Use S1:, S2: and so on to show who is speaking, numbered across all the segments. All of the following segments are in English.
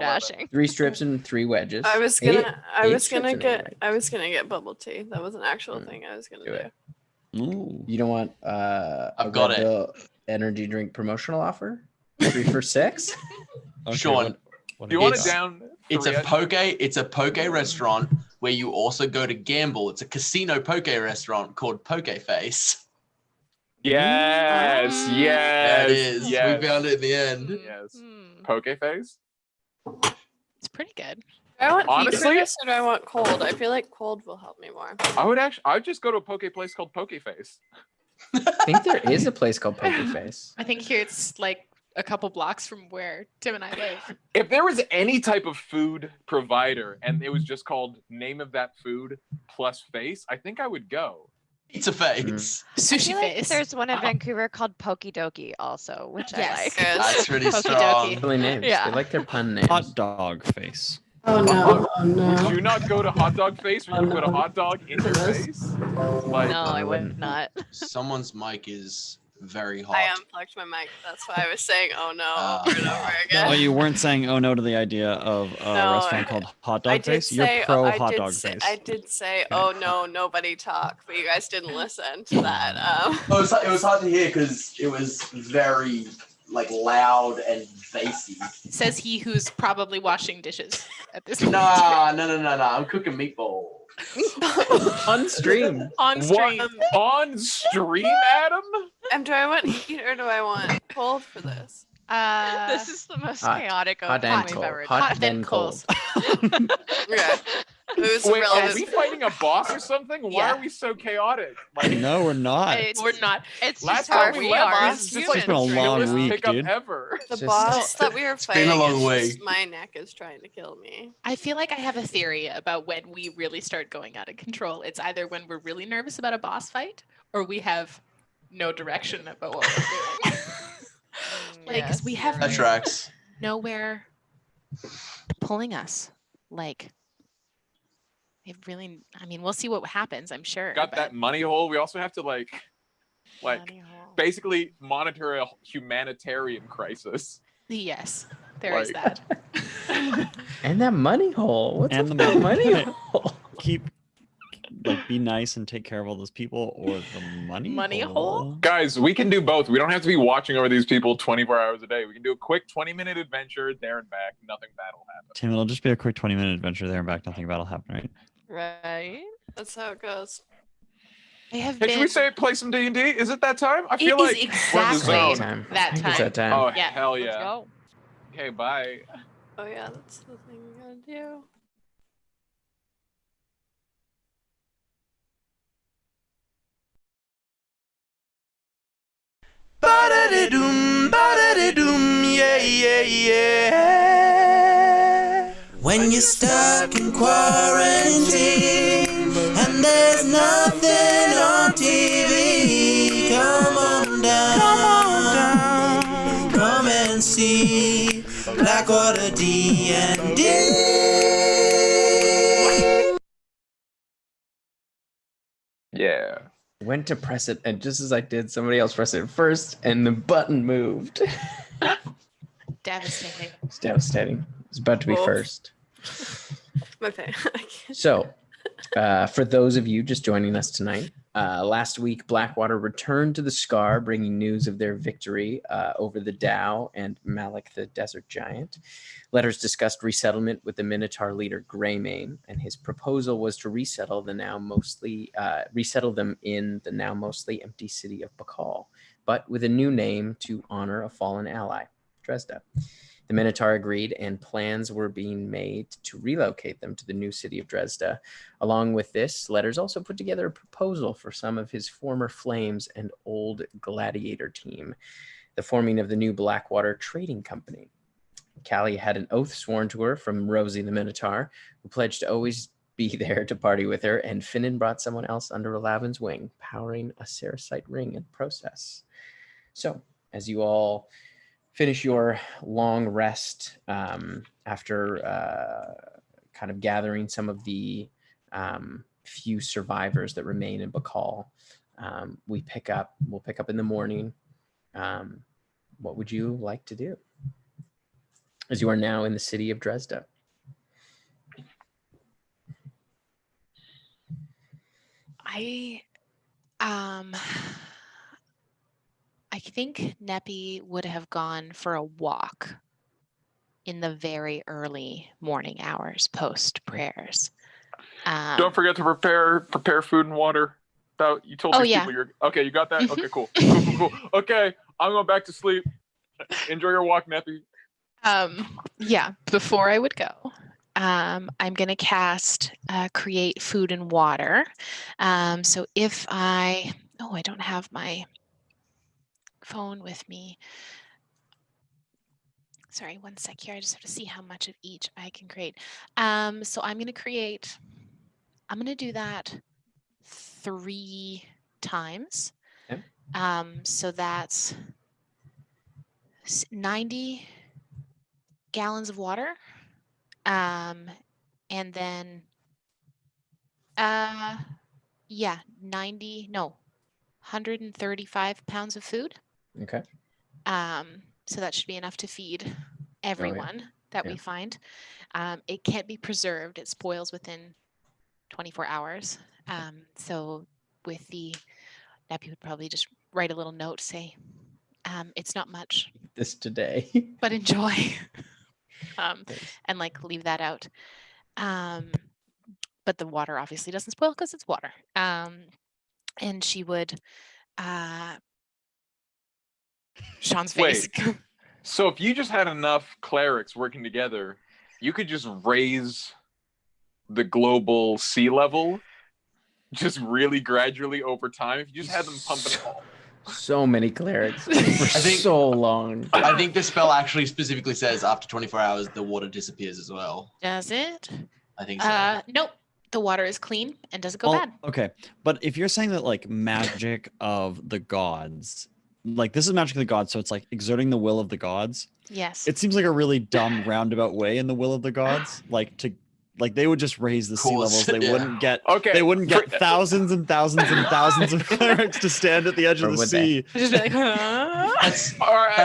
S1: dashing.
S2: 3 strips and 3 wedges.
S3: I was gonna get bubble tea. That was an actual thing I was gonna do.
S4: Ooh.
S2: You don't want
S5: I've got
S2: Red Bull energy drink promotional offer? 3 for 6?
S4: Okay,
S5: Sean,
S4: what
S6: You
S4: is
S6: want
S4: it?
S6: it down?
S5: it's a
S6: Korea?
S5: poke restaurant where you also go to gamble. It's a casino poke restaurant called Poke Face.
S6: Yes,
S1: Mm.
S6: yes.
S5: There it is.
S6: Yes.
S5: We found it in the end.
S6: Yes.
S1: Hmm.
S6: Poke face.
S1: It's pretty good.
S3: Do I want heat
S6: Honestly-
S3: for this or do I want cold? I feel like cold will help me more.
S6: I'd just go to a poke place called Poke Face.
S2: I think there is a place called Poker Face.
S1: I think here it's like a couple blocks from where Tim and I live.
S6: If there was any type of food provider and it was just called name of that food plus face, I think I would go.
S5: Pizza Face.
S7: I
S1: Sushi
S7: feel like
S1: face.
S7: there's one in Vancouver called Pokey Dokie also, which
S1: Yes.
S7: I like.
S3: Good.
S5: That's pretty
S1: Poke
S5: strong.
S1: Dokie.
S2: Silly names.
S1: Yeah.
S2: They like their pun names.
S4: Hot dog face.
S3: Oh no! Oh
S6: Would
S3: no!
S6: you not go to hot dog face or you put a hot dog in your face? Like,
S1: No, I
S2: wouldn't.
S1: would not.
S5: Someone's mic is very hot.
S3: I unplugged my mic. That's why I was saying "oh no"
S5: Ah.
S3: over and over again.
S4: Oh, you weren't saying oh no to the idea of a
S3: No,
S4: restaurant called Hot
S3: I
S4: Dog
S3: did
S4: Face? You're
S3: say
S4: pro
S3: I
S4: Hot
S3: did
S4: Dog
S3: say,
S4: Face.
S3: I did say "oh no, nobody talk," but you guys didn't listen to that.
S5: It was hard to hear because it was very loud and bassy.
S1: Says he who's probably washing dishes at this point.
S5: No. I'm cooking meatball.
S2: On stream.
S1: On stream.
S6: what? On stream, Adam?
S3: Do I want heat or do I want cold for this?
S7: This is the most
S2: Hot.
S7: chaotic
S2: Hot
S7: opening
S2: and
S7: we've
S2: cold.
S7: ever
S2: Hot
S7: done.
S2: then cold.
S3: Okay. Who's
S6: Wait, are
S3: relative?
S6: we fighting a boss or something? Why
S1: Yeah.
S6: are we so chaotic? Like,
S4: No, we're not.
S7: It's,
S1: We're not.
S7: it's
S6: last
S7: just how
S6: time we
S7: we
S6: left,
S7: are
S6: this
S7: as
S6: is just
S7: humans.
S4: It's been a
S6: the
S4: long
S6: chillest
S4: week,
S6: pickup
S4: dude.
S6: ever.
S3: The
S2: Just-
S3: boss that we were
S5: been
S3: fighting
S5: a long
S3: is
S5: way.
S3: just my neck is trying to kill me.
S1: I feel like I have a theory about when we really start going out of control. It's either when we're really nervous about a boss fight or we have no direction about what we're doing. Like, 'cause we have
S5: That tracks.
S1: nowhere pulling us. Like, it really, I mean, we'll see what happens, I'm sure.
S6: Got
S1: but-
S6: that money hole. We also have to like
S7: Money hole.
S6: basically monitor a humanitarian crisis.
S1: Yes, there is
S6: Like-
S1: that.
S2: And that money hole. What's
S4: And
S2: up
S4: the
S2: with that
S4: money.
S2: money hole?
S4: Keep be nice and take care of all those people, or the money
S1: hole?
S6: Guys, we can do both. We don't have to be watching over these people 24 hours a day. We can do a quick 20-minute adventure there and back. Nothing bad will happen.
S4: Tim, it'll just be a quick 20-minute adventure there and back. Nothing bad will happen, right?
S7: Right?
S3: That's how it goes.
S1: I have
S6: Hey,
S1: been.
S6: should we say play some D&D? Is it that time? I
S1: It
S6: feel
S1: is
S6: like we're in the
S1: exactly
S6: zone.
S1: that
S2: I think it's
S1: time.
S2: that time.
S6: Oh,
S1: Yeah.
S6: hell
S7: Let's
S6: yeah.
S7: go.
S6: Okay, bye.
S3: Oh yeah, that's the thing we gotta do.
S8: Ba-da-da-doom, yeah, yeah, yeah. When you're stuck in quarantine and there's nothing on TV, come on down, come and see Blackwater D&D.
S6: Yeah.
S2: Went to press it, and just as I did, somebody else pressed it first, and the button moved.
S1: Devastating.
S2: It's devastating. It's about to be
S3: Wolf.
S2: first.
S3: My pain. I can't.
S2: So, for those of you just joining us tonight, last week Blackwater returned to the Scar, bringing news of their victory over the Dow and Malik the Desert Giant. Letters discussed resettlement with the Minotaur leader Greymane, and his proposal was to resettle them in the now mostly empty city of Bakal, but with a new name to honor a fallen ally, Drezda. The Minotaur agreed, and plans were being made to relocate them to the new city of Drezda. Along with this, Letters also put together a proposal for some of his former Flames and old Gladiator team, the forming of the new Blackwater Trading Company. Callie had an oath sworn to her from Rosie the Minotaur, who pledged to always be there to party with her, and Finnan brought someone else under Alavin's wing, powering a Saracite ring in the process. So, as you all finish your long rest after kind of gathering some of the few survivors that remain in Bakal, we'll pick up in the morning. What would you like to do? as you are now in the city of Drezda.
S1: I think Neppy would have gone for a walk in the very early morning hours post prayers.
S6: Don't forget to prepare food and water. You told these people you're okay. You got that? Okay, cool. Okay, I'm going back to sleep. Enjoy your walk, Neppy.
S1: Yeah. Before I would go, I'm gonna cast create food and water. So if I don't have my phone with me. Sorry, one sec here. I just have to see how much of each I can create. So I'm going to do that 3 times.
S2: Okay.
S1: So that's 90 gallons of water. And then, 135 pounds of food.
S2: Okay.
S1: So that should be enough to feed everyone that we find. It can't be preserved. It spoils within 24 hours. So with the Neppy would probably just write a little note, say, it's not much.
S2: This today.
S1: But enjoy. And like leave that out. But the water obviously doesn't spoil because it's water. And she would Sean's face.
S6: Wait. So if you just had enough clerics working together, you could just raise the global sea level just really gradually over time. If you just had them pumping
S2: so many clerics for so long.
S5: I think the spell actually specifically says after 24 hours the water disappears as well.
S1: Does it?
S5: I think so.
S1: Nope. The water is clean and doesn't go bad.
S4: Okay, but if you're saying that like magic of the gods, like this is magic of the gods, so it's like exerting the will of the gods.
S1: Yes.
S4: It seems like a really dumb roundabout way in the will of the gods, like they would just raise the sea levels. They wouldn't get thousands and thousands and thousands of clerics to stand at the edge of the sea.
S1: Just be like, huh?
S5: That's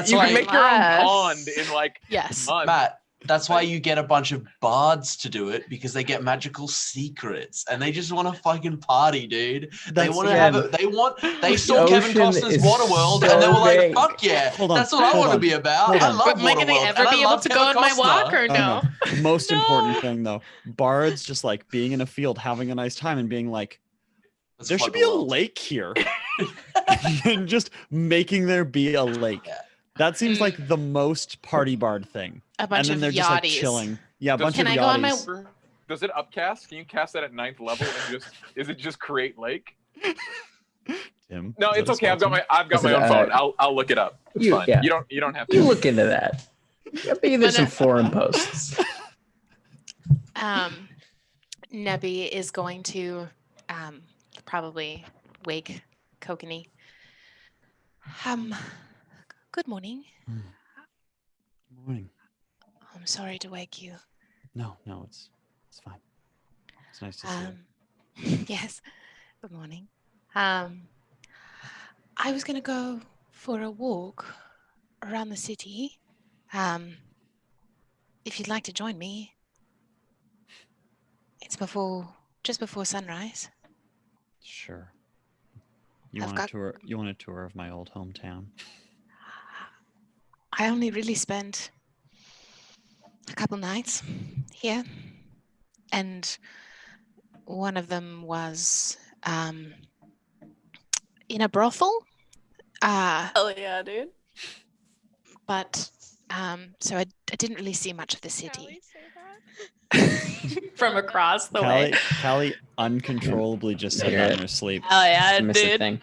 S6: you
S5: why
S6: can make your own pond in like
S1: yes.
S6: months.
S5: Matt, that's why you get a bunch of bards to do it, because they get magical secrets and they just want to fucking party, dude. They want to have it. They saw Kevin Costner's Waterworld and they were like, fuck yeah, that's what I want to be about. I love Waterworld.
S1: Am I going to ever be able to go on my walk or no?
S4: Most important thing though, bards just like being in a field, having a nice time and being like, there should be a lake here. And just making there be a lake. Yeah. That seems like the most party bard thing.
S1: A bunch
S4: and then
S1: of
S4: they're
S1: yachties.
S4: Just like chilling. Yeah, a bunch of yachties.
S1: Can I go on my...
S6: Does it upcast? Can you cast that at 9th level and is it just create lake?
S4: Tim,
S6: no, it's okay. I've got my own phone. I'll look it up. It's fine. Yeah. You don't have to.
S2: You look into that. I think there's some forum posts.
S1: Neppy is going to probably wake Kokanee. Good morning.
S4: Good morning.
S1: I'm sorry to wake you.
S4: No, it's fine. It's nice to see you.
S1: Yes. Good morning. I was gonna go for a walk around the city. If you'd like to join me, it's just before sunrise.
S4: Sure. You want a tour of my old hometown?
S1: I only really spent a couple nights here, and one of them was in a brothel.
S3: Hell yeah, dude.
S1: But so I didn't really see much of the city.
S7: From across the way.
S4: Callie uncontrollably just said that in her sleep.
S7: Oh yeah, dude.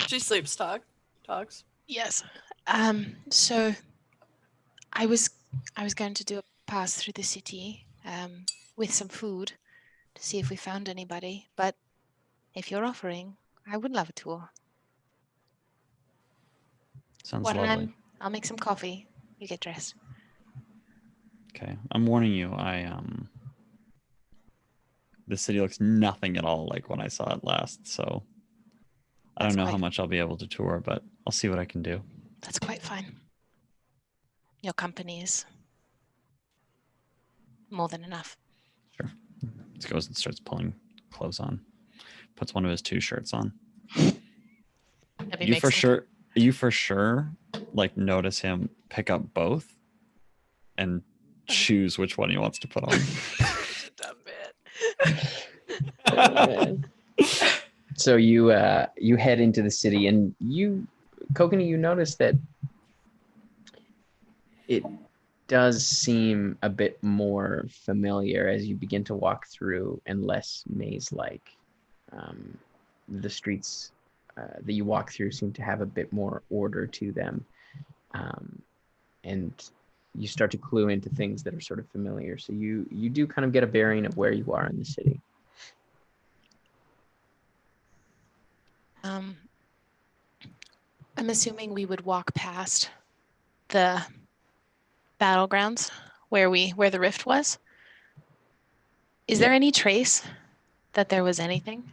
S3: She sleeps talks.
S1: Yes. So I was going to do a pass through the city with some food to see if we found anybody. But if you're offering, I would love a tour.
S4: Sounds lovely.
S1: I'll make some coffee. You get dressed.
S4: Okay, I'm warning you. This city looks nothing at all like when I saw it last. So I don't know how much I'll be able to tour, but I'll see what I can do.
S1: That's quite fine. Your company is more than enough.
S4: Sure. He goes and starts pulling clothes on. Puts one of his 2 shirts on. You for sure like notice him pick up both and choose which one he wants to put on.
S3: Dumb bit.
S2: So you head into the city, and Kokanee, you notice that it does seem a bit more familiar as you begin to walk through, and less maze-like. The streets that you walk through seem to have a bit more order to them, and you start to clue into things that are sort of familiar. So you do kind of get a bearing of where you are in the city.
S1: I'm assuming we would walk past the battlegrounds where the rift was. Is there any trace that there was anything?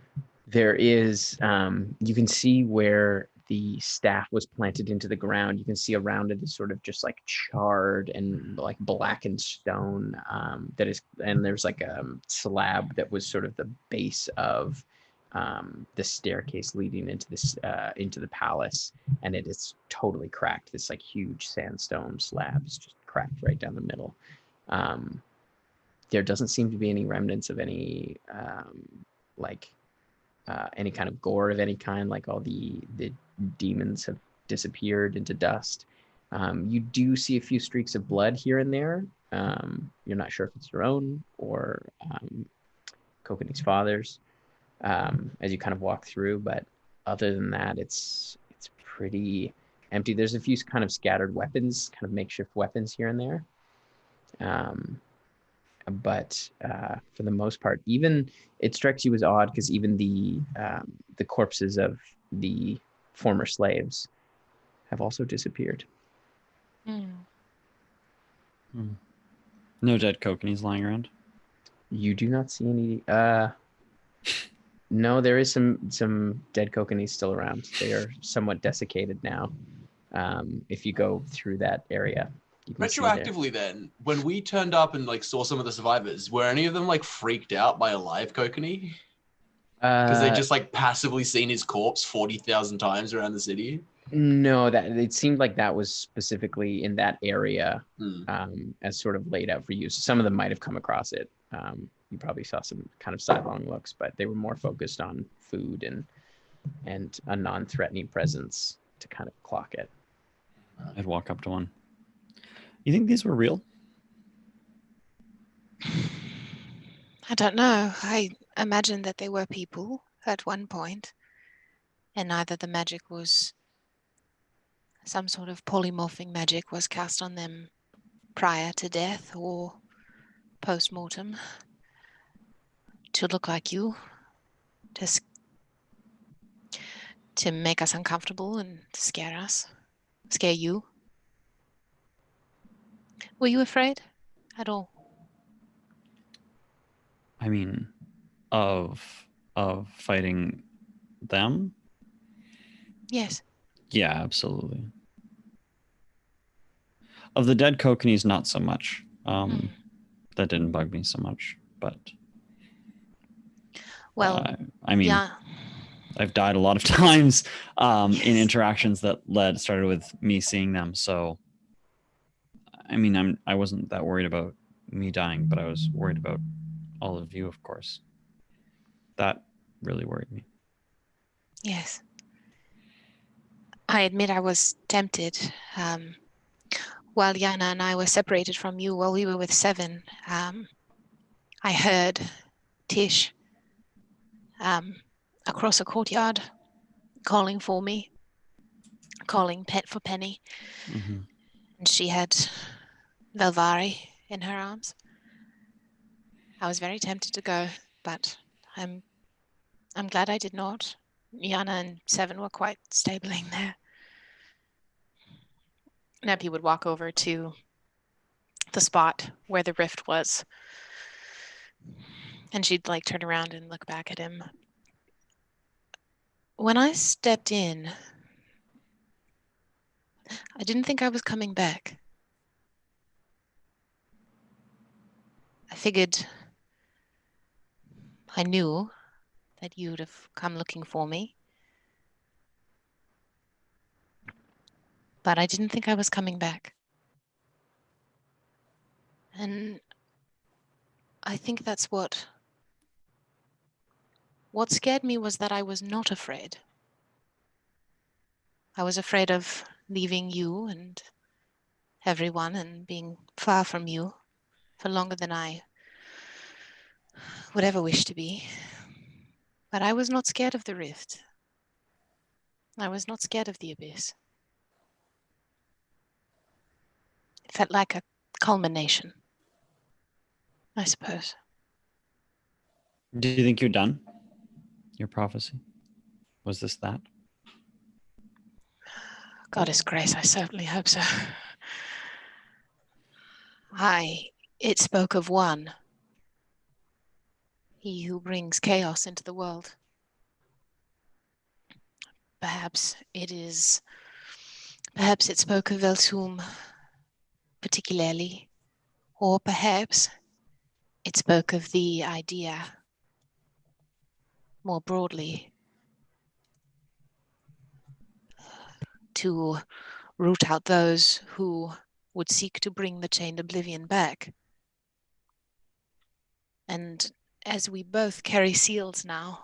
S2: There is, you can see where the staff was planted into the ground. You can see around it is sort of just like charred and like blackened stone. And there's like a slab that was sort of the base of the staircase leading into the palace, and it is totally cracked. This like huge sandstone slab is just cracked right down the middle. There doesn't seem to be any remnants of any any kind of gore of any kind. Like all the demons have disappeared into dust. You do see a few streaks of blood here and there. You're not sure if it's your own or Kokanee's father's, as you kind of walk through, but other than that, it's pretty empty. There's a few kind of scattered weapons, kind of makeshift weapons here and there. But for the most part, even it strikes you as odd because even the corpses of the former slaves have also disappeared.
S4: No dead Kokanees lying around?
S2: You do not see any. No, there is some dead Kokanees still around. They are somewhat desiccated now. If you go through that area.
S5: Retroactively then, when we turned up and like saw some of the survivors, were any of them like freaked out by a live Kokanee? Because they just like passively seen his corpse 40,000 times around the city?
S2: No, that it seemed like that was specifically in that area, as sort of laid out for use. Some of them might have come across it. You probably saw some kind of sidelong looks, but they were more focused on food and a non-threatening presence to kind of clock it.
S4: I'd walk up to one. You think these were real?
S1: I don't know. I imagine that they were people at one point, and either the magic was some sort of polymorphing magic was cast on them prior to death or post-mortem to look like you, to make us uncomfortable and scare you. Were you afraid at all?
S4: I mean, of fighting them?
S1: Yes.
S4: Yeah, absolutely. Of the dead Kokanees, not so much. That didn't bug me so much, but
S1: well,
S4: I mean, yeah. I've died a lot of times in interactions that started with me seeing them. So, I mean, I wasn't that worried about me dying, but I was worried about all of you, of course. That really worried me.
S1: Yes. I admit I was tempted. While Yana and I were separated from you, while we were with Seven, I heard Tish across a courtyard calling for me, calling for Penny.
S4: Mm-hmm.
S1: And she had Velvari in her arms. I was very tempted to go, but I'm glad I did not. Yana and Seven were quite stabling there. Neppy would walk over to the spot where the rift was, and she'd like turn around and look back at him. When I stepped in, I didn't think I was coming back.
S9: I knew that you'd have come looking for me. But I didn't think I was coming back. And I think that's what scared me was that I was not afraid. I was afraid of leaving you and everyone and being far from you for longer than I would ever wish to be. But I was not scared of the rift. I was not scared of the abyss. It felt like a culmination, I suppose.
S4: Do you think you're done? Your prophecy? Was this that?
S9: Goddess grace, I certainly hope so. It spoke of one. He who brings chaos into the world. Perhaps it spoke of Velsum particularly, or perhaps it spoke of the idea more broadly to root out those who would seek to bring the chained oblivion back. And as we both carry seals now,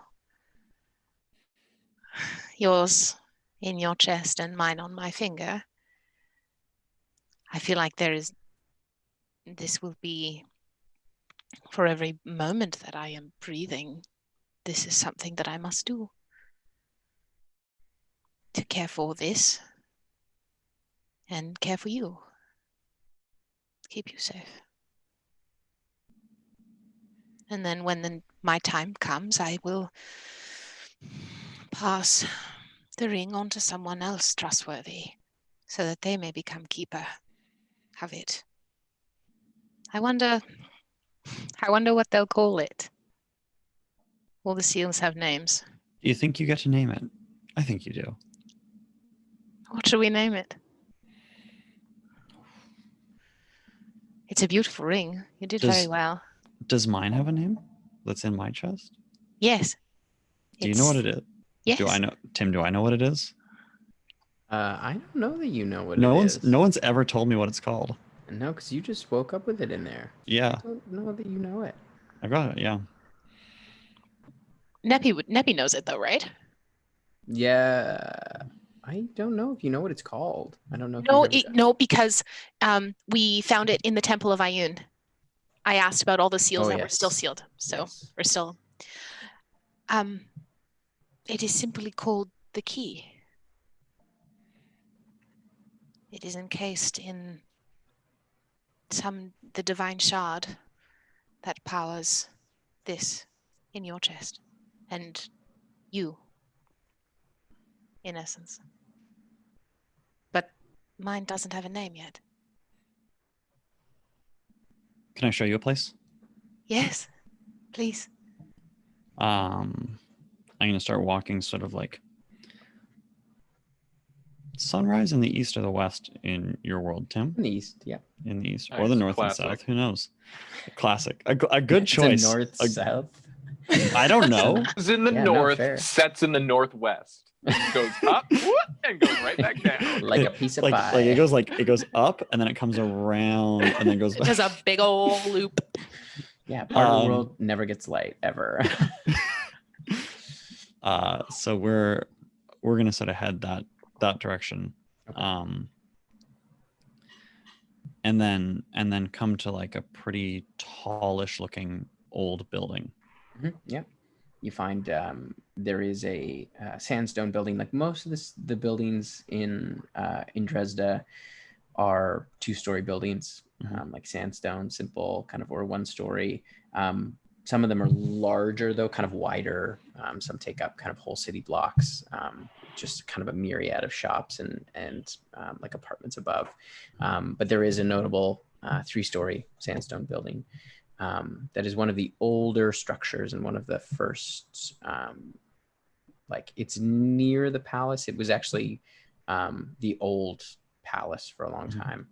S9: yours in your chest and mine on my finger, I feel like this will be, for every moment that I am breathing, this is something that I must do. To care for this and care for you. Keep you safe. And then when my time comes, I will pass the ring on to someone else trustworthy so that they may become keeper of it. I wonder what they'll call it. All the seals have names.
S4: Do you think you get to name it? I think you do.
S9: What should we name it? It's a beautiful ring. You did very well.
S4: Does mine have a name that's in my chest?
S9: Yes.
S4: Do you know what it is?
S9: Yes.
S4: Do I know, Tim? Do I know what it is?
S2: I don't know that you know what it is.
S4: No one's ever told me what it's called.
S2: No, because you just woke up with it in there.
S4: Yeah.
S2: I don't know that you know it.
S4: I got it. Yeah.
S9: Neppy knows it though, right?
S2: Yeah. I don't know if you know what it's called. I don't know.
S9: No, because we found it in the Temple of Ayun. I asked about all the seals that were still sealed. So we're still. It is simply called the key. It is encased in the divine shard that powers this in your chest, and you, in essence. But mine doesn't have a name yet.
S4: Can I show you a place?
S9: Yes, please.
S4: I'm going to start walking sort of like sunrise in the east or the west in your world, Tim?
S2: In the east, yeah.
S4: In the east.
S6: Nice.
S4: Or the north
S6: Classic.
S4: and south. Who knows? Classic. A good choice.
S2: North, south.
S4: I don't know.
S6: It's in the north, sets in the northwest. It goes up and goes right back down.
S2: Like a piece of pie.
S4: Like it goes up and then it comes around and then goes back.
S1: It does a big old loop.
S2: Yeah, part of the world never gets light ever.
S4: So we're gonna sort of head that direction. Okay. And then come to like a pretty tallish looking old building.
S2: Mm-hmm. Yeah. You find there is a sandstone building. Like most of the buildings in Drezda are 2-story buildings, like sandstone, simple kind of, or 1-story. Some of them are larger though, kind of wider. Some take up kind of whole city blocks. Just kind of a myriad of shops and like apartments above. But there is a notable 3-story sandstone building. That is one of the older structures and one of the first, like it's near the palace. It was actually the old palace for a long time.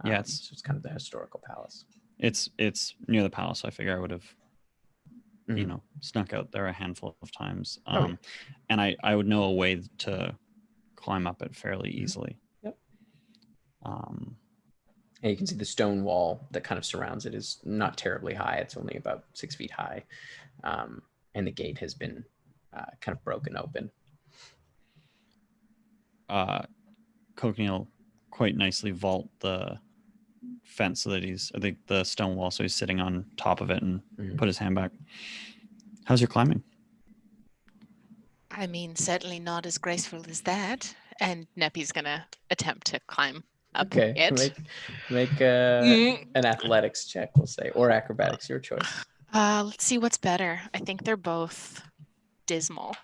S4: Yeah,
S2: so it's kind of the historical palace.
S4: It's near the palace. So I figure I would have, snuck out there a handful of times. And I would know a way to climb up it fairly easily.
S2: Yep. And you can see the stone wall that kind of surrounds it is not terribly high. It's only about 6 feet high. And the gate has been kind of broken open.
S4: Courtney will quite nicely vault the fence so that the stone wall, so he's sitting on top of it and put his hand back. How's your climbing?
S9: I mean, certainly not as graceful as that. And Neppy's gonna attempt to climb up it.
S2: Make an athletics check, we'll say, or acrobatics, your choice.
S9: Let's see what's better. I think they're both dismal.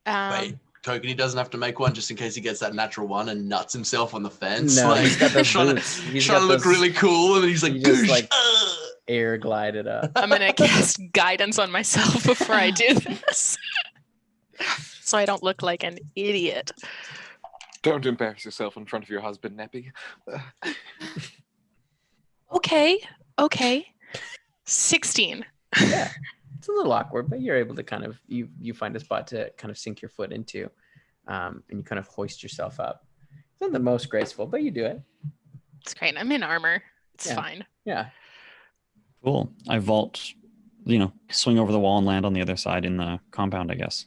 S5: Wait, Kokanee doesn't have to make one just in case he gets that natural one and nuts himself on the fence.
S2: No,
S5: like,
S2: he's got those
S5: trying
S2: boots. He's
S5: trying to look really cool, and he's like,
S2: just air glide it up.
S1: I'm gonna cast guidance on myself before I do this, so I don't look like an idiot.
S6: Don't embarrass yourself in front of your husband, Neppy.
S9: Okay.
S1: 16.
S2: Yeah, it's a little awkward, but you're able to kind of you find a spot to kind of sink your foot into, and you kind of hoist yourself up. It's not the most graceful, but you do it.
S1: It's great. I'm in armor. It's fine.
S2: Yeah.
S4: Cool. I vault, swing over the wall and land on the other side in the compound, I guess.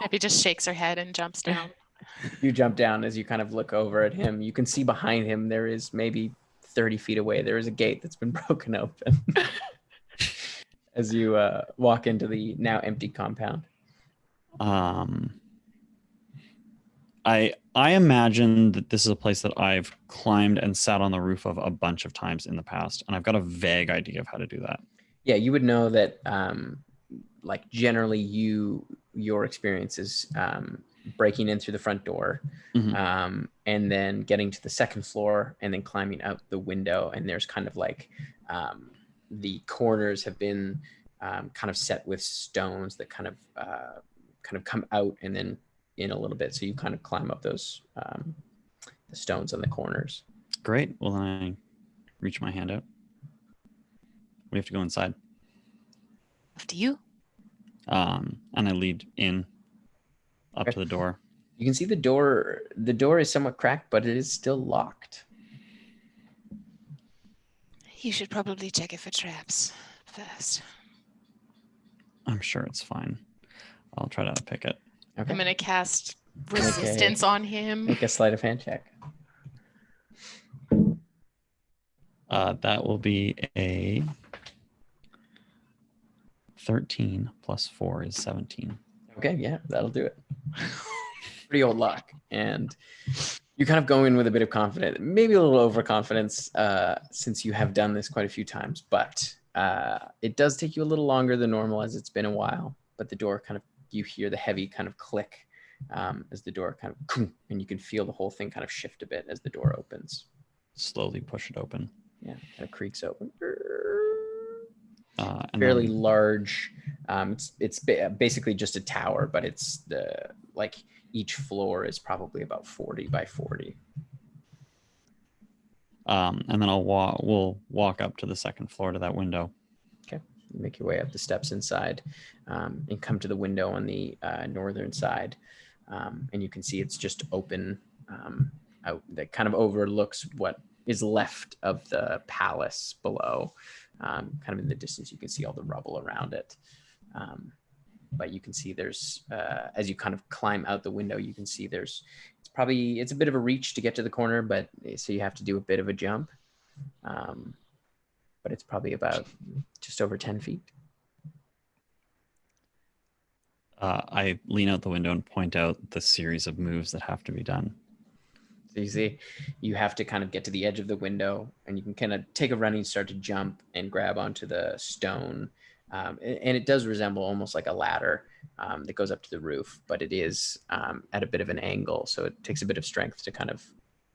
S1: Neppy just shakes her head and jumps down.
S2: You jump down as you kind of look over at him. You can see behind him there is maybe 30 feet away. There is a gate that's been broken open as you walk into the now empty compound.
S4: I imagine that this is a place that I've climbed and sat on the roof of a bunch of times in the past, and I've got a vague idea of how to do that.
S2: Yeah, you would know that like generally your experience is breaking in through the front door, and then getting to the second floor and then climbing out the window. And there's kind of like the corners have been kind of set with stones that kind of come out and then in a little bit. So you kind of climb up those the stones on the corners.
S4: Great. Well, then I reach my hand out. We have to go inside.
S9: After you.
S4: And I lead in up to the door.
S2: You can see the door. The door is somewhat cracked, but it is still locked.
S9: You should probably check it for traps first.
S4: I'm sure it's fine. I'll try to pick it.
S2: Okay.
S1: I'm gonna cast resistance on him.
S2: Make a sleight of hand check.
S4: That will be a 13 plus 4 is 17.
S2: Okay, yeah, that'll do it. Pretty old lock. And you kind of go in with a bit of confidence, maybe a little overconfidence, since you have done this quite a few times, but it does take you a little longer than normal as it's been a while. But the door kind of, you hear the heavy kind of click as the door kind of, and you can feel the whole thing kind of shift a bit as the door opens.
S4: Slowly push it open.
S2: Yeah, kind of creaks open.
S4: Fairly
S2: large. It's basically just a tower, but it's each floor is probably about 40 by 40.
S4: And then we'll walk up to the second floor to that window.
S2: Okay, you make your way up the steps inside, and come to the window on the northern side, and you can see it's just open out that kind of overlooks what is left of the palace below. Kind of in the distance, you can see all the rubble around it. But you can see there's, as you kind of climb out the window, you can see it's a bit of a reach to get to the corner, but so you have to do a bit of a jump. But it's probably about just over 10 feet.
S4: I lean out the window and point out the series of moves that have to be done.
S2: So you see, you have to kind of get to the edge of the window, and you can kind of take a running start to jump and grab onto the stone. And it does resemble almost like a ladder that goes up to the roof, but it is at a bit of an angle. So it takes a bit of strength to kind of,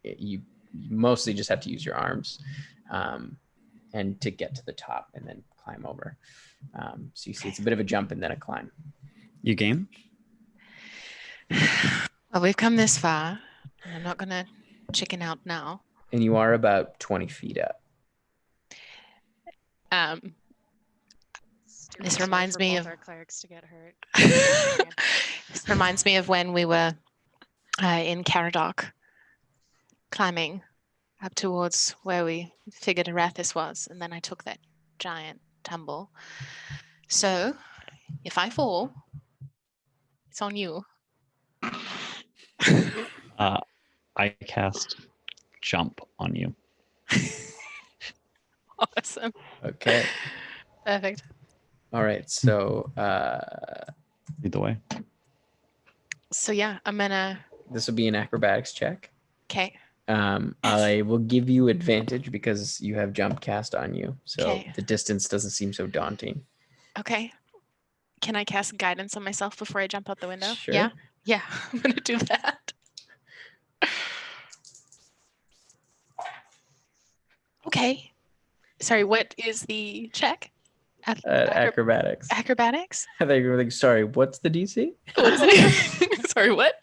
S2: you mostly just have to use your arms and to get to the top and then climb over. So you see it's a bit of a jump and then a climb.
S4: You game?
S9: Well, we've come this far. I'm not going to chicken out now.
S2: And you are about 20 feet up.
S9: This reminds me of
S10: our clerics to get hurt.
S9: this reminds me of when we were in Caradoc, climbing up towards where we figured Arathis was, and then I took that giant tumble. So, if I fall, it's on you.
S4: I cast jump on you.
S9: Awesome.
S2: Okay.
S9: Perfect.
S2: All right. So
S4: Lead the way.
S9: So yeah, I'm gonna.
S2: This will be an acrobatics check.
S9: Okay.
S2: I will give you advantage because you have jump cast on you, so
S9: Okay.
S2: the distance doesn't seem so daunting.
S9: Okay. Can I cast guidance on myself before I jump out the window?
S2: Sure.
S9: Yeah. Yeah, I'm gonna do that. Okay. Sorry, what is the check?
S2: Acrobatics.
S9: Acrobatics?
S2: I think we're like, sorry, what's the DC?
S9: What is it? Sorry, what?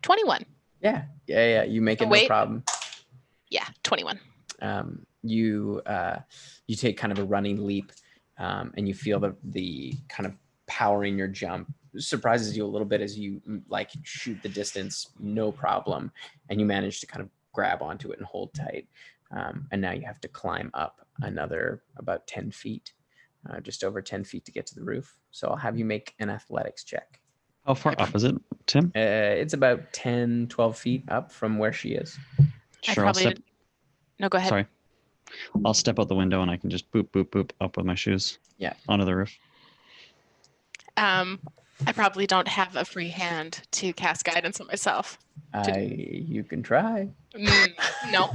S9: 21.
S2: Yeah. You make it
S9: Oh,
S2: no
S9: wait.
S2: problem.
S9: Yeah, 21.
S2: You take kind of a running leap, and you feel the kind of power in your jump surprises you a little bit as you like shoot the distance, no problem, and you manage to kind of grab onto it and hold tight. And now you have to climb up another about 10 feet, just over 10 feet to get to the roof. So I'll have you make an athletics check.
S4: How far up is it, Tim?
S2: It's about 10, 12 feet up from where she is.
S4: Sure, I'll step.
S9: No, go ahead.
S4: Sorry. I'll step out the window and I can just boop, boop, boop up with my shoes.
S2: Yeah.
S4: Onto the roof.
S9: I probably don't have a free hand to cast guidance on myself.
S2: You can try.
S9: No, not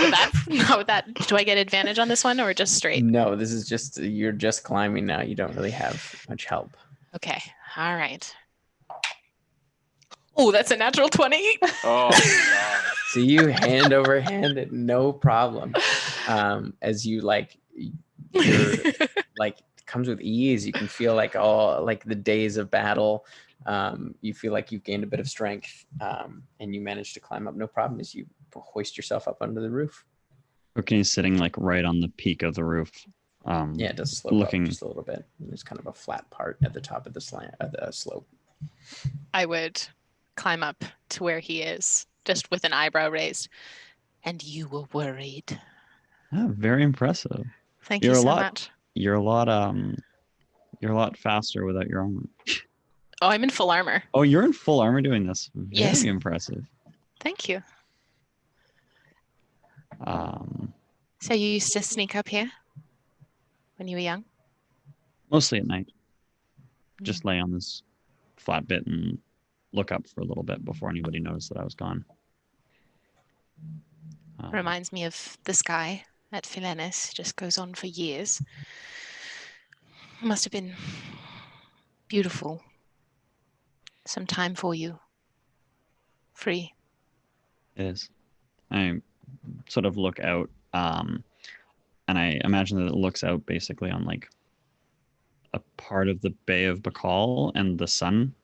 S9: with that. Not with that. Do I get advantage on this one or just straight?
S2: No, this is just, you're just climbing now. You don't really have much help.
S9: Okay. All right. Oh, that's a natural 20.
S6: Oh, God.
S2: So you hand over hand it, no problem. As you you're like, comes with ease. You can feel like all like the days of battle. You feel like you've gained a bit of strength, and you manage to climb up no problem as you hoist yourself up under the roof.
S4: Brooklyn is sitting like right on the peak of the roof.
S2: Yeah, it does slope up just a little bit. There's kind of a flat part at the top of the slope.
S9: I would climb up to where he is, just with an eyebrow raised. And you were worried.
S4: Oh, very impressive.
S9: Thank you so much.
S4: You're a lot faster without your armor.
S9: Oh, I'm in full armor.
S4: Oh, you're in full armor doing this. Very
S9: Yes.
S4: impressive.
S9: Thank you.
S4: Um,
S9: So you used to sneak up here when you were young?
S4: Mostly at night. Just lay on this flat bit and look up for a little bit before anybody noticed that I was gone.
S9: Reminds me of the sky at Felinis. Just goes on for years. It must have been beautiful. Some time for you. Free.
S4: It is. I sort of look out, and I imagine that it looks out basically on like a part of the Bay of Bakal and the sun.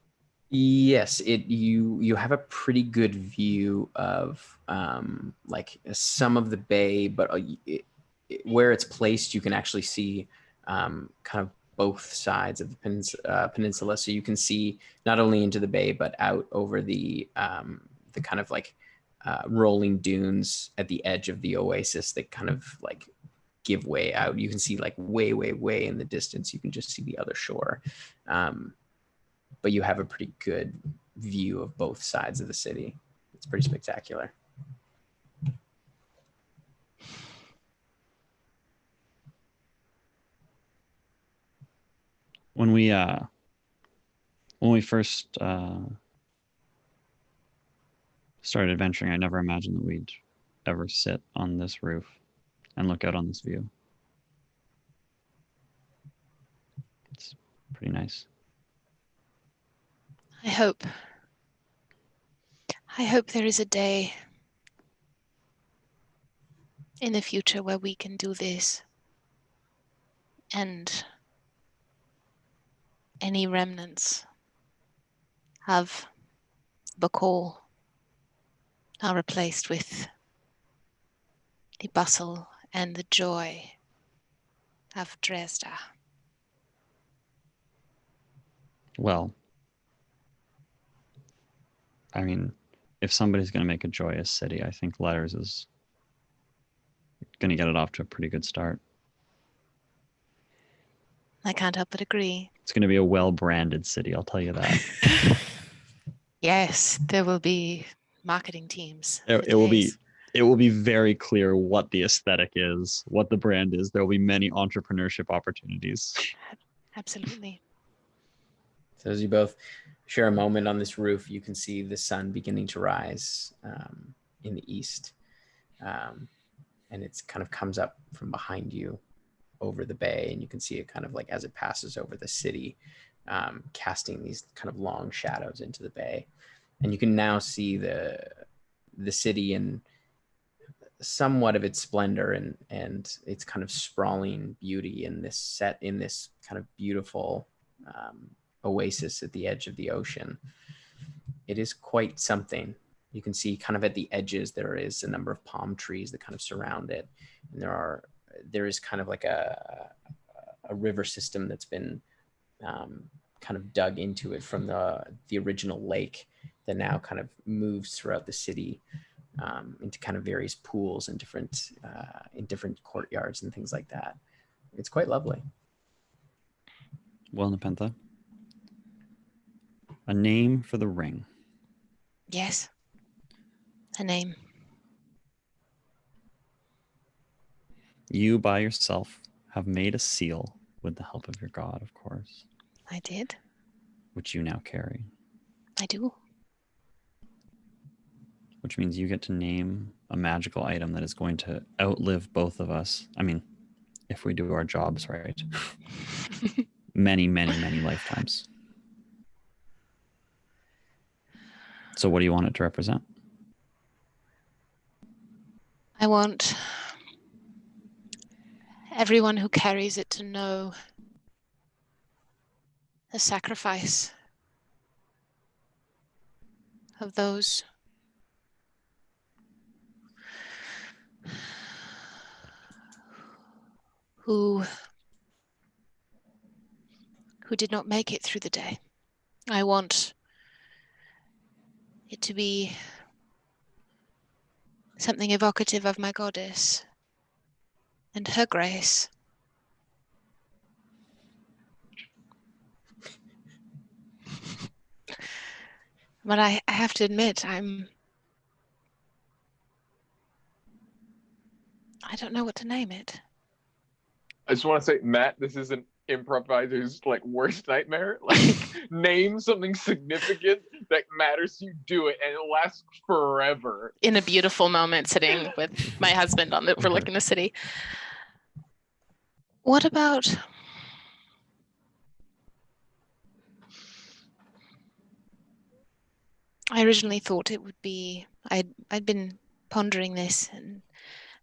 S2: Yes, you have a pretty good view of like some of the bay, but where it's placed, you can actually see kind of both sides of the peninsula. So you can see not only into the bay, but out over the kind of like rolling dunes at the edge of the oasis that kind of like give way out. You can see like way, way, way in the distance. You can just see the other shore. But you have a pretty good view of both sides of the city. It's pretty spectacular.
S4: When we first started adventuring, I never imagined that we'd ever sit on this roof and look out on this view. It's pretty nice.
S9: I hope there is a day in the future where we can do this and any remnants of Bakal are replaced with the bustle and the joy of Drezda.
S4: Well, I mean, if somebody's going to make a joyous city, I think Letters is going to get it off to a pretty good start.
S9: I can't help but agree.
S4: It's going to be a well-branded city, I'll tell you that.
S9: Yes, there will be marketing teams.
S4: It will be very clear what the aesthetic is, what the brand is. There will be many entrepreneurship opportunities.
S9: Absolutely.
S2: So as you both share a moment on this roof, you can see the sun beginning to rise in the east. And it's kind of comes up from behind you over the bay, and you can see it kind of like as it passes over the city, casting these kind of long shadows into the bay. And you can now see the city in somewhat of its splendor and its kind of sprawling beauty in this kind of beautiful oasis at the edge of the ocean. It is quite something. You can see kind of at the edges there is a number of palm trees that kind of surround it, and there is kind of like a river system that's been kind of dug into it from the original lake that now kind of moves throughout the city into kind of various pools and in different courtyards and things like that. It's quite lovely.
S4: Well, Nepentha, a name for the ring.
S9: Yes, a name.
S4: You by yourself have made a seal with the help of your god, of course.
S9: I did.
S4: Which you now carry.
S9: I do.
S4: Which means you get to name a magical item that is going to outlive both of us. I mean, if we do our jobs right. Many, many, many lifetimes. So what do you want it to represent?
S9: I want everyone who carries it to know the sacrifice of those who did not make it through the day. I want it to be something evocative of my goddess and her grace. But I have to admit, I don't know what to name it.
S6: I just want to say, Matt, this is an improviser's like worst nightmare. Like, name something significant that matters to you, do it, and it'll last forever.
S1: In a beautiful moment, sitting with my husband overlooking the city.
S9: What about I originally thought it would be, I'd been pondering this and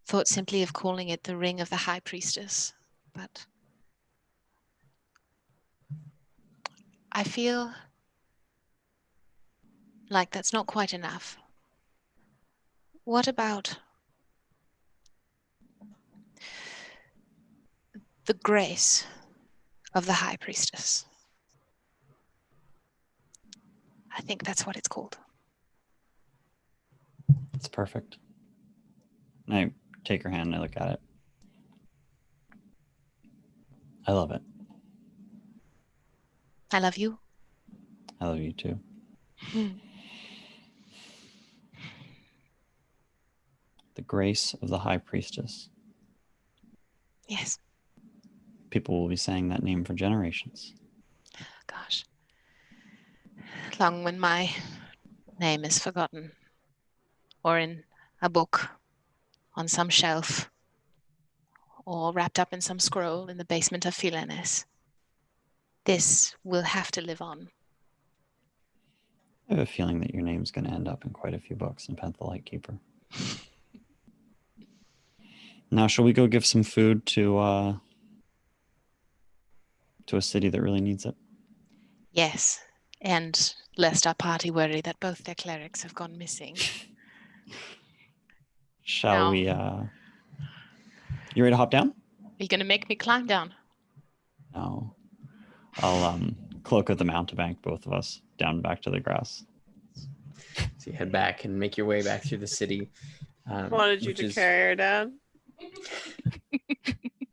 S9: thought simply of calling it the Ring of the High Priestess, but I feel like that's not quite enough. What about the grace of the High Priestess? I think that's what it's called.
S4: It's perfect. I take her hand and I look at it. I love it.
S9: I love you.
S4: I love you too. The grace of the High Priestess.
S9: Yes.
S4: People will be saying that name for generations.
S9: Gosh. Long when my name is forgotten, or in a book on some shelf, or wrapped up in some scroll in the basement of Felinis. This will have to live on.
S4: I have a feeling that your name's going to end up in quite a few books in Nepentha the Lightkeeper. Now, shall we go give some food to a city that really needs it?
S9: Yes, and lest our party worry that both their clerics have gone missing.
S4: Shall we? You ready to hop down?
S1: you gonna make me climb down?
S4: No. I'll cloak of the mountebank, both of us, down back to the grass.
S2: So you head back and make your way back through the city.
S3: Wanted you to carry her down.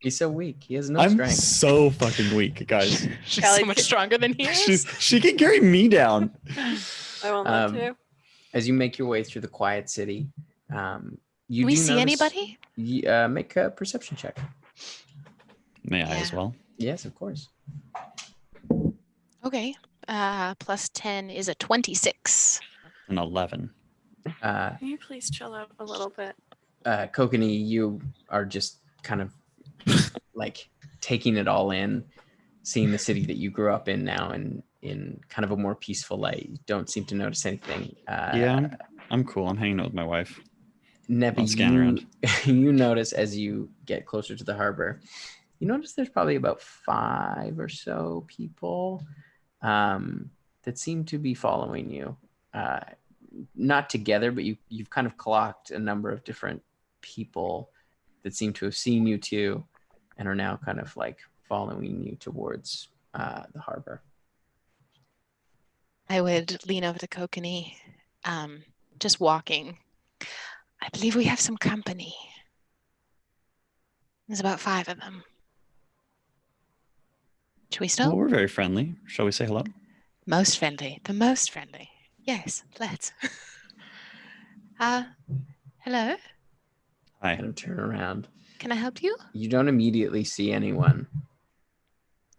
S2: He's so weak. He has no
S4: I'm
S2: strength.
S4: so fucking weak, guys.
S1: She's so much stronger than he is.
S4: She can carry me down.
S3: I won't let you.
S2: As you make your way through the quiet city, you
S9: do we see anybody?
S2: Make a perception check.
S4: May I as well?
S2: Yes, of course.
S9: Okay. Plus 10 is a 26.
S4: An 11.
S3: Can you please chill out a little bit?
S2: Kokanee, you are just kind of like taking it all in, seeing the city that you grew up in now and in kind of a more peaceful light. You don't seem to notice anything.
S4: Yeah, I'm cool. I'm hanging out with my wife.
S2: Neppy, you notice as you get closer to the harbor, you notice there's probably about 5 or so people that seem to be following you. Not together, but you've kind of clocked a number of different people that seem to have seen you too and are now kind of like following you towards the harbor.
S9: I would lean over to Kokanee, just walking. I believe we have some company. There's about 5 of them. Should we stop?
S4: Well, we're very friendly. Shall we say hello?
S9: Most friendly. The most friendly. Yes, let's. Hello?
S4: Hi.
S2: Kind of turn around.
S9: Can I help you?
S2: You don't immediately see anyone.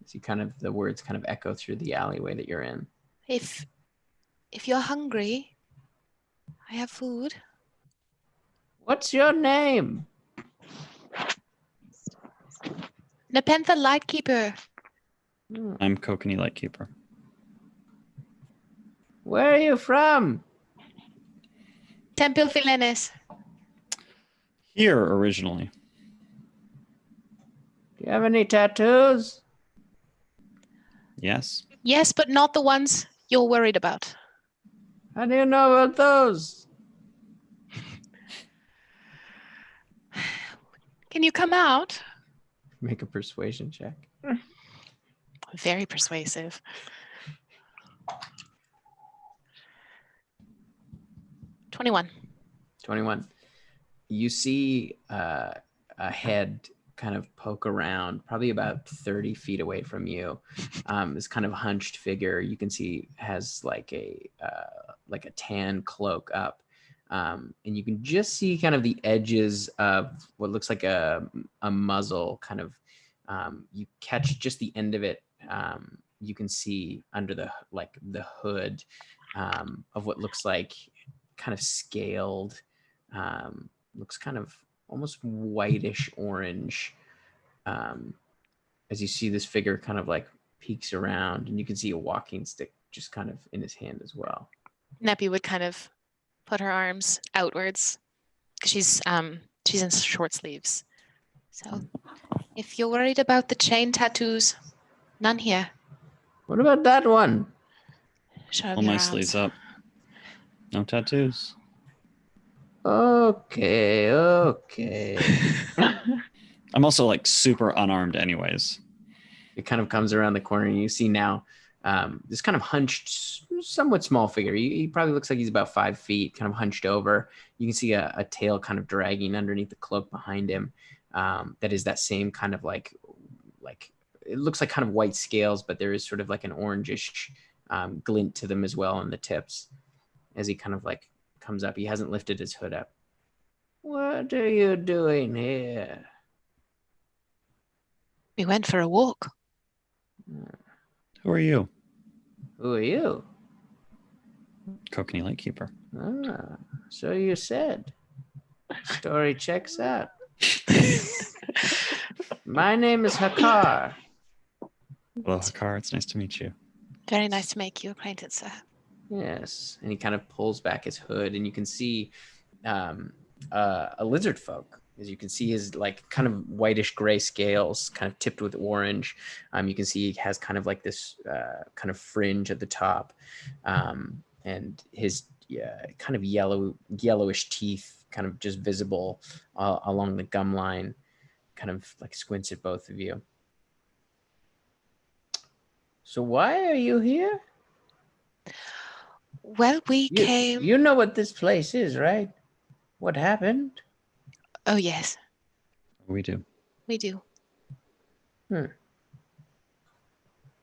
S2: See the words kind of echo through the alleyway that you're in.
S9: If you're hungry, I have food.
S2: What's your name?
S9: Nepentha Lightkeeper.
S4: I'm Kokanee Lightkeeper.
S2: Where are you from?
S9: Temple Felinis.
S4: Here originally.
S2: Do you have any tattoos?
S4: Yes.
S9: Yes, but not the ones you're worried about.
S2: How do you know about those?
S9: Can you come out?
S2: Make a persuasion check.
S9: Very persuasive. 21.
S2: You see a head kind of poke around, probably about 30 feet away from you. This kind of hunched figure you can see has like a tan cloak up. And you can just see kind of the edges of what looks like a muzzle kind of, you catch just the end of it. You can see under the hood of what looks like kind of scaled, looks kind of almost whitish orange. As you see this figure kind of like peeks around, and you can see a walking stick just kind of in his hand as well.
S9: Neppy would kind of put her arms outwards because she's in short sleeves. So if you're worried about the chain tattoos, none here.
S2: What about that one?
S9: Show
S4: Pull my sleeves up. No tattoos.
S2: Okay.
S4: I'm also like super unarmed anyways.
S2: It kind of comes around the corner and you see now this kind of hunched, somewhat small figure. He probably looks like he's about 5 feet, kind of hunched over. You can see a tail kind of dragging underneath the cloak behind him. That is that same kind of like it looks like kind of white scales, but there is sort of like an orangish glint to them as well on the tips. As he kind of like comes up, he hasn't lifted his hood up. What are you doing here?
S9: We went for a walk.
S4: Who are you?
S2: Who are you?
S4: Kokanee Lightkeeper.
S2: So you said. Story checks out. My name is Hakar.
S4: Hello, Hakar. It's nice to meet you.
S9: Very nice to make you acquainted, sir.
S2: Yes. And he kind of pulls back his hood, and you can see a lizard folk. As you can see his like kind of whitish gray scales kind of tipped with orange. You can see he has kind of like this kind of fringe at the top. And his kind of yellowish teeth kind of just visible along the gum line. kind of like squints at both of you. So why are you here?
S9: Well, we came.
S2: You know what this place is, right? What happened?
S9: Oh, yes.
S4: We do.
S9: We do.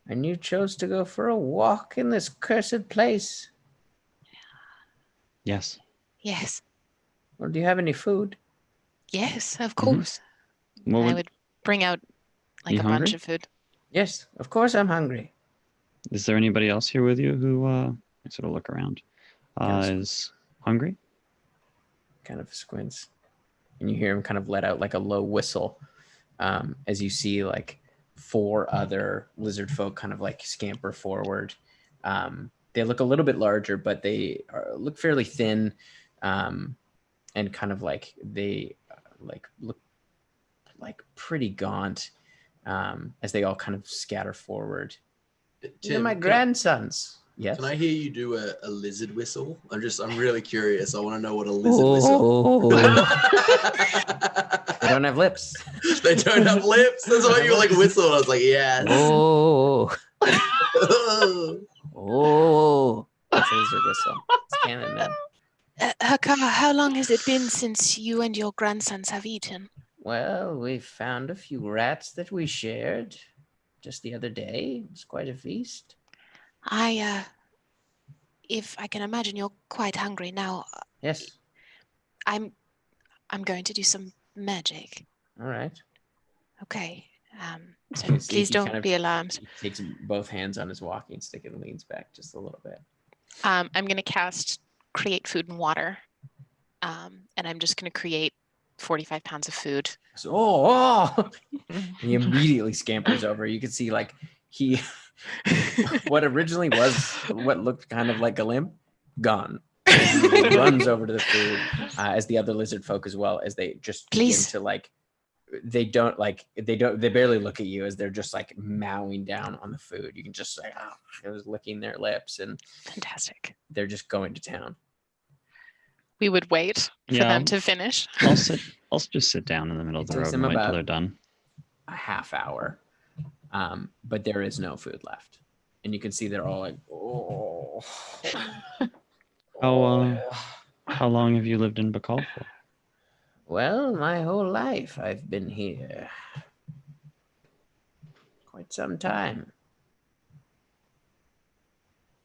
S2: And you chose to go for a walk in this cursed place?
S4: Yes.
S9: Yes.
S2: Well, do you have any food?
S9: Yes, of course.
S4: What
S9: I would bring out like
S4: You
S9: a
S4: hungry?
S9: bunch of food.
S2: Yes, of course I'm hungry.
S4: Is there anybody else here with you who I sort of look around? Is hungry?
S2: Kind of squints. And you hear him kind of let out like a low whistle as you see like 4 other lizard folk kind of like scamper forward. They look a little bit larger, but they look fairly thin and kind of like they look like pretty gaunt as they all kind of scatter forward. They're my grandsons. Yes.
S5: Can I hear you do a lizard whistle? I'm really curious. I want to know what a lizard whistle.
S2: They don't have lips.
S5: They don't have lips. That's why you were like whistle. I was like, yes.
S2: Oh. Oh. That's a lizard whistle. It's canon now.
S9: Hakar, how long has it been since you and your grandsons have eaten?
S2: Well, we found a few rats that we shared just the other day. It was quite a feast.
S9: If I can imagine you're quite hungry now.
S2: Yes.
S9: I'm going to do some magic.
S2: All right.
S9: Okay. So
S2: You see
S9: please
S2: he
S9: don't
S2: kind of
S9: be alarmed.
S2: takes both hands on his walking stick and leans back just a little bit.
S1: I'm going to cast Create Food and Water. And I'm just going to create 45 pounds of food.
S2: So, he immediately scampers over. You can see like he, what originally was what looked kind of like a limp, gone. He runs over to the food as the other lizard folk as well, as they just begin to like, they barely look at you as they're just like mowing down on the food. You can just say, it was licking their lips, and
S1: fantastic.
S2: They're just going to town.
S1: We would wait for them to finish.
S4: I'll just sit down in the middle of the road
S2: them
S4: and wait till
S2: about
S4: they're done.
S2: A half hour, but there is no food left, and you can see they're all like, oh.
S4: How long have you lived in Bakal for?
S2: Well, my whole life I've been here. Quite some time.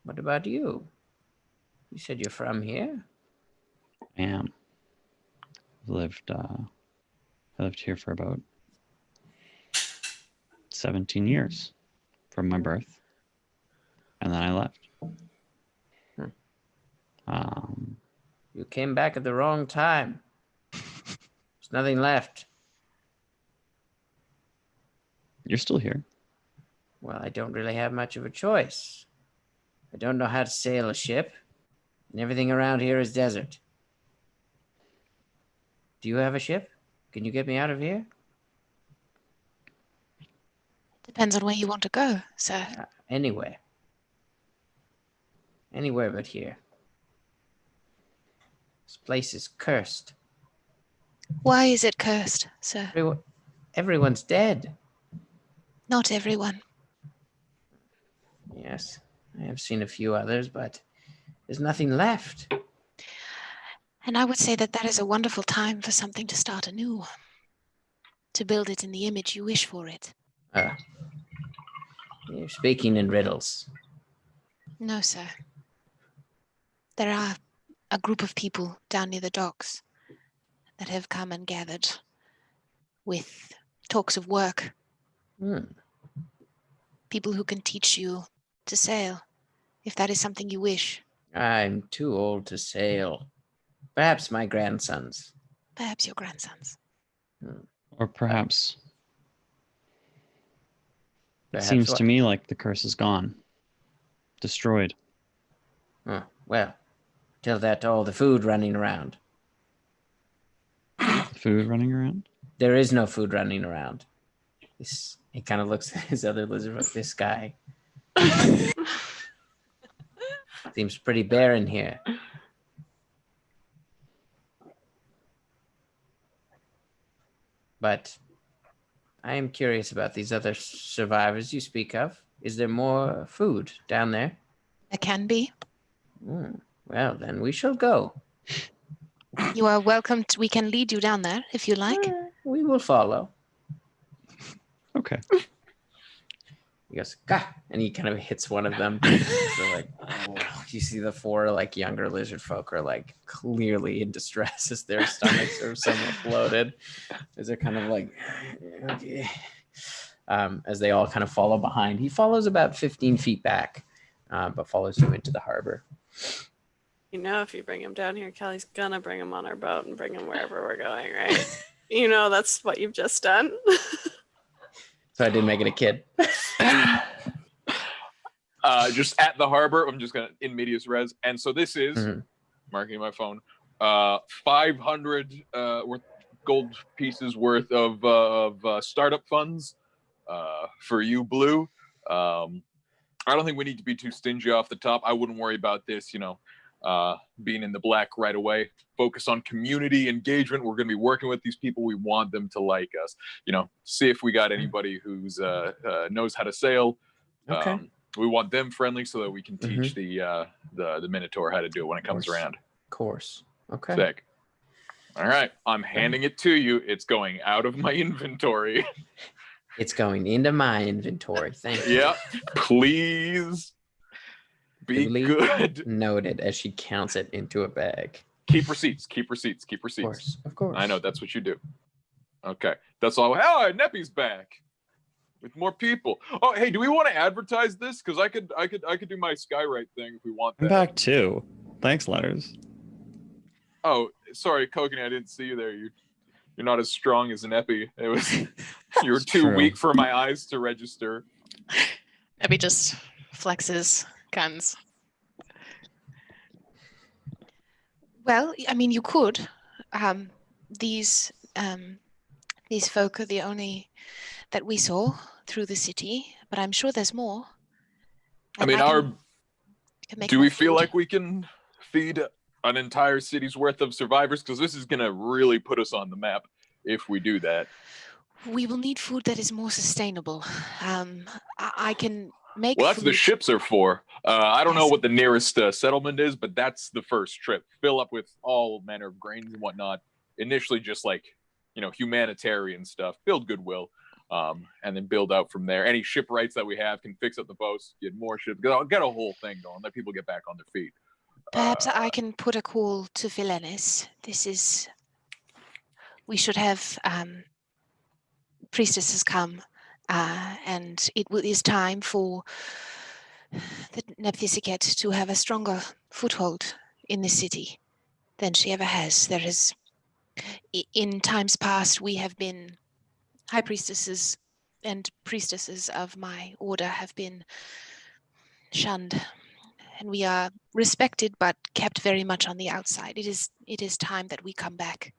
S2: What about you? You said you're from here?
S4: I am. I lived here for about 17 years from my birth, and then I left.
S2: You came back at the wrong time. There's nothing left.
S4: You're still here.
S2: Well, I don't really have much of a choice. I don't know how to sail a ship, and everything around here is desert. Do you have a ship? Can you get me out of here?
S9: Depends on where you want to go, sir.
S2: Anywhere. Anywhere but here. This place is cursed.
S9: Why is it cursed, sir?
S2: Everyone's dead.
S9: Not everyone.
S2: Yes, I have seen a few others, but there's nothing left.
S9: And I would say that is a wonderful time for something to start anew. To build it in the image you wish for it.
S2: You're speaking in riddles.
S9: No, sir. There are a group of people down near the docks that have come and gathered with talks of work. People who can teach you to sail, if that is something you wish.
S2: I'm too old to sail. Perhaps my grandsons.
S9: Perhaps your grandsons.
S4: Or perhaps... It seems to me like the curse is gone. Destroyed.
S2: Well, tell that to all the food running around.
S4: Food running around?
S2: There is no food running around. He kind of looks at his other lizard, like this guy. Seems pretty barren here. But I am curious about these other survivors you speak of. Is there more food down there?
S9: There can be.
S2: Well, then we shall go.
S9: You are welcome. We can lead you down there if you like.
S2: We will follow.
S4: Okay.
S2: He goes, Gah! And he kind of hits one of them. So like, you see the 4 like younger lizard folk are like clearly in distress as their stomachs are somewhat bloated. As they're kind of like, okay. As they all kind of follow behind. He follows about 15 feet back, but follows you into the harbor.
S3: You know, if you bring him down here, Kelly's gonna bring him on our boat and bring him wherever we're going, right? You know, that's what you've just done.
S2: So I did make it a kid.
S6: Just at the harbor, I'm just gonna in medias res. And so this is marking my phone. 500 gold pieces worth of startup funds for you, Blue. I don't think we need to be too stingy off the top. I wouldn't worry about this, being in the black right away. Focus on community engagement. We're going to be working with these people. We want them to like us. See if we got anybody who's knows how to sail.
S2: Okay.
S6: We want them friendly so that we can teach the Minotaur how to do it when it comes around.
S2: Of course. Okay.
S6: Sick. All right. I'm handing it to you. It's going out of my inventory.
S2: It's going into my inventory. Thank you.
S6: Yep. Please. Be good.
S2: Noted as she counts it into a bag.
S6: Keep receipts.
S2: Of course.
S6: I know that's what you do. Okay. That's all. Oh, Neppy's back with more people. Oh, hey, do we want to advertise this? Because I could do my Skywrite thing if we want that.
S4: I'm back too. Thanks, Letters.
S6: Oh, sorry, Kokanee, I didn't see you there. You're not as strong as an Neppy. It was you were too weak for my eyes to register.
S1: Neppy just flexes guns.
S9: Well, I mean, you could. These folk are the only that we saw through the city, but I'm sure there's more.
S6: I mean, do we feel like we can feed an entire city's worth of survivors? Because this is going to really put us on the map if we do that.
S9: We will need food that is more sustainable. I can make
S6: Well, that's
S9: food.
S6: what the ships are for. I don't know what the nearest settlement is, but that's the first trip. Fill up with all manner of grains and whatnot. Initially, just like, humanitarian stuff. Build goodwill. And then build out from there. Any shipwrights that we have can fix up the boats, get more ships. Get a whole thing going. Let people get back on their feet.
S9: Perhaps I can put a call to Felinis. We should have priestesses come, and it is time for the Nepentha to have a stronger foothold in the city than she ever has. In times past, we have been high priestesses and priestesses of my order have been shunned, and we are respected but kept very much on the outside. It is time that we come back.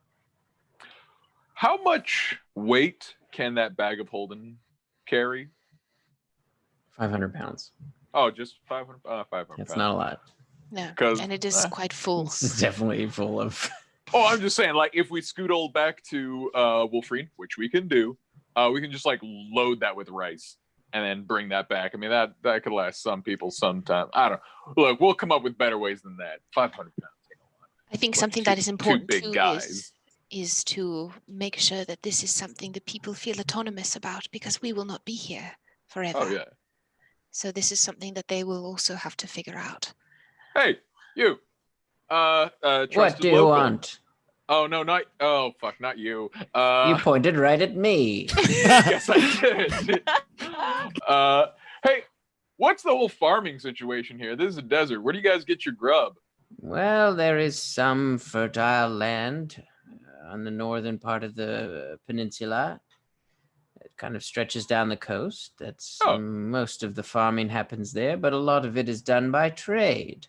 S6: How much weight can that bag of holding carry?
S2: 500 pounds.
S6: Oh, just 500. 500
S2: It's
S6: pounds.
S2: not a lot.
S9: No, and it is quite full.
S2: It's definitely full of.
S6: Oh, I'm just saying, like, if we scoot back to Wolfreen, which we can do, we can just load that with rice and then bring that back. I mean, that could last some people sometime. I don't know. Look, we'll come up with better ways than that. 500 pounds.
S9: I think something that is important
S6: two big
S9: too
S6: guys.
S9: is to make sure that this is something that people feel autonomous about, because we will not be here forever.
S6: Oh yeah.
S9: So this is something that they will also have to figure out.
S6: Hey, you.
S2: What do you want?
S6: Oh no, not you.
S2: You pointed right at me.
S6: Yes, I did. Hey, what's the whole farming situation here? This is a desert. Where do you guys get your grub?
S2: Well, there is some fertile land on the northern part of the peninsula. It kind of stretches down the coast. That's most of the farming happens there, but a lot of it is done by trade.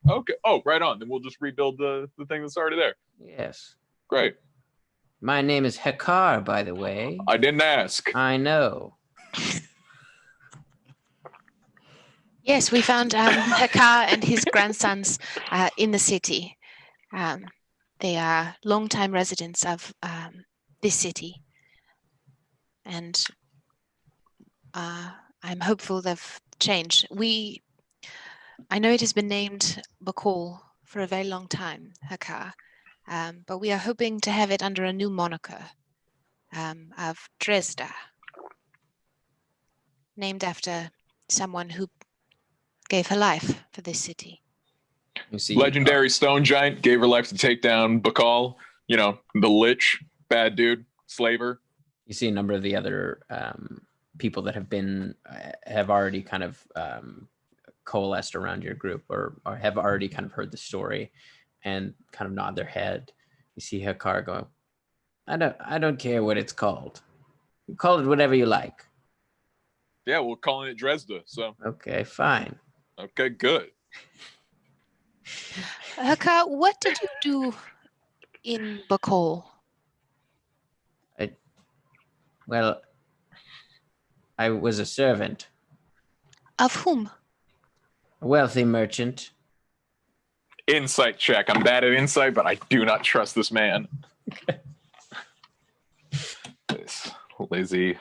S6: Okay. Oh, right on. Then we'll just rebuild the thing that's already there.
S2: Yes.
S6: Great.
S2: My name is Hekar, by the way.
S6: I didn't ask.
S2: I know.
S9: Yes, we found Hekar and his grandsons in the city. They are longtime residents of this city. and I'm hopeful they've changed. I know it has been named Bakal for a very long time, Hakar, but we are hoping to have it under a new moniker of Drezda, named after someone who gave her life for this city.
S2: You see,
S6: Legendary stone giant gave her life to take down Bakal. You know, the lich, bad dude, slaver.
S2: You see a number of the other people that have already kind of coalesced around your group, or have already kind of heard the story, and kind of nod their head. You see Hakar go, I don't care what it's called. You call it whatever you like.
S6: Yeah, we're calling it Drezda. So
S2: okay, fine.
S6: Okay, good.
S9: Hakar, what did you do in Bakal?
S2: Well, I was a servant.
S9: Of whom?
S2: A wealthy merchant.
S6: Insight check. I'm bad at insight, but I do not trust this man. This Lizzie.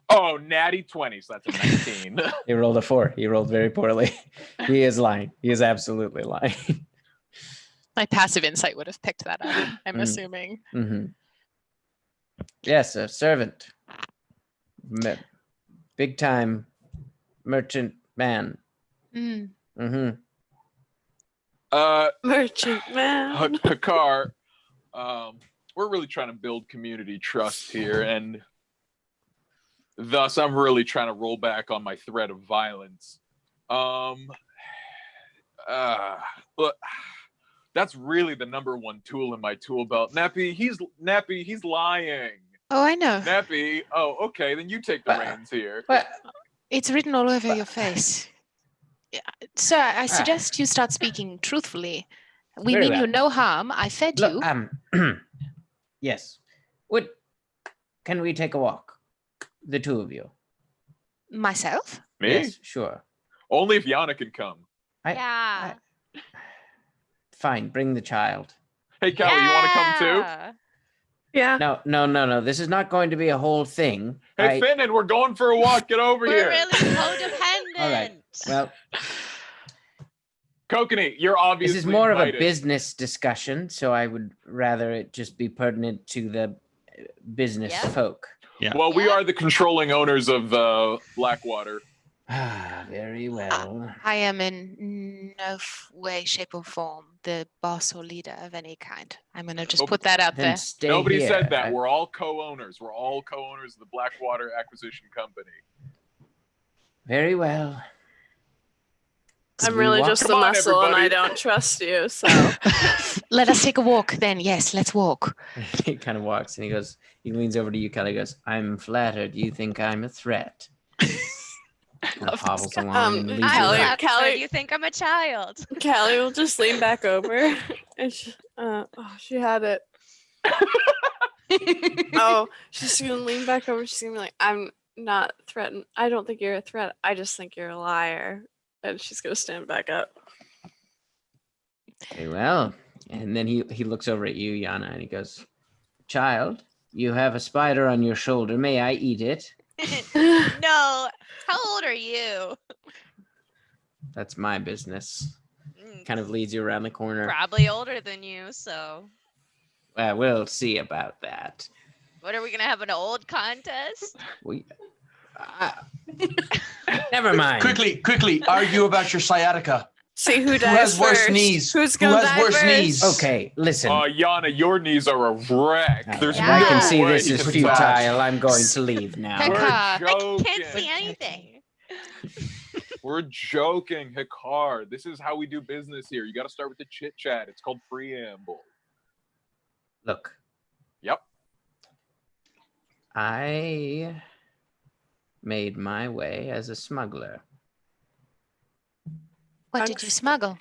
S6: Oh, natty 20, so that's a 19.
S2: He rolled a 4. He rolled very poorly. He is lying. He is absolutely lying.
S1: My passive insight would have picked that up, I'm assuming.
S2: Mm-hmm. Yes, a servant. Big time merchant man. Mm-hmm.
S3: Merchant man.
S6: Hakar, we're really trying to build community trust here, and thus I'm really trying to roll back on my threat of violence. But that's really the number one tool in my tool belt. Nappy, he's lying.
S9: Oh, I know.
S6: Nappy, oh, okay, then you take the reins here.
S9: It's written all over your face. Sir, I suggest you start speaking truthfully. We
S2: Very
S9: mean
S2: well.
S9: you no harm. I fed you.
S2: Yes. Can we take a walk? The two of you.
S9: Myself?
S6: Me?
S2: Yes, sure.
S6: Only if Yana can come.
S2: Fine, bring the child.
S6: Hey, Kelly, you want to come too?
S3: Yeah.
S2: No. This is not going to be a whole thing.
S6: Hey, Finnan, we're going for a walk. Get over here.
S7: We're really codependent.
S2: All right. Well,
S6: Kokanee, you're obviously
S2: this is more
S6: invited.
S2: of a business discussion, so I would rather it just be pertinent to the business folk.
S4: Yeah.
S6: Well, we are the controlling owners of Blackwater.
S2: Very well.
S9: I am in no way, shape, or form the boss or leader of any kind. I'm going to just put that out there.
S6: Nobody said that. We're all co-owners. We're all co-owners of the Blackwater Acquisition Company.
S2: Very well.
S3: I'm really just a muscle and I don't trust you, so.
S9: Let us take a walk then. Yes, let's walk.
S2: He kind of walks and he leans over to you, Kelly, goes, I'm flattered. You think I'm a threat. Kind of hobbles along and leads you out.
S7: Callie, you think I'm a child?
S3: Callie will just lean back over and she had it. She's gonna lean back over. She's gonna be like, I'm not threatened. I don't think you're a threat. I just think you're a liar. And she's gonna stand back up.
S2: Very well. And then he looks over at you, Yana, and he goes, Child, you have a spider on your shoulder. May I eat it?
S7: No. How old are you?
S2: That's my business. Kind of leads you around the corner.
S7: Probably older than you, so.
S2: We'll see about that.
S7: What, are we going to have an old contest?
S2: Never mind.
S5: Quickly, argue about your sciatica.
S3: See who dies
S5: Who has worse
S3: first.
S5: knees?
S3: Who's gonna die
S5: worse
S3: first?
S5: knees?
S2: Okay, listen.
S6: Yana, your knees are a wreck. There's
S2: I
S6: no
S2: can see
S6: way
S2: this
S6: you
S2: is
S6: can
S2: futile.
S6: touch.
S2: I'm going to leave now.
S7: I can't see anything.
S6: We're joking, Hakar. This is how we do business here. You got to start with the chit chat. It's called preamble.
S2: Look.
S6: Yep.
S2: I made my way as a smuggler.
S9: What did you smuggle?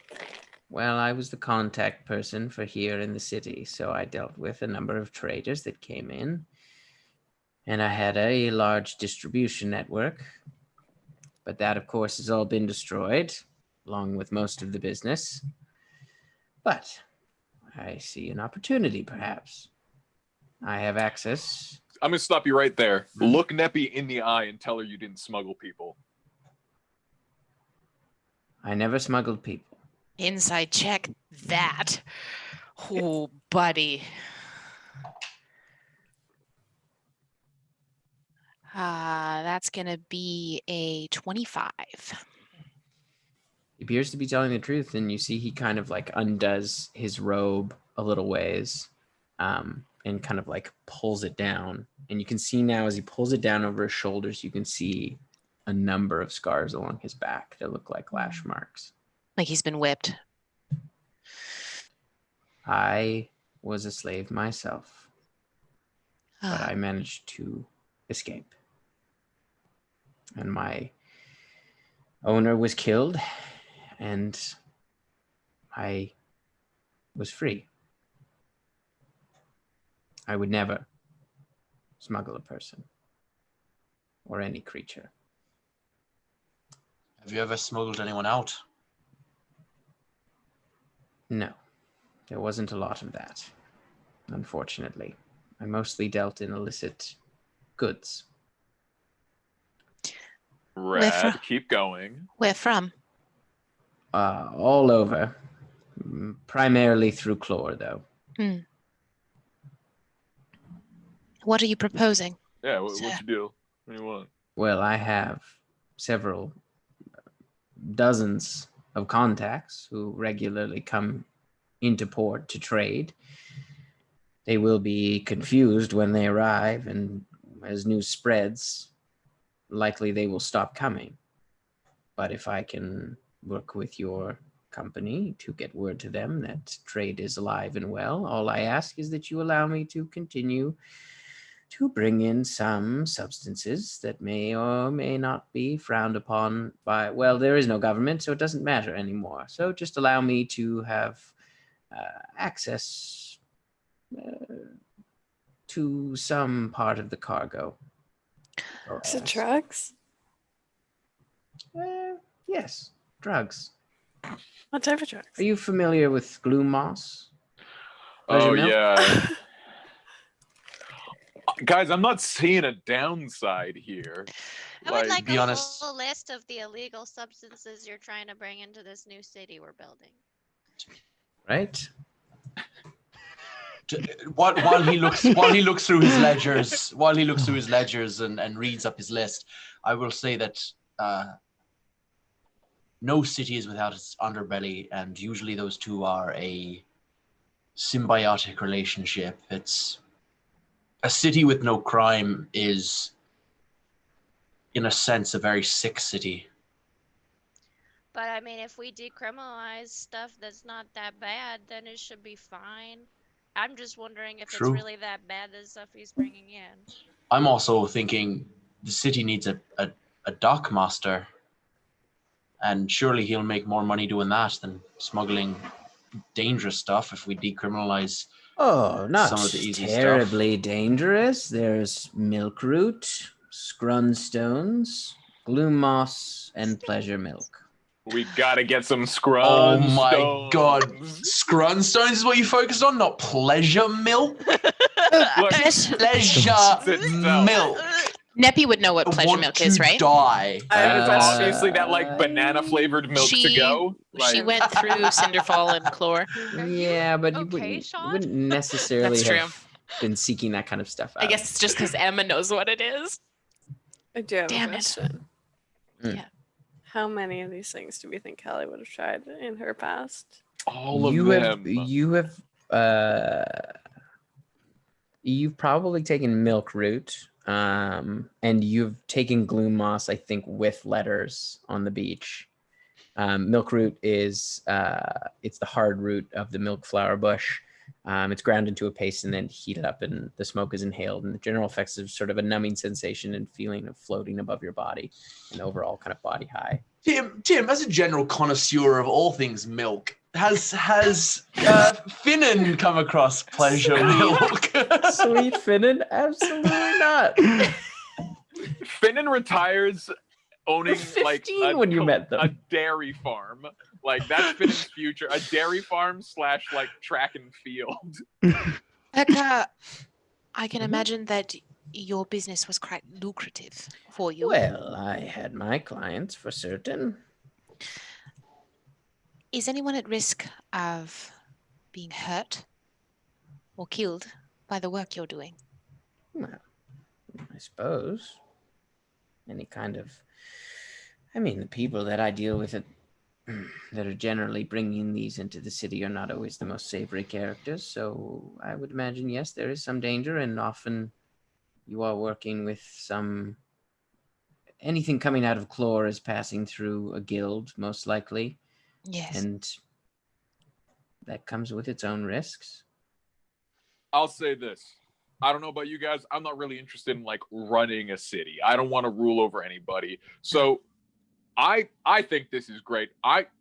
S2: Well, I was the contact person for here in the city, so I dealt with a number of traders that came in, and I had a large distribution network, but that, of course, has all been destroyed, along with most of the business. But I see an opportunity, perhaps. I have access
S6: I'm gonna stop you right there. Look Neppy in the eye and tell her you didn't smuggle people.
S2: I never smuggled people.
S9: Inside check that. Oh, buddy. That's gonna be a 25.
S2: He appears to be telling the truth, and you see he kind of like undoes his robe a little ways, and kind of like pulls it down. And you can see now as he pulls it down over his shoulders, you can see a number of scars along his back that look like lash marks.
S9: Like he's been whipped.
S2: I was a slave myself, but I managed to escape. And my owner was killed, and I was free. I would never smuggle a person or any creature.
S5: Have you ever smuggled anyone out?
S2: No, there wasn't a lot of that, unfortunately. I mostly dealt in illicit goods.
S6: Rad, keep going.
S9: Where from?
S2: All over. Primarily through Chlor, though.
S9: What are you proposing?
S6: Yeah, what's your deal? What do you want?
S2: Well, I have several dozens of contacts who regularly come into port to trade. They will be confused when they arrive, and as news spreads, likely they will stop coming. But if I can work with your company to get word to them that trade is alive and well, all I ask is that you allow me to continue to bring in some substances that may or may not be frowned upon by, well, there is no government, so it doesn't matter anymore. So just allow me to have access to some part of the cargo.
S3: Is it drugs?
S2: Yes, drugs.
S3: What type of drugs?
S2: Are you familiar with gloom moss?
S6: Oh, yeah. Guys, I'm not seeing a downside here.
S7: I would like
S5: be
S7: a
S5: honest.
S7: full list of the illegal substances you're trying to bring into this new city we're building.
S2: Right?
S5: While he looks through his ledgers, and reads up his list, I will say that no city is without its underbelly, and usually those two are a symbiotic relationship. It's a city with no crime is, in a sense, a very sick city.
S7: But I mean, if we decriminalize stuff that's not that bad, then it should be fine. I'm just wondering if
S5: True.
S7: it's really that bad, the stuff he's bringing in.
S5: I'm also thinking the city needs a dock master, and surely he'll make more money doing that than smuggling dangerous stuff if we decriminalize
S2: Not
S5: some of the easy
S2: terribly dangerous. There's milk root, scrunstones, gloom moss, and pleasure milk.
S6: We gotta get some scrunstones.
S5: Oh my god. Scrunstones is what you focused on, not pleasure milk?
S6: Look,
S5: Pleasure milk.
S9: Neppy would know what pleasure milk is, right?
S5: Die.
S6: And it's obviously that like banana flavored milk to go.
S9: She went through Cinderfall and Chlor.
S2: Yeah, but you
S7: okay,
S2: wouldn't necessarily
S1: That's true.
S2: have been seeking that kind of stuff out.
S1: I guess it's just because Emma knows what it is.
S3: I do have
S1: Damn
S3: a
S1: it.
S3: question.
S9: Yeah.
S3: How many of these things do we think Callie would have tried in her past?
S6: All of them.
S2: You've probably taken milk root, and you've taken gloom moss, I think, with letters on the beach. Milk root is it's the hard root of the milk flower bush. It's ground into a paste and then heated up, and the smoke is inhaled. And the general effects is sort of a numbing sensation and feeling of floating above your body, and overall kind of body high.
S5: Tim, as a general connoisseur of all things milk, has Finnan come across pleasure milk?
S2: Sweet Finnan? Absolutely not.
S6: Finnan retires owning like
S2: when you met them.
S6: a dairy farm. Like that's Finnan's future. A dairy farm / like track and field.
S9: Becca, I can imagine that your business was quite lucrative for you.
S2: Well, I had my clients for certain.
S9: Is anyone at risk of being hurt or killed by the work you're doing?
S2: Well, I suppose. Any kind of... I mean, the people that I deal with that are generally bringing these into the city are not always the most savory characters, so I would imagine, yes, there is some danger, and often you are working with some... Anything coming out of Clore is passing through a guild, most likely.
S9: Yes.
S2: And that comes with its own risks.
S6: I'll say this. I don't know about you guys. I'm not really interested in like running a city. I don't want to rule over anybody. So I think this is great.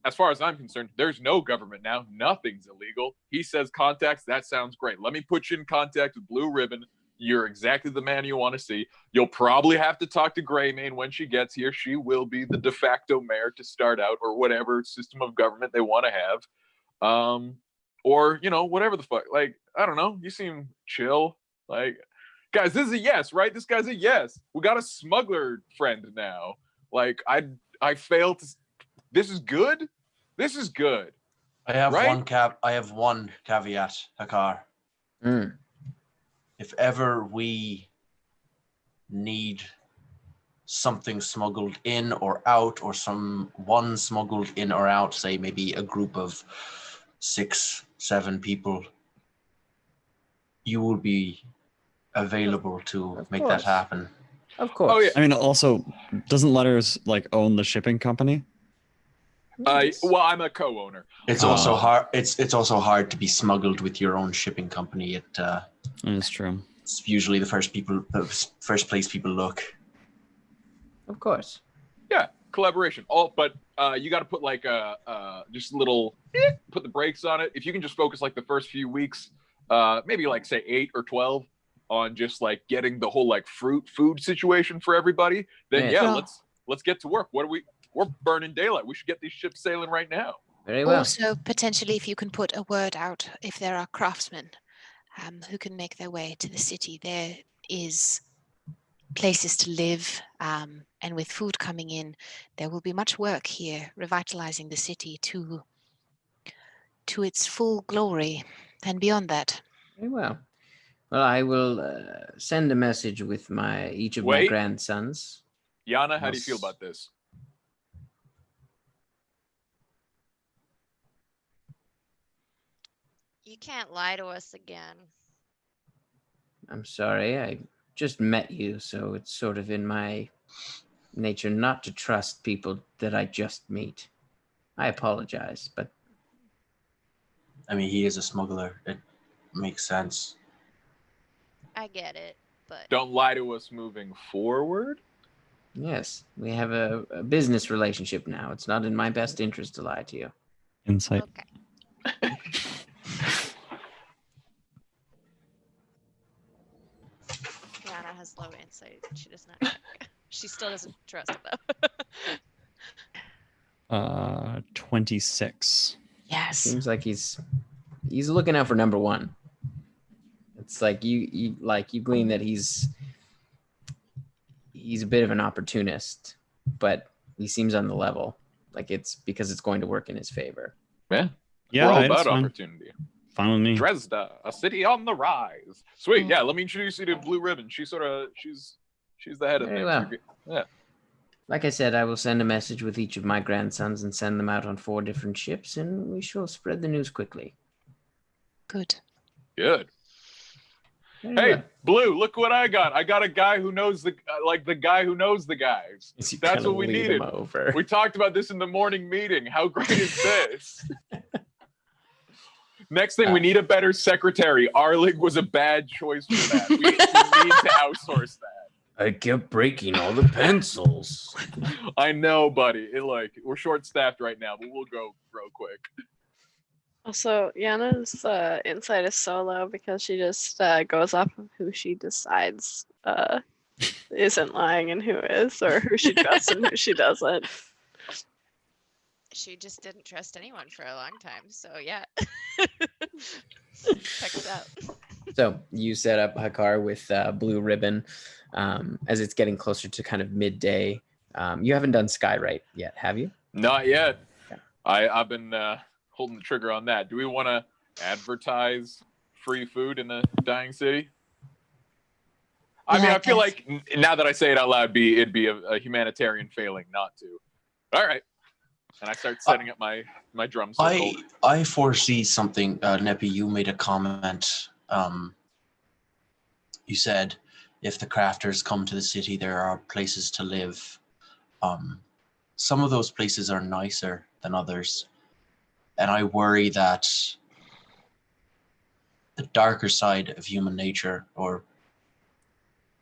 S6: As far as I'm concerned, there's no government now. Nothing's illegal. He says contacts. That sounds great. Let me put you in contact with Blue Ribbon. You're exactly the man you want to see. You'll probably have to talk to Greymane when she gets here. She will be the de facto mayor to start out, or whatever system of government they want to have. Or, you know, whatever the fuck. Like, I don't know. You seem chill. Like, guys, this is a yes, right? This guy's a yes. We got a smuggler friend now. Like, I failed to... This is good? This is good.
S5: I have
S6: right?
S5: one caveat, Hakar. If ever we need something smuggled in or out, or someone smuggled in or out, say maybe a group of 6-7 people, you will be available to make that happen.
S2: Of course.
S6: Oh, yeah.
S4: I mean, also, doesn't Letters like own the shipping company?
S6: Well, I'm a co-owner.
S5: It's also hard. It's also hard to be smuggled with your own shipping company.
S4: That's true.
S5: It's usually the first place people look.
S2: Of course.
S6: Yeah, collaboration. But you got to put like just a little put the brakes on it. If you can just focus like the first few weeks, maybe like say 8 or 12 on just like getting the whole like food situation for everybody, then let's get to work. We're burning daylight. We should get these ships sailing right now.
S2: Very well.
S9: Also, potentially, if you can put a word out, if there are craftsmen who can make their way to the city, there is places to live, and with food coming in, there will be much work here, revitalizing the city to its full glory and beyond that.
S2: Very well. Well, I will send a message with each of my grandsons.
S6: Yana, how do you feel about this?
S7: You can't lie to us again.
S2: I'm sorry, I just met you, so it's sort of in my nature not to trust people that I just meet. I apologize, but...
S5: I mean, he is a smuggler. It makes sense.
S7: I get it, but...
S6: Don't lie to us moving forward?
S2: Yes, we have a business relationship now. It's not in my best interest to lie to you.
S4: Insight.
S7: Okay. Yana has low insight. She does not. She still doesn't trust though.
S4: 26.
S9: Yes.
S2: Seems like he's looking out for number one. It's like you glean that he's a bit of an opportunist, but he seems on the level. Like it's because it's going to work in his favor.
S6: Yeah.
S4: Yeah,
S6: We're all
S4: it's
S6: about
S4: fine.
S6: opportunity.
S4: Fine with me.
S6: Drezda, a city on the rise. Sweet. Yeah, let me introduce you to Blue Ribbon. She's the head of
S2: Very
S6: things.
S2: well.
S6: Yeah.
S2: Like I said, I will send a message with each of my grandsons and send them out on 4 different ships, and we shall spread the news quickly.
S9: Good.
S6: Good.
S2: Very
S6: Hey,
S2: well.
S6: Blue, look what I got. I got a guy who knows the guy who knows the guys.
S2: Is he
S6: That's
S2: gonna
S6: what we
S2: lead
S6: needed.
S2: him over?
S6: We talked about this in the morning meeting. How great is this? Next thing, we need a better secretary. Arlig was a bad choice for that. We need to outsource that.
S2: I kept breaking all the pencils.
S6: I know, buddy. We're short-staffed right now, but we'll go real quick.
S3: Also, Yana's insight is so low because she just goes off of who she decides isn't lying and who is, or who she trusts and who she doesn't.
S7: She just didn't trust anyone for a long time, so yeah. Check it out.
S2: So you set up Hakar with blue ribbon as it's getting closer to kind of midday. You haven't done Skyrite yet, have you?
S6: Not yet.
S2: Okay.
S6: I've been holding the trigger on that. Do we want to advertise free food in the dying city? I mean, I feel like now that I say it out loud, it'd be a humanitarian failing not to. All right. And I start setting up my drum circle.
S5: I foresee something. Neppy, you made a comment. You said if the crafters come to the city, there are places to live. Some of those places are nicer than others. And I worry that the darker side of human nature, or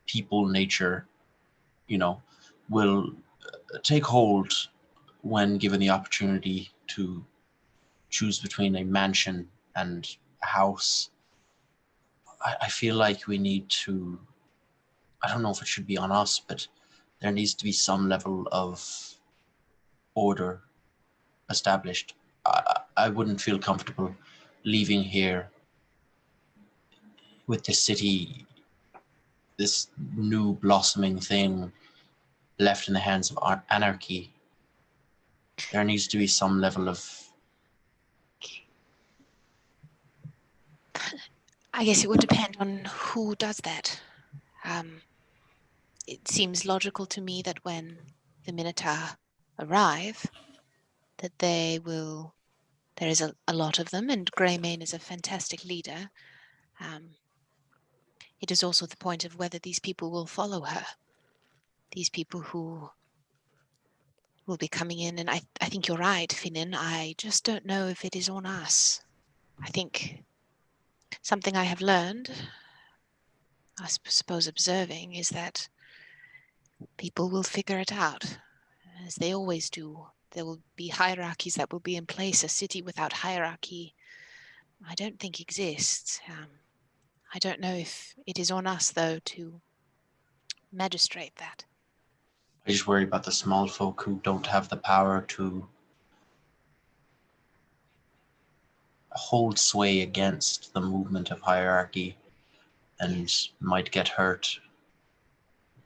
S5: people nature, will take hold when given the opportunity to choose between a mansion and a house. I feel like we need to, I don't know if it should be on us, but there needs to be some level of order established. I wouldn't feel comfortable leaving here with the city, this new blossoming thing, left in the hands of anarchy. There needs to be some level of...
S9: I guess it would depend on who does that. It seems logical to me that when the Minotaur arrive, that there is a lot of them, and Greymane is a fantastic leader. It is also the point of whether these people will follow her. These people who will be coming in, and I think you're right, Finin. I just don't know if it is on us. I think something I have learned, I suppose observing, is that people will figure it out, as they always do. There will be hierarchies that will be in place. A city without hierarchy, I don't think exists. I don't know if it is on us, though, to magistrate that.
S5: I just worry about the small folk who don't have the power to hold sway against the movement of hierarchy and might get hurt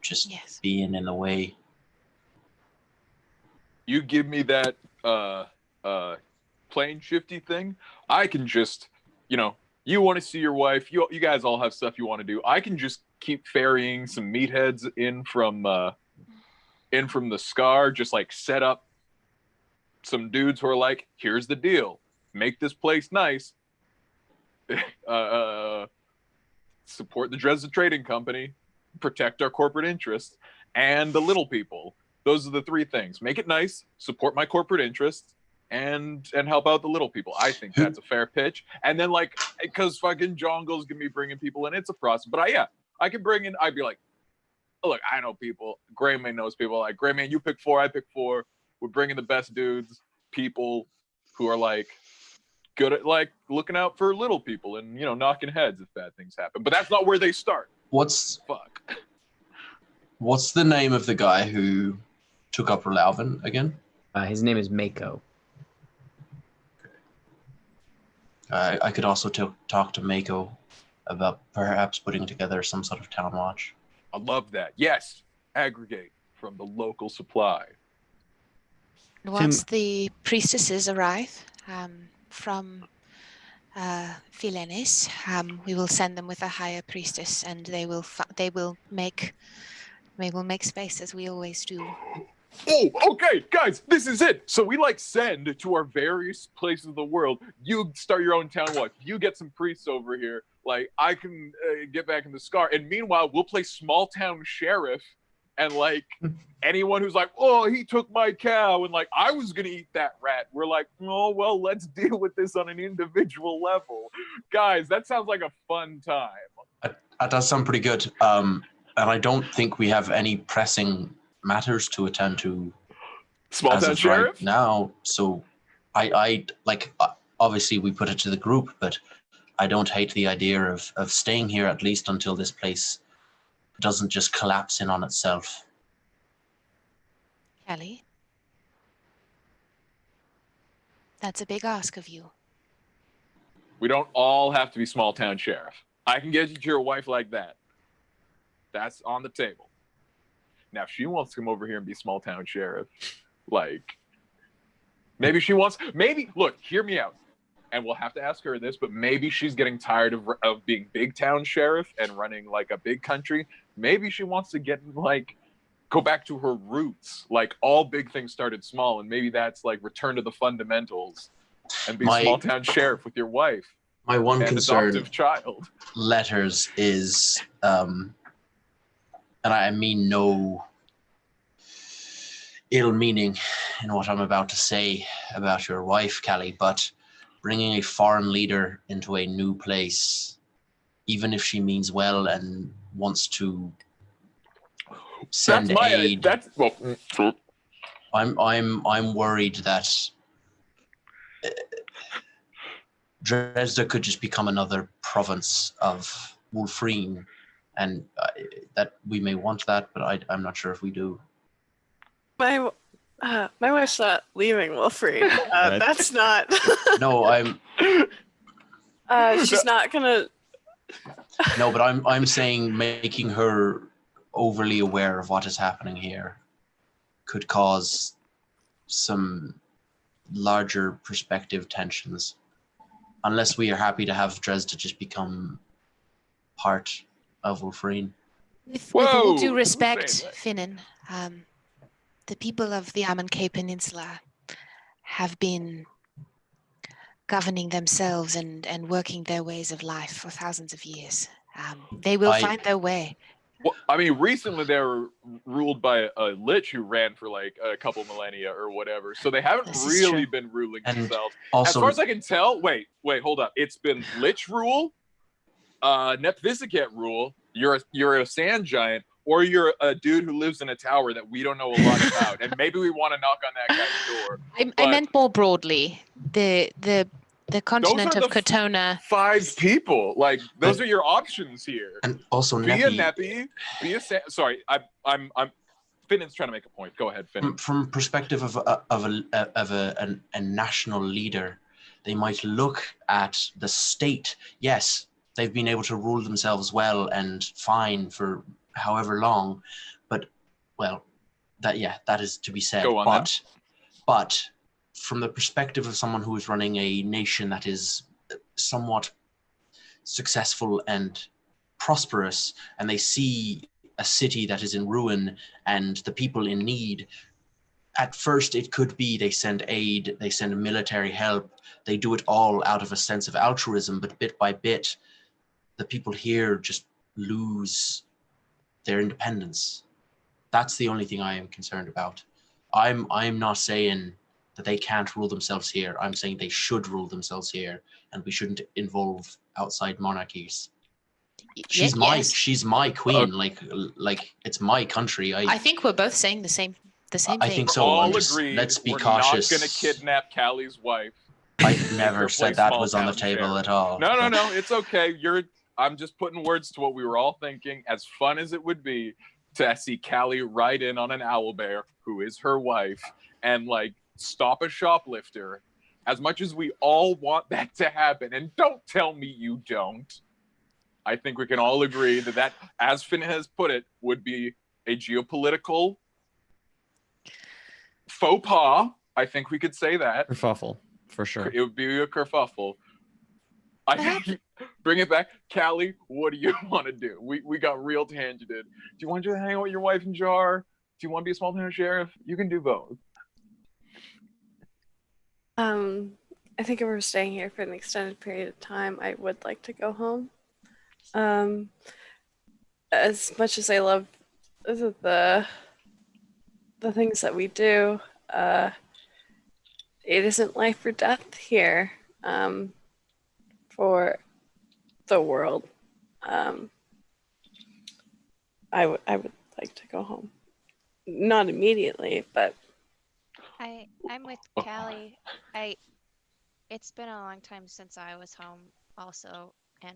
S5: just being in the way.
S6: You give me that plane shifty thing, I can just, you want to see your wife, you guys all have stuff you want to do. I can just keep ferrying some meatheads in from the Scar, just like set up some dudes who are like, here's the deal, make this place nice, support the Drezda Trading Company, protect our corporate interests, and the little people. Those are the three things: make it nice, support my corporate interests, and help out the little people. I think that's a fair pitch. And then, like, because fucking Jongle's gonna be bringing people in, it's a process. But I can bring in. I'd be like, look, I know people. Greymane knows people. Like, Greymane, you pick 4, I pick 4. We're bringing the best dudes, people who are like good at like looking out for little people and knocking heads if bad things happen. But that's not where they start. What's
S5: the name of the guy who took up Relauven again?
S2: His name is Mako.
S5: I could also talk to Mako about perhaps putting together some sort of town watch.
S6: I love that. Yes, aggregate from the local supply.
S9: Once the priestesses arrive from Felinis, we will send them with a higher priestess, and they will make space as we always do.
S6: Oh, okay, guys, this is it. So we send to our various places of the world. You start your own town watch. You get some priests over here. Like, I can get back in the Scar. And meanwhile, we'll play small town sheriff. And anyone who's like, oh, he took my cow. And I was going to eat that rat. We're like, oh, well, let's deal with this on an individual level. Guys, that sounds like a fun time.
S5: That does sound pretty good. And I don't think we have any pressing matters to attend to
S6: small town sheriff
S5: right now. So I obviously we put it to the group, but I don't hate the idea of staying here at least until this place doesn't just collapse in on itself.
S9: Kelly, that's a big ask of you.
S6: We don't all have to be small town sheriff. I can get you to your wife like that. That's on the table. Now, if she wants to come over here and be small town sheriff, like, maybe she wants, look, hear me out. And we'll have to ask her this, but maybe she's getting tired of being big town sheriff and running like a big country. Maybe she wants to go back to her roots. Like, all big things started small, and maybe that's like return to the fundamentals and be small town sheriff with your wife.
S5: My one
S6: and
S5: concern,
S6: adoptive child.
S5: Letters, is, and I mean no ill meaning in what I'm about to say about your wife, Callie, but bringing a foreign leader into a new place, even if she means well and wants to send aid, I'm worried that Drezda could just become another province of Wolfrine, and that we may want that, but I'm not sure if we do.
S3: My wife's not leaving Wolfrine.
S4: Right.
S3: That's not.
S5: No, I'm.
S3: She's not gonna.
S5: No, but I'm saying making her overly aware of what is happening here could cause some larger perspective tensions, unless we are happy to have Drezda just become part of Wolfrine.
S9: With all due respect, Finnan, the people of the Amonkhet Peninsula have been governing themselves and working their ways of life for thousands of years. They will find their way.
S6: Well, I mean, recently they were ruled by a lich who ran for like a couple millennia or whatever, so they haven't really been ruling themselves.
S5: Also,
S6: as far as I can tell, wait, hold up. It's been lich rule, Nepentha rule. You're a sand giant, or you're a dude who lives in a tower that we don't know a lot about, and maybe we want to knock on that guy's door.
S9: I meant more broadly the continent of Kotona.
S6: 5 people, like those are your options here.
S5: And also,
S6: be a Neppy, be a sorry, I'm Finnan's trying to make a point. Go ahead, Finn.
S5: From perspective of a national leader, they might look at the state. Yes, they've been able to rule themselves well and fine for however long, but that is to be said.
S6: Go on,
S5: but from the perspective of someone who is running a nation that is somewhat successful and prosperous, and they see a city that is in ruin and the people in need, at first it could be they send aid, they send military help, they do it all out of a sense of altruism, but bit by bit, the people here just lose their independence. That's the only thing I am concerned about. I'm not saying that they can't rule themselves here. I'm saying they should rule themselves here, and we shouldn't involve outside monarchies. She's my queen. Like it's my country.
S9: I think we're both saying the same thing.
S5: I think so.
S6: All agreed.
S5: Let's be
S6: we're
S5: cautious.
S6: Not going to kidnap Callie's wife.
S5: I never said that was on the table at all.
S6: No. It's okay. I'm just putting words to what we were all thinking. As fun as it would be to see Callie ride in on an owlbear, who is her wife, and like stop a shoplifter. As much as we all want that to happen, and don't tell me you don't, I think we can all agree that, as Finn has put it, would be a geopolitical faux pas. I think we could say that.
S4: Kerfuffle, for sure.
S6: It would be a kerfuffle. I think, bring it back. Callie, what do you want to do? We got real tangented. Do you want to hang out with your wife in Jar? Do you want to be a small town sheriff? You can do both.
S3: I think if we're staying here for an extended period of time, I would like to go home. As much as I love the things that we do, it isn't life or death here for the world. I would like to go home. Not immediately, but
S7: I'm with Callie. It's been a long time since I was home also, and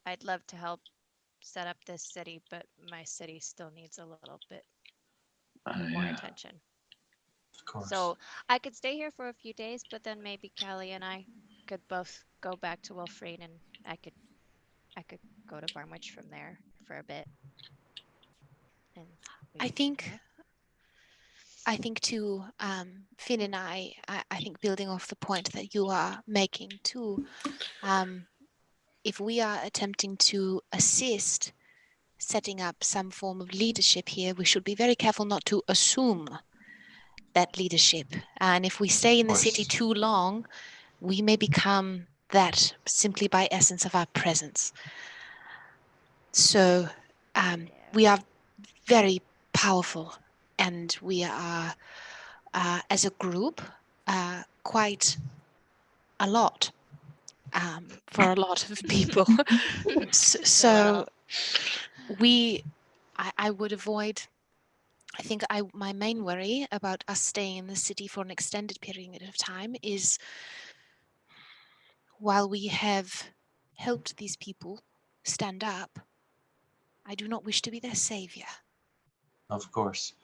S7: I'd love to help set up this city, but my city still needs a little bit more attention.
S5: Of course.
S7: So I could stay here for a few days, but then maybe Callie and I could both go back to Wolfrine, and I could I could go to Barnwich from there for a bit. And
S9: I think too, Finn and I think building off the point that you are making too, if we are attempting to assist setting up some form of leadership here, we should be very careful not to assume that leadership. And if we stay in the city too long, we may become that simply by essence of our presence. So we are very powerful, and we are, as a group, quite a lot for a lot of people. So I would avoid. I think my main worry about us staying in the city for an extended period of time is, while we have helped these people stand up, I do not wish to be their savior.
S5: Of course.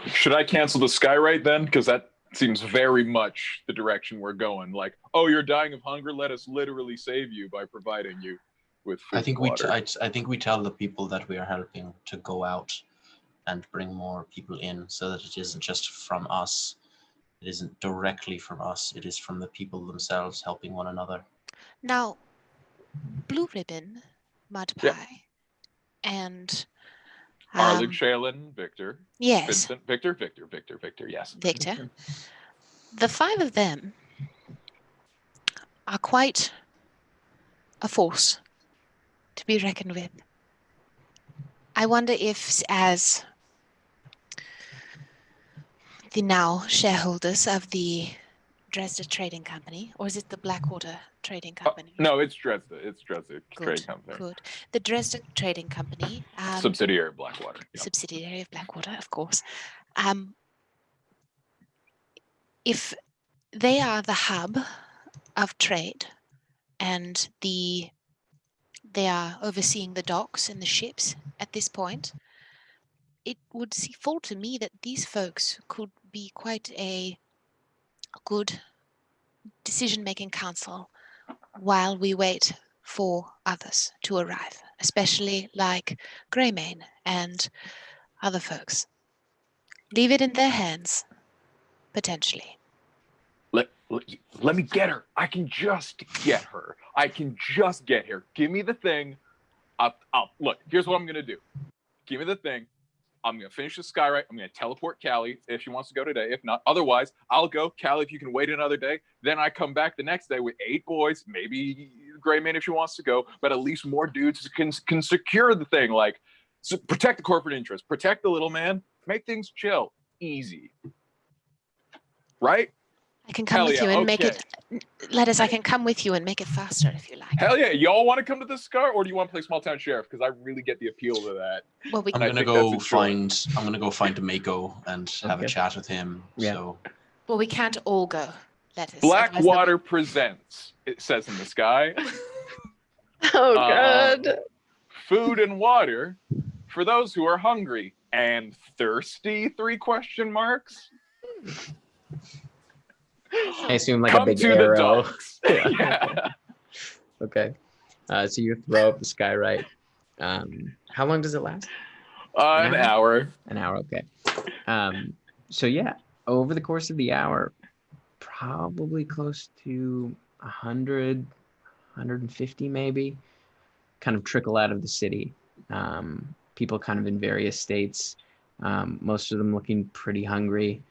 S6: Should I cancel the skyrite then? Because that seems very much the direction we're going. Like, oh, you're dying of hunger. Let us literally save you by providing you with food.
S5: I think
S6: and water.
S5: I think we tell the people that we are helping to go out and bring more people in, so that it isn't just from us. It isn't directly from us. It is from the people themselves helping one another.
S9: Now, Blue Ribbon, Mudpie, and
S6: Arlig, Shaylin, Victor.
S9: Yes.
S6: Vincent, Victor, yes.
S9: Victor. The 5 of them are quite a force to be reckoned with. I wonder if, as the now shareholders of the Drezda Trading Company, or is it the Blackwater Trading Company?
S6: No, it's Drezda. It's Drezda Trading Company.
S9: Good. The Drezda Trading Company.
S6: Subsidiary of Blackwater.
S9: Yep. Subsidiary of Blackwater, of course. If they are the hub of trade, and they are overseeing the docks and the ships at this point, it would fall to me that these folks could be quite a good decision-making council while we wait for others to arrive, especially like Greymane and other folks. Leave it in their hands, potentially.
S6: Let me get her. I can just get her. Give me the thing. Look, here's what I'm going to do. Give me the thing. I'm going to finish the skyrite. I'm going to teleport Callie if she wants to go today. If not, otherwise, I'll go. Callie, if you can wait another day. Then I come back the next day with 8 boys, maybe Greymane if she wants to go, but at least more dudes can secure the thing. Like, so protect the corporate interest. Protect the little man. Make things chill. Easy. Right?
S9: I can come with you and make it. Letters, I can come with you and make it faster if you like.
S6: Hell yeah! Y'all want to come to the Scar, or do you want to play Small Town Sheriff? Because I really get the appeal to that.
S9: Well,
S5: I'm gonna go find Mako and have a chat with him. Yeah. So.
S9: Well, we can't all go. Letters.
S6: Blackwater presents. It says in the sky.
S3: Oh God.
S6: Food and water for those who are hungry and thirsty. 3 question marks.
S2: I assume like
S6: Come
S2: a big
S6: to
S2: arrow.
S6: The docks. Yeah.
S2: Okay. So you throw up the skyrite. How long does it last?
S6: An hour.
S2: An hour, okay. So yeah, over the course of the hour, probably close to 100, 150 maybe, kind of trickle out of the city. People kind of in various states. Most of them looking pretty hungry.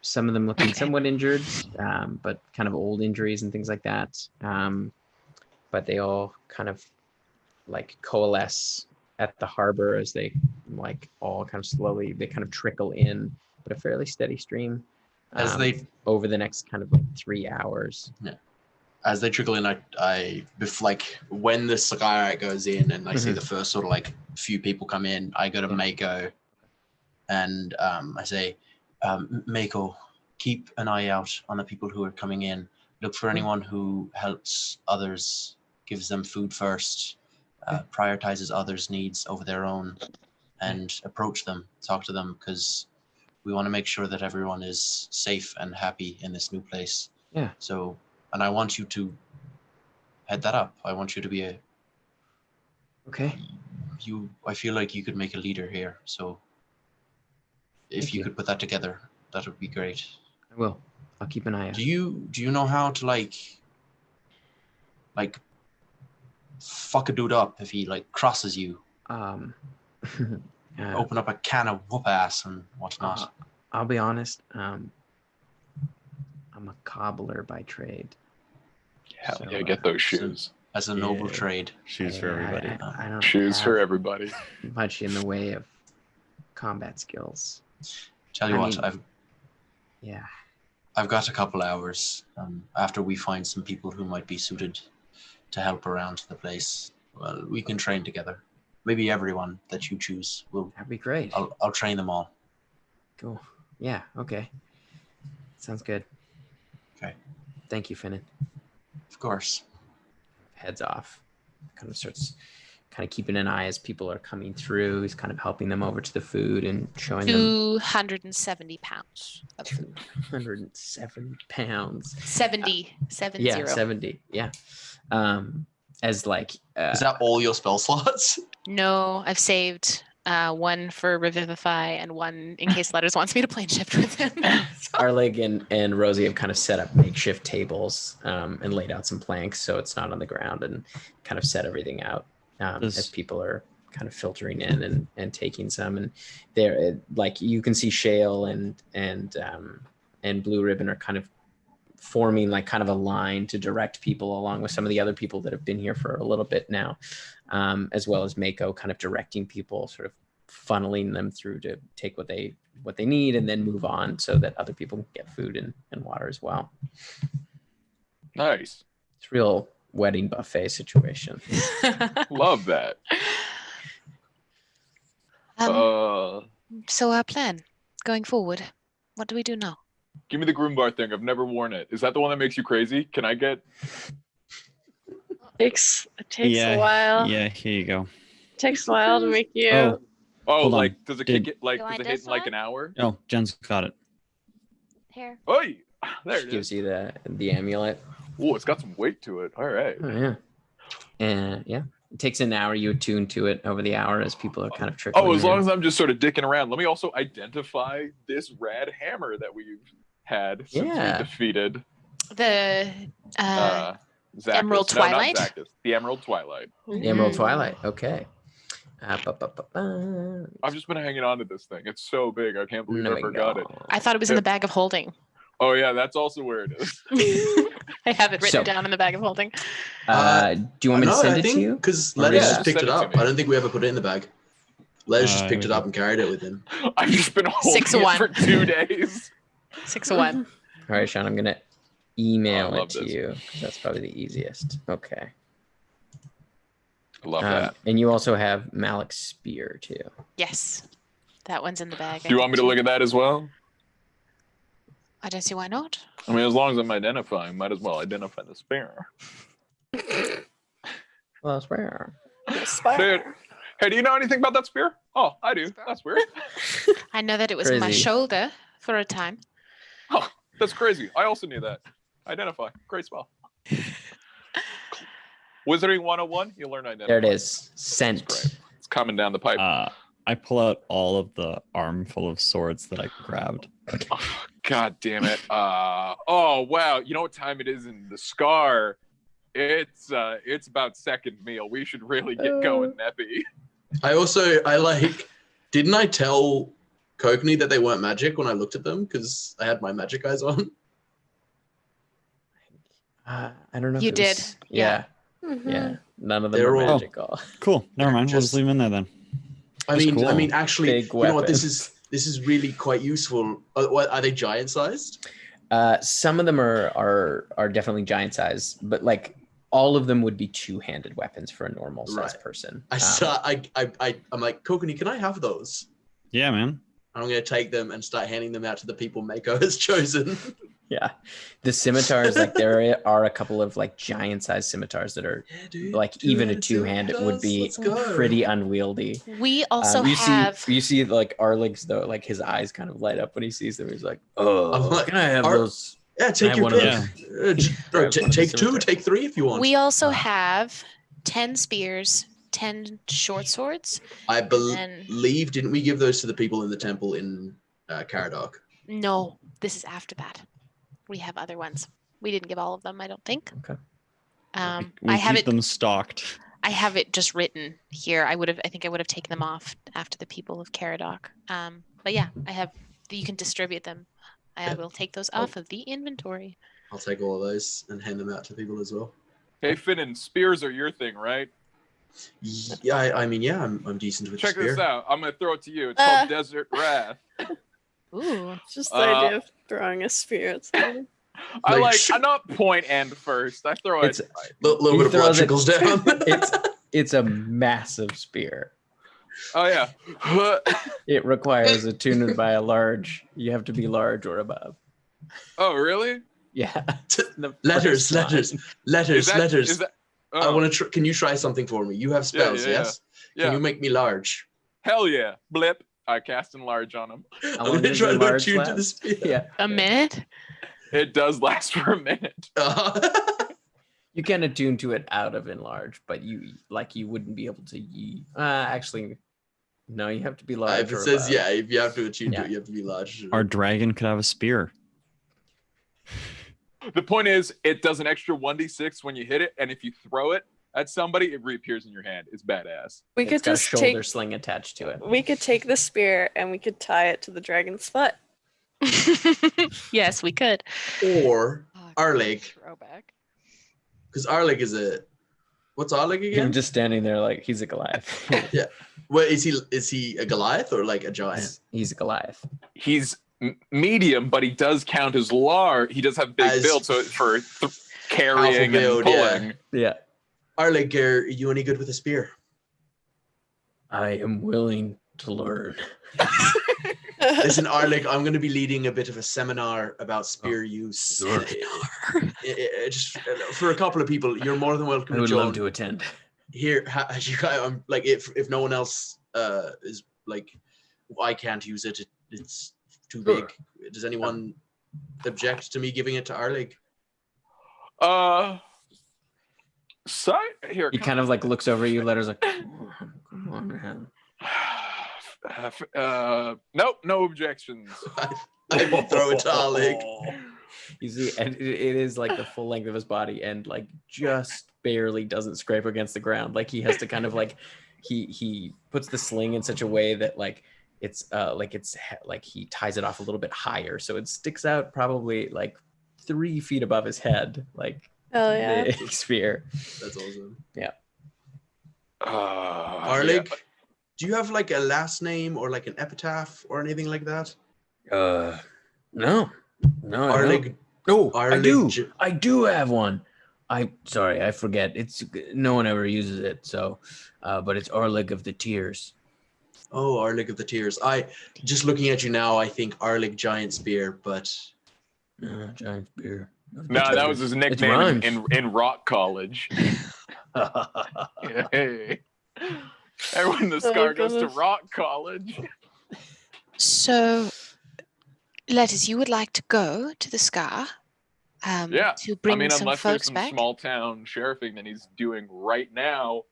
S2: Some of them looking somewhat injured, but kind of old injuries and things like that. But they all kind of like coalesce at the harbor as they like all kind of slowly, they kind of trickle in, but a fairly steady stream
S5: as they
S2: over the next kind of like 3 hours.
S5: Yeah. As they trickle in, I like when the skyrite goes in and I see the first sort of like few people come in, I go to Mako and I say, Mako, keep an eye out on the people who are coming in. Look for anyone who helps others, gives them food first, prioritizes others' needs over their own, and approach them, talk to them, because we want to make sure that everyone is safe and happy in this new place.
S2: Yeah.
S5: So, and I want you to head that up. I want you to be
S2: Okay.
S5: I feel like you could make a leader here. So if you could put that together, that would be great.
S2: I will. I'll keep an eye out.
S5: Do you know how to like fuck a dude up if he like crosses you? Open up a can of whoop ass and whatnot.
S2: I'll be honest. I'm a cobbler by trade.
S6: Hell yeah, get those shoes.
S5: As a noble trade.
S4: Shoes for everybody.
S2: I don't
S6: Shoes
S2: have
S6: for everybody.
S2: much in the way of combat skills.
S5: Tell you what, I've got a couple hours after we find some people who might be suited to help around the place. Well, we can train together. Maybe everyone that you choose will.
S2: That'd be great.
S5: I'll train them all.
S2: Cool. Yeah. Okay. Sounds good.
S5: Okay.
S2: Thank you, Finnan.
S5: Of course.
S2: Heads off. Kind of keeping an eye as people are coming through. He's kind of helping them over to the food and showing them
S9: 270 pounds of food.
S2: 270 pounds.
S9: 70.
S2: Yeah, 70. Yeah. As like
S5: is that all your spell slots?
S9: No, I've saved one for Revivify and one in case Letters wants me to plane shift with him.
S2: Arlig and Rosie have kind of set up makeshift tables and laid out some planks so it's not on the ground and kind of set everything out as people are kind of filtering in and taking some. And there, like you can see Shale and Blue Ribbon are kind of forming like kind of a line to direct people along with some of the other people that have been here for a little bit now, as well as Mako kind of directing people, sort of funneling them through to take what they need and then move on so that other people can get food and water as well.
S6: Nice.
S2: It's a real wedding buffet situation.
S6: Love that.
S9: So our plan going forward, what do we do now?
S6: Give me the Groombar thing. I've never worn it. Is that the one that makes you crazy? Can I get?
S3: It takes a while.
S4: Yeah, here you go.
S3: It takes a while to make you.
S6: Oh,
S4: Hold
S6: like
S4: on.
S6: does it kick it? Like does it hit in like an hour?
S4: Oh, Jen's got it.
S7: Here.
S6: Oh, there it
S2: gives
S6: is.
S2: you the amulet.
S6: Oh, it's got some weight to it. All right.
S2: Oh yeah. And yeah. It takes an hour. You attune to it over the hour as people are kind of trickling.
S6: Oh, as long as I'm just sort of dicking around. Let me also identify this rad hammer that we've had since we defeated
S9: the
S6: Zacchus.
S9: Emerald Twilight.
S6: Not Zacchus, the Emerald Twilight.
S2: The Emerald Twilight. Okay.
S6: I've just been hanging on to this thing. It's so big. I can't believe I forgot it.
S9: I thought it was in the bag of holding.
S6: Oh yeah, that's also where it is.
S9: I have it written down in the bag of holding.
S2: Do you want me to send it to you?
S5: Because Letters just picked it up. I don't think we ever put it in the bag. Letters just picked it up and carried it with him.
S6: I've just been holding it for 2 days.
S9: 6-1.
S2: All right, Sean, I'm going to email it to you. That's probably the easiest. Okay.
S6: I love that.
S2: And you also have Malik's spear, too.
S9: Yes. That one's in the bag.
S6: Do you want me to look at that as well?
S9: I don't see why not.
S6: I mean, as long as I'm identifying, might as well identify the spear.
S2: Well, spear.
S6: Hey, do you know anything about that spear? Oh, I do. That's weird.
S9: I know that it was in my shoulder for a time.
S6: Oh, that's crazy. I also knew that. Identify. Great spell. Wizarding 101, you learn identify.
S2: There it is. Sent.
S6: It's coming down the pipe.
S4: I pull out all of the armful of swords that I grabbed.
S6: Oh, God damn it. Oh, wow. You know what time it is in the Scar? It's about second meal. We should really get going, Neppy.
S5: Didn't I tell Kokanee that they weren't magic when I looked at them because I had my magic eyes on?
S2: I don't know.
S9: You did.
S2: Yeah.
S3: Mm-hmm.
S2: Yeah. None of them are magical.
S4: Cool. Never mind. We'll just leave them in there then.
S5: I mean, actually, you know what? This is really quite useful. Are they giant sized?
S2: Some of them are definitely giant sized, but like all of them would be two-handed weapons for a normal sized person.
S5: I'm like, Kokanee, can I have those?
S4: Yeah, man.
S5: I'm gonna take them and start handing them out to the people Mako has chosen.
S2: Yeah, the scimitars, like there are a couple of like giant sized scimitars that are like even a two-handed would be pretty unwieldy.
S9: We also have.
S2: You see like Arlig's though, like his eyes kind of light up when he sees them. He's like, "Oh, can I have those?"
S5: Yeah, take your pick. Take 2, take 3 if you want.
S9: We also have 10 spears, 10 short swords.
S5: I
S9: then-
S5: believe, didn't we give those to the people in the temple in Caradoc?
S9: No, this is after that. We have other ones. We didn't give all of them, I don't think.
S2: Okay.
S4: We
S9: I have
S4: keep them stocked.
S9: I have it just written here. I think I would have taken them off after the people of Caradoc. But yeah, I have. You can distribute them. I will take those off of the inventory.
S5: I'll take all of those and hand them out to people as well.
S6: Hey, Finnan, spears are your thing, right?
S5: Yeah, I'm decent with
S6: Check
S5: spear.
S6: this out. I'm gonna throw it to you. It's called Desert Wrath.
S9: Ooh.
S3: Just the idea of throwing a spear at somebody.
S6: I not point end first. I throw it.
S5: A little bit of blood trickles down.
S2: It's a massive spear.
S6: Oh yeah.
S2: It requires attunement by a large. You have to be large or above.
S6: Oh really?
S2: Yeah.
S5: Letters.
S6: Is that,
S5: I want to. Can you try something for me? You have spells, yes?
S6: Yeah.
S5: Can you make me large?
S6: Hell yeah. Blip. I cast enlarge on him.
S5: I'm going to try to attune to the spear.
S2: Yeah.
S9: A minute?
S6: It does last for a minute.
S2: You can attune to it out of enlarge, but you wouldn't be able to actually no, you have to be large.
S5: If it says if you have to attune to it, you have to be large.
S4: Our dragon could have a spear.
S6: The point is, it does an extra 1d6 when you hit it, and if you throw it at somebody, it reappears in your hand. It's badass.
S3: We could
S2: got
S3: just
S2: a shoulder sling attached to it.
S3: We could take the spear and we could tie it to the dragon's foot.
S9: Yes, we could.
S5: Or Arlig.
S1: Throwback.
S5: Because Arlig is what's Arlig again?
S2: Him just standing there like he's a Goliath.
S5: Yeah. Well, is he a Goliath or like a giant?
S2: He's a Goliath.
S6: He's medium, but he does count as large. He does have big build, so for carrying and pulling.
S2: Yeah.
S5: Arlig, are you any good with a spear?
S2: I am willing to learn.
S5: Listen, Arlig, I'm going to be leading a bit of a seminar about spear use. Just for a couple of people, you're more than welcome.
S2: I would
S5: to join.
S2: love to attend.
S5: Here, you guys, I'm like, if no one else is like, I can't use it. It's too big. Does anyone object to me giving it to Arlig?
S6: So here
S2: he kind of like looks over at you. Letters like, come on, man.
S6: Nope, no objections.
S5: I will throw it to Arlig.
S2: You see, and it is like the full length of his body, and like just barely doesn't scrape against the ground. Like he has to kind of like he puts the sling in such a way that like it's like he ties it off a little bit higher, so it sticks out probably like 3 feet above his head, like
S3: the
S2: spear.
S5: That's awesome.
S2: Yeah.
S5: Arlig, do you have like a last name or like an epitaph or anything like that?
S2: No.
S5: Arlig.
S2: Oh,
S5: Arlig.
S2: I do have one. Sorry, I forget. It's no one ever uses it, so but it's Arlig of the Tears.
S5: Oh, Arlig of the Tears. I just looking at you now, I think Arlig Giant Spear, but
S2: Giant Spear.
S6: No, that was his nickname in Rock College. Hey. Everyone in the Scar goes to Rock College.
S9: So, Letters, you would like to go to the Scar to bring some
S6: unless
S9: folks
S6: there's some
S9: back?
S6: small town sheriffing that he's doing right now.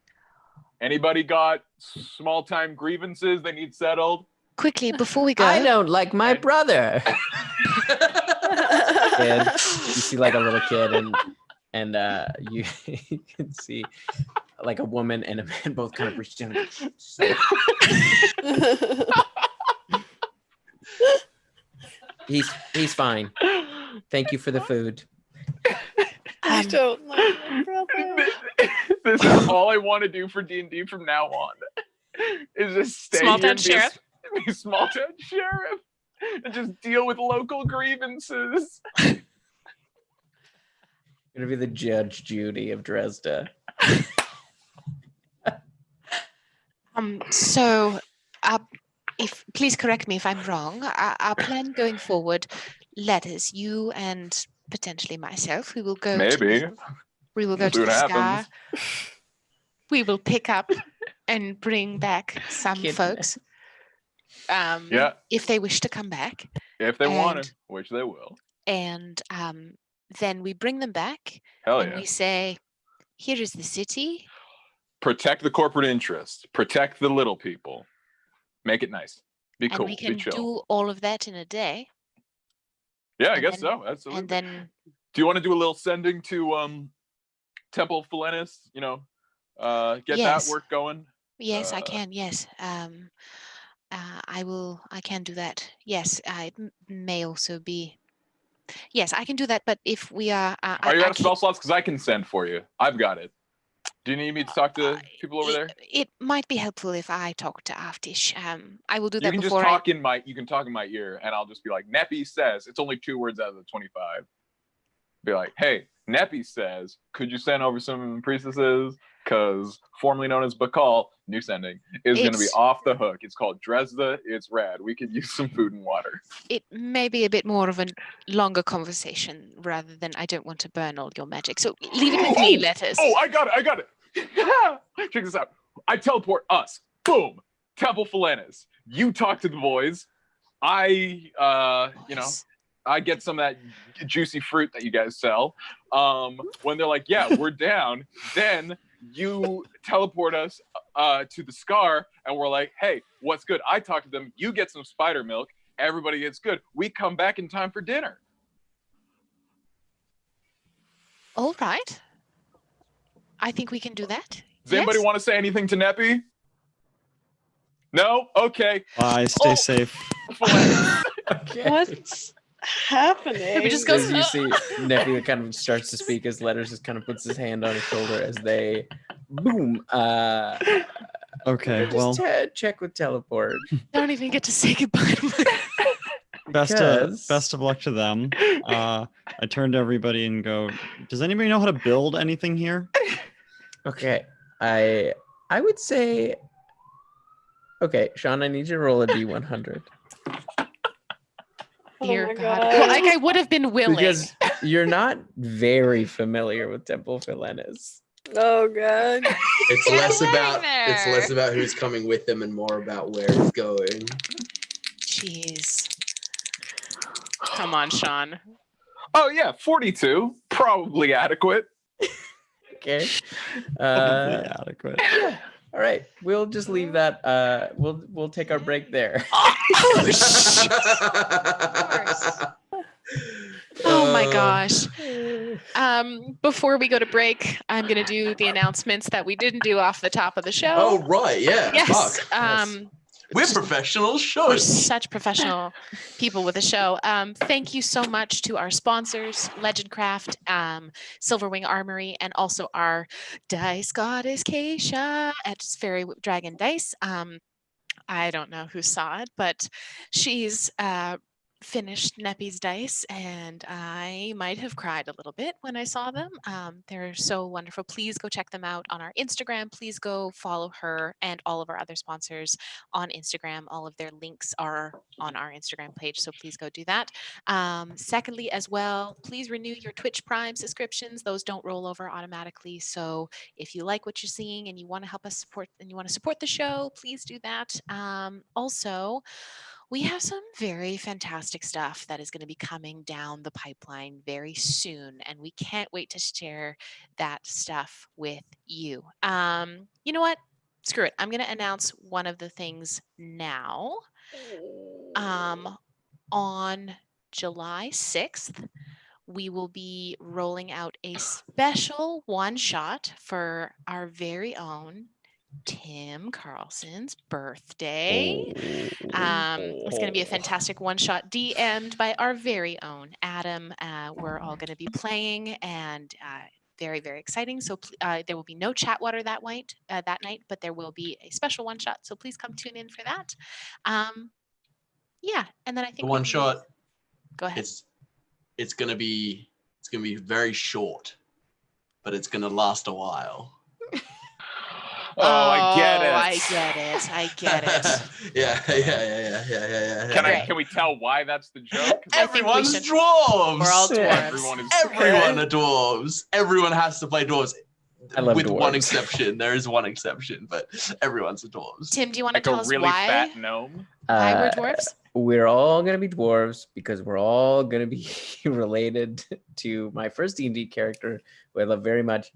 S6: Anybody got small time grievances they need settled?
S9: Quickly, before we go.
S2: I don't like my brother. And you see like a little kid, and you can see like a woman and a man both kind of reach down. He's fine. Thank you for the food.
S3: I don't like my brother.
S6: This is all I want to do for D&D from now on. Is just stay
S1: Small
S6: here
S1: town
S6: and
S1: sheriff.
S6: be a small town sheriff and just deal with local grievances.
S2: Gonna be the Judge Judy of Drezda.
S9: So, if please correct me if I'm wrong. Our plan going forward, Letters, you and potentially myself, we will go.
S6: Maybe.
S9: We will go to
S6: See
S9: the
S6: what
S9: Scar.
S6: happens.
S9: We will pick up and bring back some folks. If they wish to come back.
S6: If they want to, which they will.
S9: And then we bring them back.
S6: Hell
S9: and
S6: yeah.
S9: we say, here is the city.
S6: protect the corporate interest, protect the little people, make it nice, be cool,
S9: And we can
S6: be chill.
S9: do all of that in a day.
S6: Yeah, I guess so. Absolutely.
S9: And then,
S6: do you want to do a little sending to Temple Felinis? You know, get
S9: Yes.
S6: that work going.
S9: yes, I can. Yes. I can do that. Yes. It may also be. Yes, I can do that. But if we are,
S6: Are you out of spell slots? Because I can send for you. I've got it. Do you need me to talk to people over there?
S9: It might be helpful if I talk to Aftish. I will do that
S6: You can
S9: before
S6: just talk in my. You can talk in my ear, and I'll just be like, Neppy says. It's only 2 words out of the 25. Be like, hey, Neppy says, could you send over some priestesses? Because formerly known as Bakal, new sending, is going to be off the hook. It's called Drezda. It's rad. We could use some food and water.
S9: It may be a bit more of a longer conversation rather than I don't want to burn all your magic. So leave it with me, Letters.
S6: Oh, I got it. Check this out. I teleport us. Boom. Temple Felinis. You talk to the boys. I get some of that juicy fruit that you guys sell. When they're like, yeah, we're down, then you teleport us to the Scar, and we're like, hey, what's good? I talk to them. You get some spider milk. Everybody gets good. We come back in time for dinner.
S9: All right. I think we can do that.
S6: Does anybody want to say anything to Neppy? No? Okay.
S4: Bye. Stay safe.
S2: Okay.
S3: What's happening?
S1: We just go.
S2: As you see, Neppy kind of starts to speak as Letters just kind of puts his hand on his shoulder as they, boom.
S4: Okay, well,
S2: check with teleport.
S1: Don't even get to say goodbye.
S4: best of luck to them. I turn to everybody and go, does anybody know how to build anything here?
S2: Okay, I would say. Okay, Sean, I need you to roll a D100.
S1: Dear
S3: my
S1: God.
S3: God.
S1: Well, like I would have been willing.
S2: Because you're not very familiar with Temple Felinis.
S3: Oh God.
S10: It's less about
S7: there.
S10: who's coming with them and more about where it's going.
S9: Jeez.
S1: Come on, Sean.
S6: Oh, yeah, 42. Probably adequate.
S2: Okay.
S4: Probably adequate.
S2: All right, we'll just leave that. We'll take our break there.
S1: Oh my gosh. Before we go to break, I'm going to do the announcements that we didn't do off the top of the show.
S10: Oh, right. Yeah.
S1: Yes.
S10: Fuck. Yes. We're professional
S1: We're
S10: shows.
S1: such professional people with the show. Thank you so much to our sponsors, Legendcraft, Silverwing Armory, and also our dice goddess Keisha at Fairy Dragon Dice. I don't know who saw it, but she's finished Neppy's dice, and I might have cried a little bit when I saw them. They're so wonderful. Please go check them out on our Instagram. Please go follow her and all of our other sponsors on Instagram. All of their links are on our Instagram page, so please go do that. Secondly, as well, please renew your Twitch Prime subscriptions. Those don't roll over automatically, so if you like what you're seeing and you want to help us support and you want to support the show, please do that. Also, we have some very fantastic stuff that is going to be coming down the pipeline very soon, and we can't wait to share that stuff with you. You know what? Screw it. I'm going to announce one of the things now. On July 6th, we will be rolling out a special one-shot for our very own Tim Carlson's birthday. It's going to be a fantastic one-shot DM'd by our very own Adam. We're all going to be playing, and very, very exciting. So there will be no chat water that night, but there will be a special one-shot. So please come tune in for that. Yeah, and then I think
S10: The one shot.
S1: Go ahead.
S10: It's gonna be very short, but it's gonna last a while.
S6: I get it.
S1: I get it.
S10: Yeah.
S6: Can we tell why that's the joke?
S10: Everyone's dwarves.
S1: We're all dwarves.
S10: Everyone are dwarves. Everyone has to play dwarves.
S2: I love
S10: with
S2: dwarves.
S10: one exception. There is one exception, but everyone's a dwarves.
S1: Tim, do you want to
S6: Like
S1: tell
S6: a
S1: us
S6: really
S1: why?
S6: fat gnome?
S1: Why we're dwarves?
S2: We're all going to be dwarves because we're all going to be related to my first D&D character, who I love very much,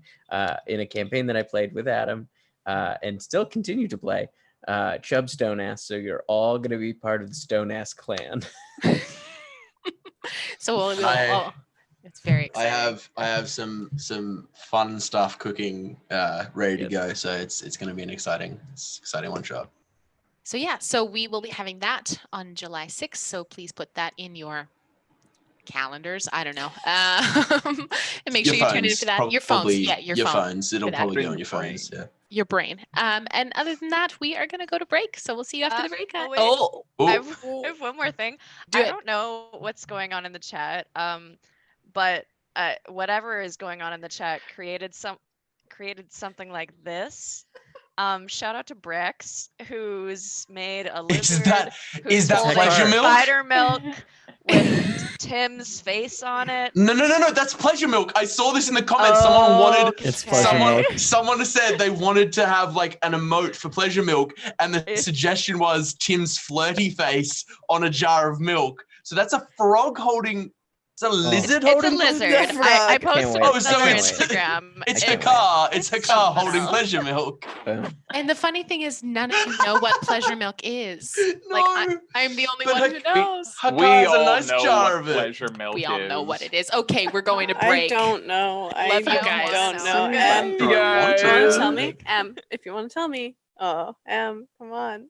S2: in a campaign that I played with Adam. and still continue to play. Chub Stone Ass, so you're all going to be part of the Stone Ass clan.
S1: So it's very exciting.
S10: I have some fun stuff cooking ready to go, so it's going to be an exciting one shot.
S1: So yeah, so we will be having that on July 6th. So please put that in your calendars. I don't know. And make sure you tune in for that. Your phones. Yeah, your
S10: phones. It'll probably go on your phones. Yeah.
S1: Your brain. And other than that, we are going to go to break. So we'll see you after the break.
S11: I have one more thing. I don't know what's going on in the chat. But whatever is going on in the chat created something like this. Shout out to Brex, who's made a lizard.
S10: Is that pleasure milk?
S11: Spider milk with Tim's face on it.
S10: No, that's pleasure milk. I saw this in the comments. Someone said they wanted to have like an emote for pleasure milk, and the suggestion was Tim's flirty face on a jar of milk. So that's a frog holding. It's a lizard holding.
S11: It's a lizard. I posted it on Instagram.
S10: It's a car. It's a car holding pleasure milk.
S1: And the funny thing is, none of you know what pleasure milk is. Like I'm the only one who knows.
S6: We all know what pleasure milk is.
S1: We all know what it is. Okay, we're going to break.
S3: I don't know.
S1: Love you guys.
S3: Don't know.
S10: Do you want to
S3: tell me? If you want to tell me. Oh, come on.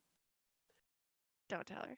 S11: Don't tell her.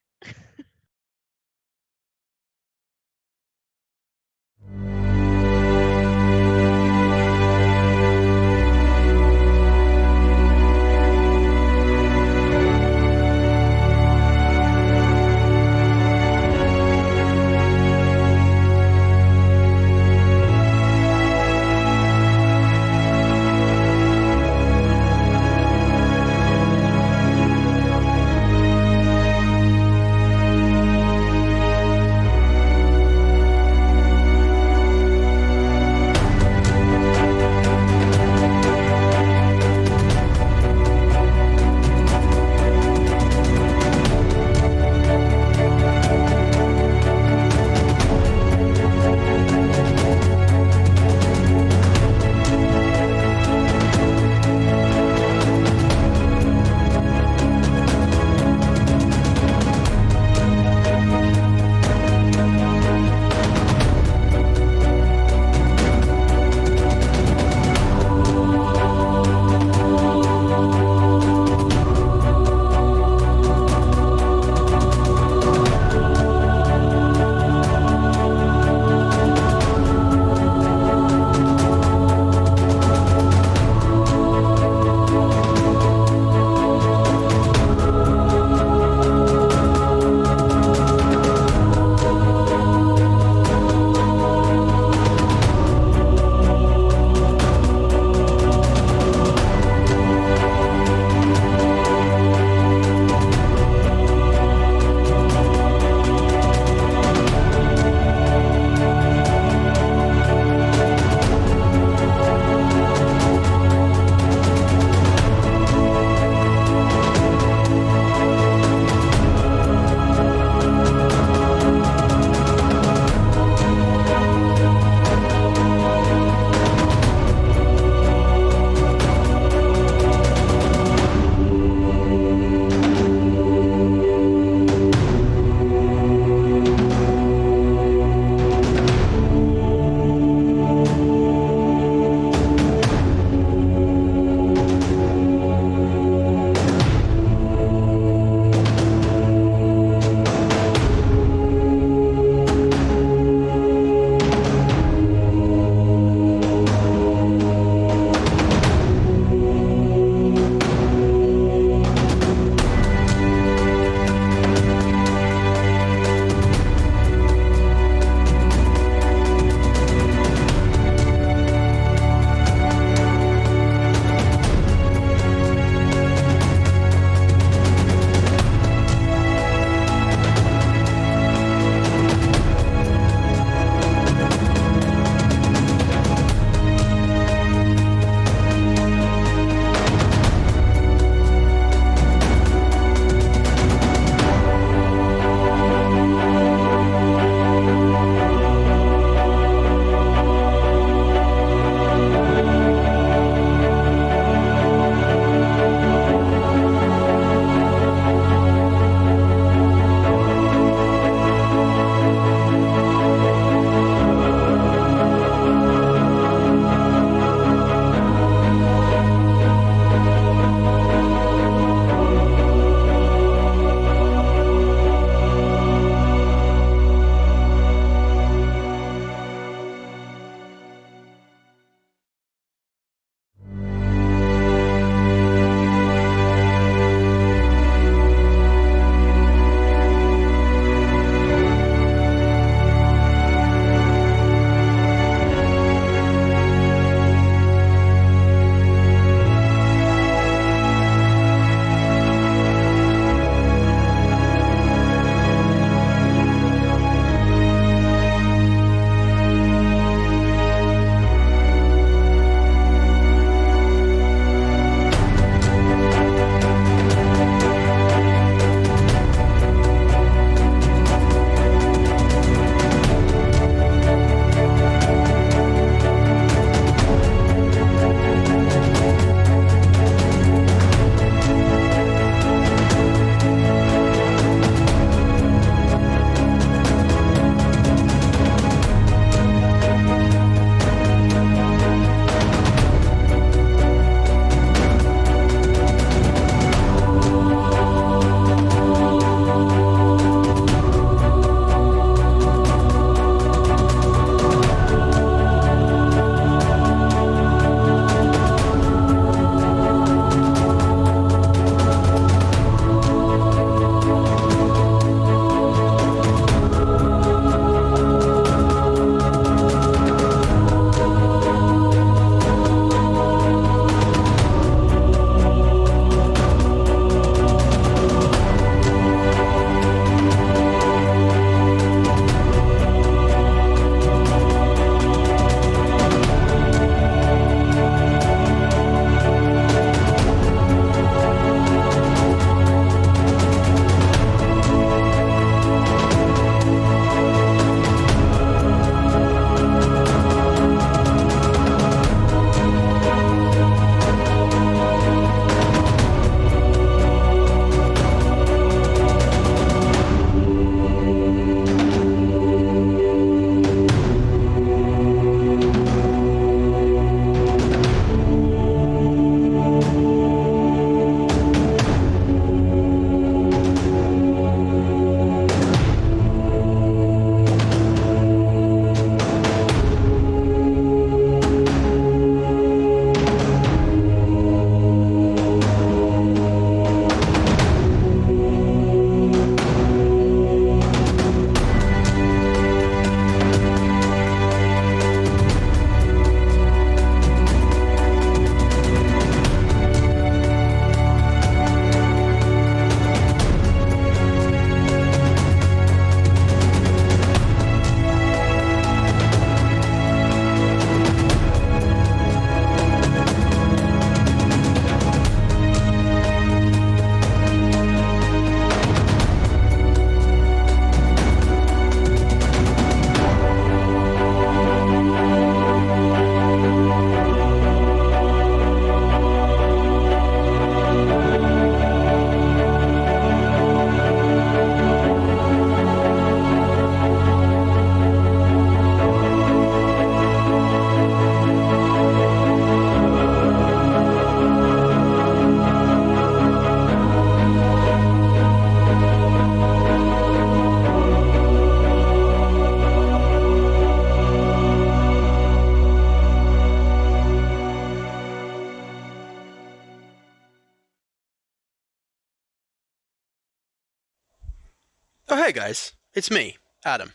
S12: Oh, hey guys, it's me, Adam,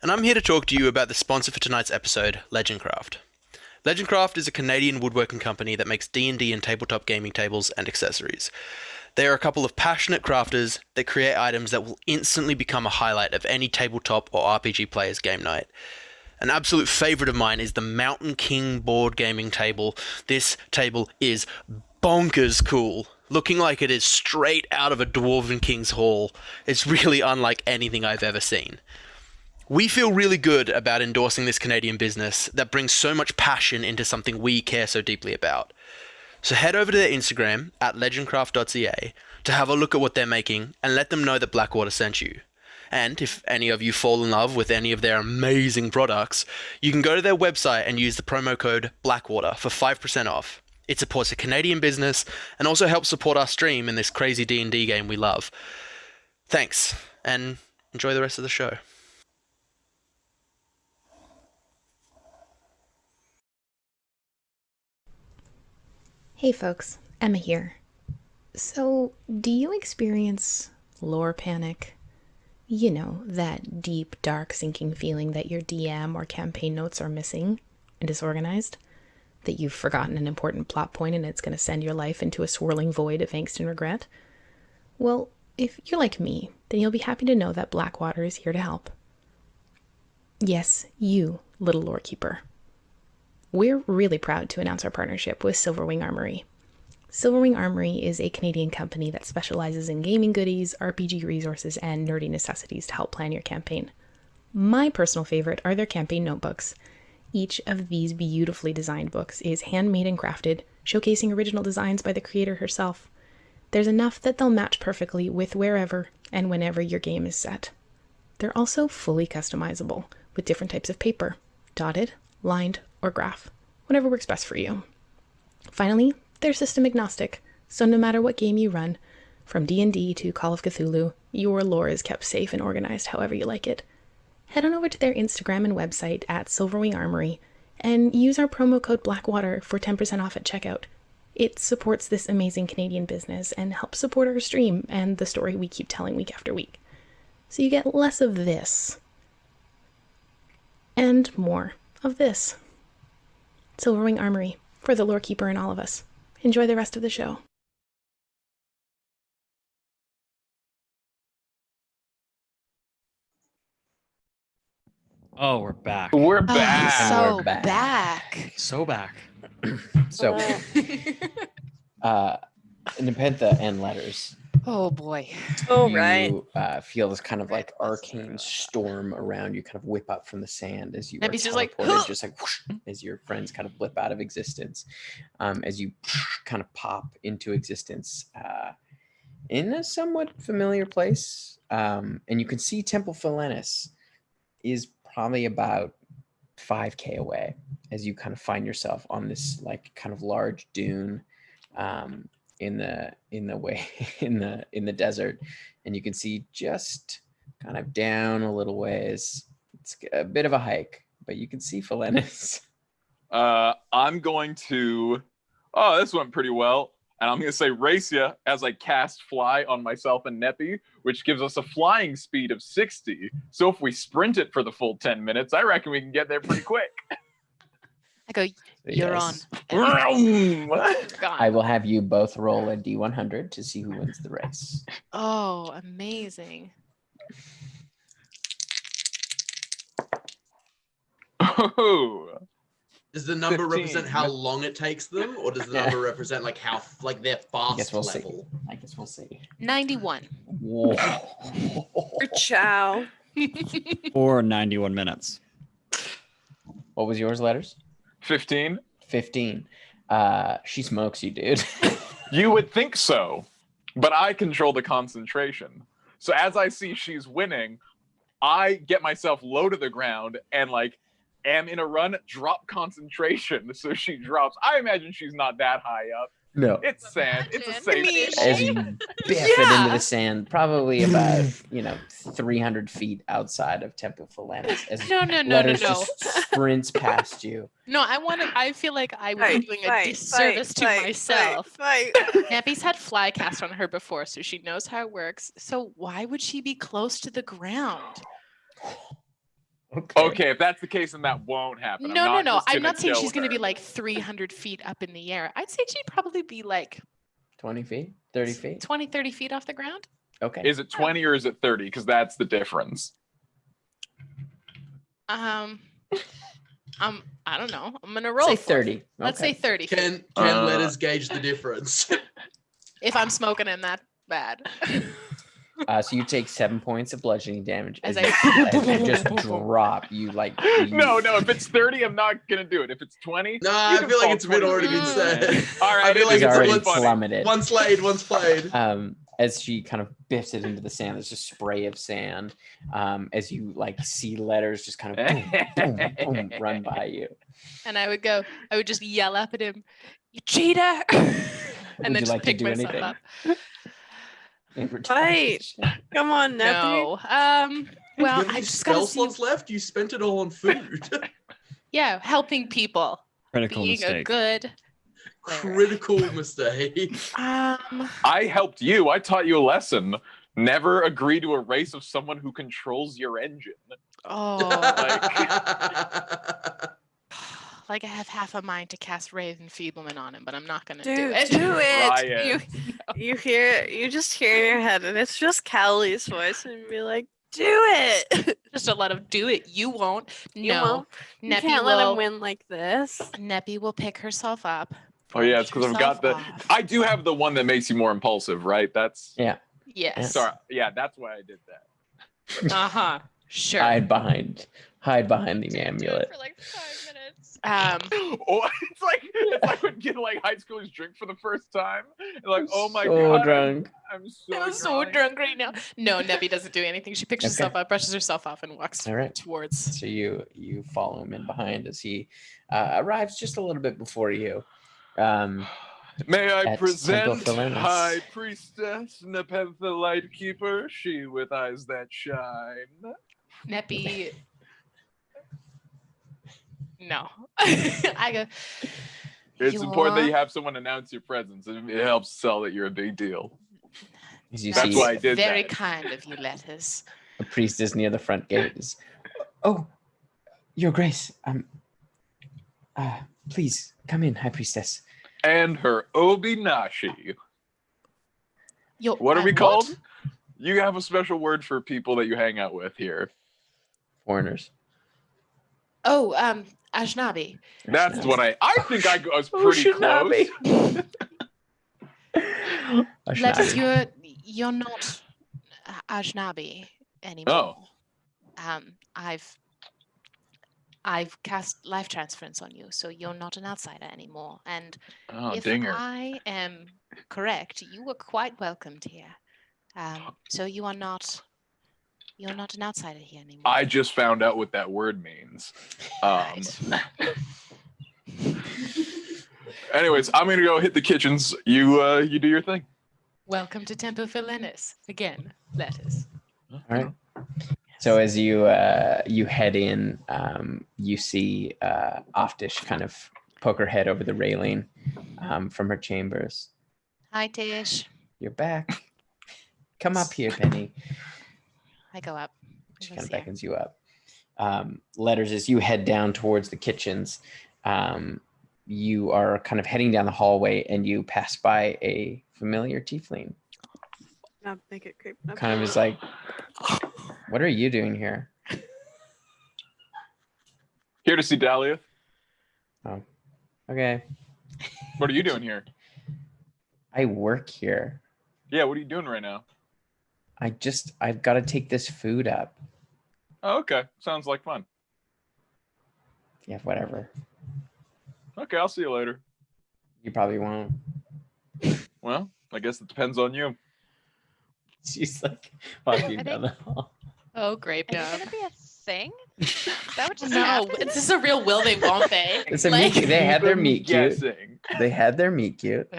S12: and I'm here to talk to you about the sponsor for tonight's episode, Legendcraft. Legendcraft is a Canadian woodworking company that makes D&D and tabletop gaming tables and accessories. They are a couple of passionate crafters that create items that will instantly become a highlight of any tabletop or RPG player's game night. An absolute favourite of mine is the Mountain King board gaming table. This table is bonkers cool, looking like it is straight out of a Dwarven King's Hall. It's really unlike anything I've ever seen. We feel really good about endorsing this Canadian business that brings so much passion into something we care so deeply about. So head over to their Instagram at legendcraft.ca to have a look at what they're making and let them know that Blackwater sent you. And if any of you fall in love with any of their amazing products, you can go to their website and use the promo code Blackwater for 5% off. It supports a Canadian business and also helps support our stream in this crazy D&D game we love. Thanks, and enjoy the rest of the show.
S13: Hey folks, Emma here. So, do you experience lore panic? You know, that deep, dark, sinking feeling that your DM or campaign notes are missing and disorganized? That you've forgotten an important plot point and it's going to send your life into a swirling void of angst and regret? Well, if you're like me, then you'll be happy to know that Blackwater is here to help. Yes, you, little lore keeper. We're really proud to announce our partnership with Silverwing Armory. Silverwing Armory is a Canadian company that specializes in gaming goodies, RPG resources, and nerdy necessities to help plan your campaign. My personal favorite are their campaign notebooks. Each of these beautifully designed books is handmade and crafted, showcasing original designs by the creator herself. There's enough that they'll match perfectly with wherever and whenever your game is set. They're also fully customizable, with different types of paper, dotted, lined, or graph, whatever works best for you. Finally, they're system agnostic, so no matter what game you run, from D&D to Call of Cthulhu, your lore is kept safe and organized however you like it. Head on over to their Instagram and website at Silverwing Armory and use our promo code Blackwater for 10% off at checkout. It supports this amazing Canadian business and helps support our stream and the story we keep telling week after week. So you get less of this and more of this. Silverwing Armory, for the lore keeper and all of us. Enjoy the rest of the show.
S4: Oh, we're back.
S6: We're back.
S9: So
S2: We're back.
S9: back.
S4: So back.
S2: So, Nepentha and Letters.
S9: Oh boy.
S2: You feel this kind of like arcane storm around you kind of whip up from the sand as you are
S1: Neppy's just like,
S2: teleported, just like whoosh, as your friends kind of blip out of existence, as you kind of pop into existence in a somewhat familiar place. And you can see Temple Felinis is probably about 5K away as you kind of find yourself on this like kind of large dune in the desert, and you can see just kind of down a little ways. It's a bit of a hike, but you can see Felinis.
S6: I'm going to. Oh, this went pretty well. And I'm going to say Racia as I cast Fly on myself and Neppy, which gives us a flying speed of 60. So if we sprint it for the full 10 minutes, I reckon we can get there pretty quick.
S9: I go, you're
S2: Yes.
S9: on.
S2: I will have you both roll a D100 to see who wins the race.
S9: Oh, amazing.
S6: Oh.
S10: Does the number
S6: 15.
S10: represent how long it takes them, or does the number represent like how like their fast level?
S2: I guess we'll see.
S9: 91.
S2: Whoa.
S3: Ciao.
S4: Or 91 minutes.
S2: What was yours, Letters?
S6: 15.
S2: 15. She smokes you, dude.
S6: You would think so, but I control the concentration. So as I see she's winning, I get myself low to the ground and like am in a run, drop concentration. So she drops. I imagine she's not that high up.
S2: No.
S6: It's sand. It's a safe.
S2: As you biff it into the sand, probably about 300 feet outside of Temple Felinis. As Letters just sprints past you.
S1: No, I feel like I would be doing a disservice to myself. Nappy's had fly cast on her before, so she knows how it works. So why would she be close to the ground?
S6: Okay, if that's the case, then that won't happen.
S1: No. I'm not saying she's going to be like 300 feet up in the air. I'd say she'd probably be like
S2: 20 feet, 30 feet,
S1: 20, 30 feet off the ground.
S2: Okay.
S6: Is it 20 or is it 30? Because that's the difference.
S1: I don't know. I'm gonna roll.
S2: Say 30.
S1: Let's say 30.
S10: Can Letters gauge the difference?
S1: If I'm smoking in that bad.
S2: So you take 7 points of bludgeoning damage
S1: as
S2: you just drop. You
S6: No. If it's 30, I'm not gonna do it. If it's 20,
S10: no, I feel like it's already been said.
S6: All right,
S10: I feel like it's
S2: already plummeted.
S10: Once played.
S2: As she kind of biffs it into the sand, there's a spray of sand. As you see Letters just kind of boom, boom, boom, run by you.
S1: And I would just yell up at him, "You cheater!" And then just pick myself up.
S3: Fight! Come on, Nappy.
S1: No. Well, I just got
S10: slots left. You spent it all on food.
S1: Yeah, helping people.
S4: Critical
S1: being
S4: mistake.
S1: A good.
S10: Critical mistake.
S6: I helped you. I taught you a lesson. Never agree to a race of someone who controls your engine.
S1: Oh. Like I have half a mind to cast Ray of Enfeeblement on him, but I'm not gonna do it.
S3: Do it.
S6: Ryan.
S3: You just hear in your head, and it's just Callie's voice, and be like, "Do it."
S1: Just a lot of "do it." You won't.
S3: You
S1: No.
S3: won't. You can't let him win like this.
S1: Neppy will pick herself up.
S6: Oh yeah, it's because I've got the. I do have the one that makes you more impulsive, right? That's.
S2: Yeah.
S1: Yes.
S6: Sorry. Yeah, that's why I did that.
S1: Sure.
S2: Hide behind the amulet.
S11: For like 5 minutes.
S6: It's like when high schoolers drink for the first time. They're like, oh my
S2: so
S6: god,
S2: drunk.
S6: I'm
S1: so drunk right now. No, Neppy doesn't do anything. She picks herself up, brushes herself off, and walks towards.
S2: So you follow him in behind as he arrives just a little bit before you.
S6: May I present
S2: Felinis.
S6: High Priestess Nepentha Lightkeeper, she with eyes that shine.
S1: Neppy. No. I go.
S6: It's important that you have someone announce your presence. It helps sell that you're a big deal. That's why I did
S1: very
S6: that.
S1: kind of you, Letters.
S2: A priestess near the front gate. Oh, Your Grace. Please come in, High Priestess.
S6: And her Obinashi.
S1: Yo,
S6: what are we called? You have a special word for people that you hang out with here.
S2: Foreigners.
S1: Oh, Ajnabi.
S6: That's what I think I was pretty close.
S1: Letters, you're not Ajnabi anymore.
S6: Oh.
S1: I've cast life transference on you, so you're not an outsider anymore. And if
S6: dinger.
S1: I am correct, you were quite welcomed here. So you're not an outsider here anymore.
S6: I just found out what that word means. Anyways, I'm gonna go hit the kitchens. You do your thing.
S1: Welcome to Temple Felinis. Again, Letters.
S2: All right. So as you head in, you see Oftish kind of poke her head over the railing from her chambers.
S1: Hi, Tish.
S2: You're back. Come up here, Penny.
S1: I go up.
S2: She kind of beckons you up. Letters, as you head down towards the kitchens, you are kind of heading down the hallway and you pass by a familiar tiefling.
S3: Now make it creep.
S2: Kind of is like, what are you doing here?
S6: Here to see Dahlia.
S2: Oh, okay.
S6: What are you doing here?
S2: I work here.
S6: Yeah, what are you doing right now?
S2: I've got to take this food up.
S6: Oh, okay. Sounds like fun.
S2: Yeah, whatever.
S6: Okay, I'll see you later.
S2: You probably won't.
S6: Well, I guess it depends on you.
S2: She's like walking down the hall.
S1: Oh, great.
S11: Is it gonna be a thing? Is that what just
S1: No,
S11: happened?
S1: this is a real will they, won't they?
S2: It's a meet cute. They had their meet cute.
S6: Guessing.
S2: They had their meet cute.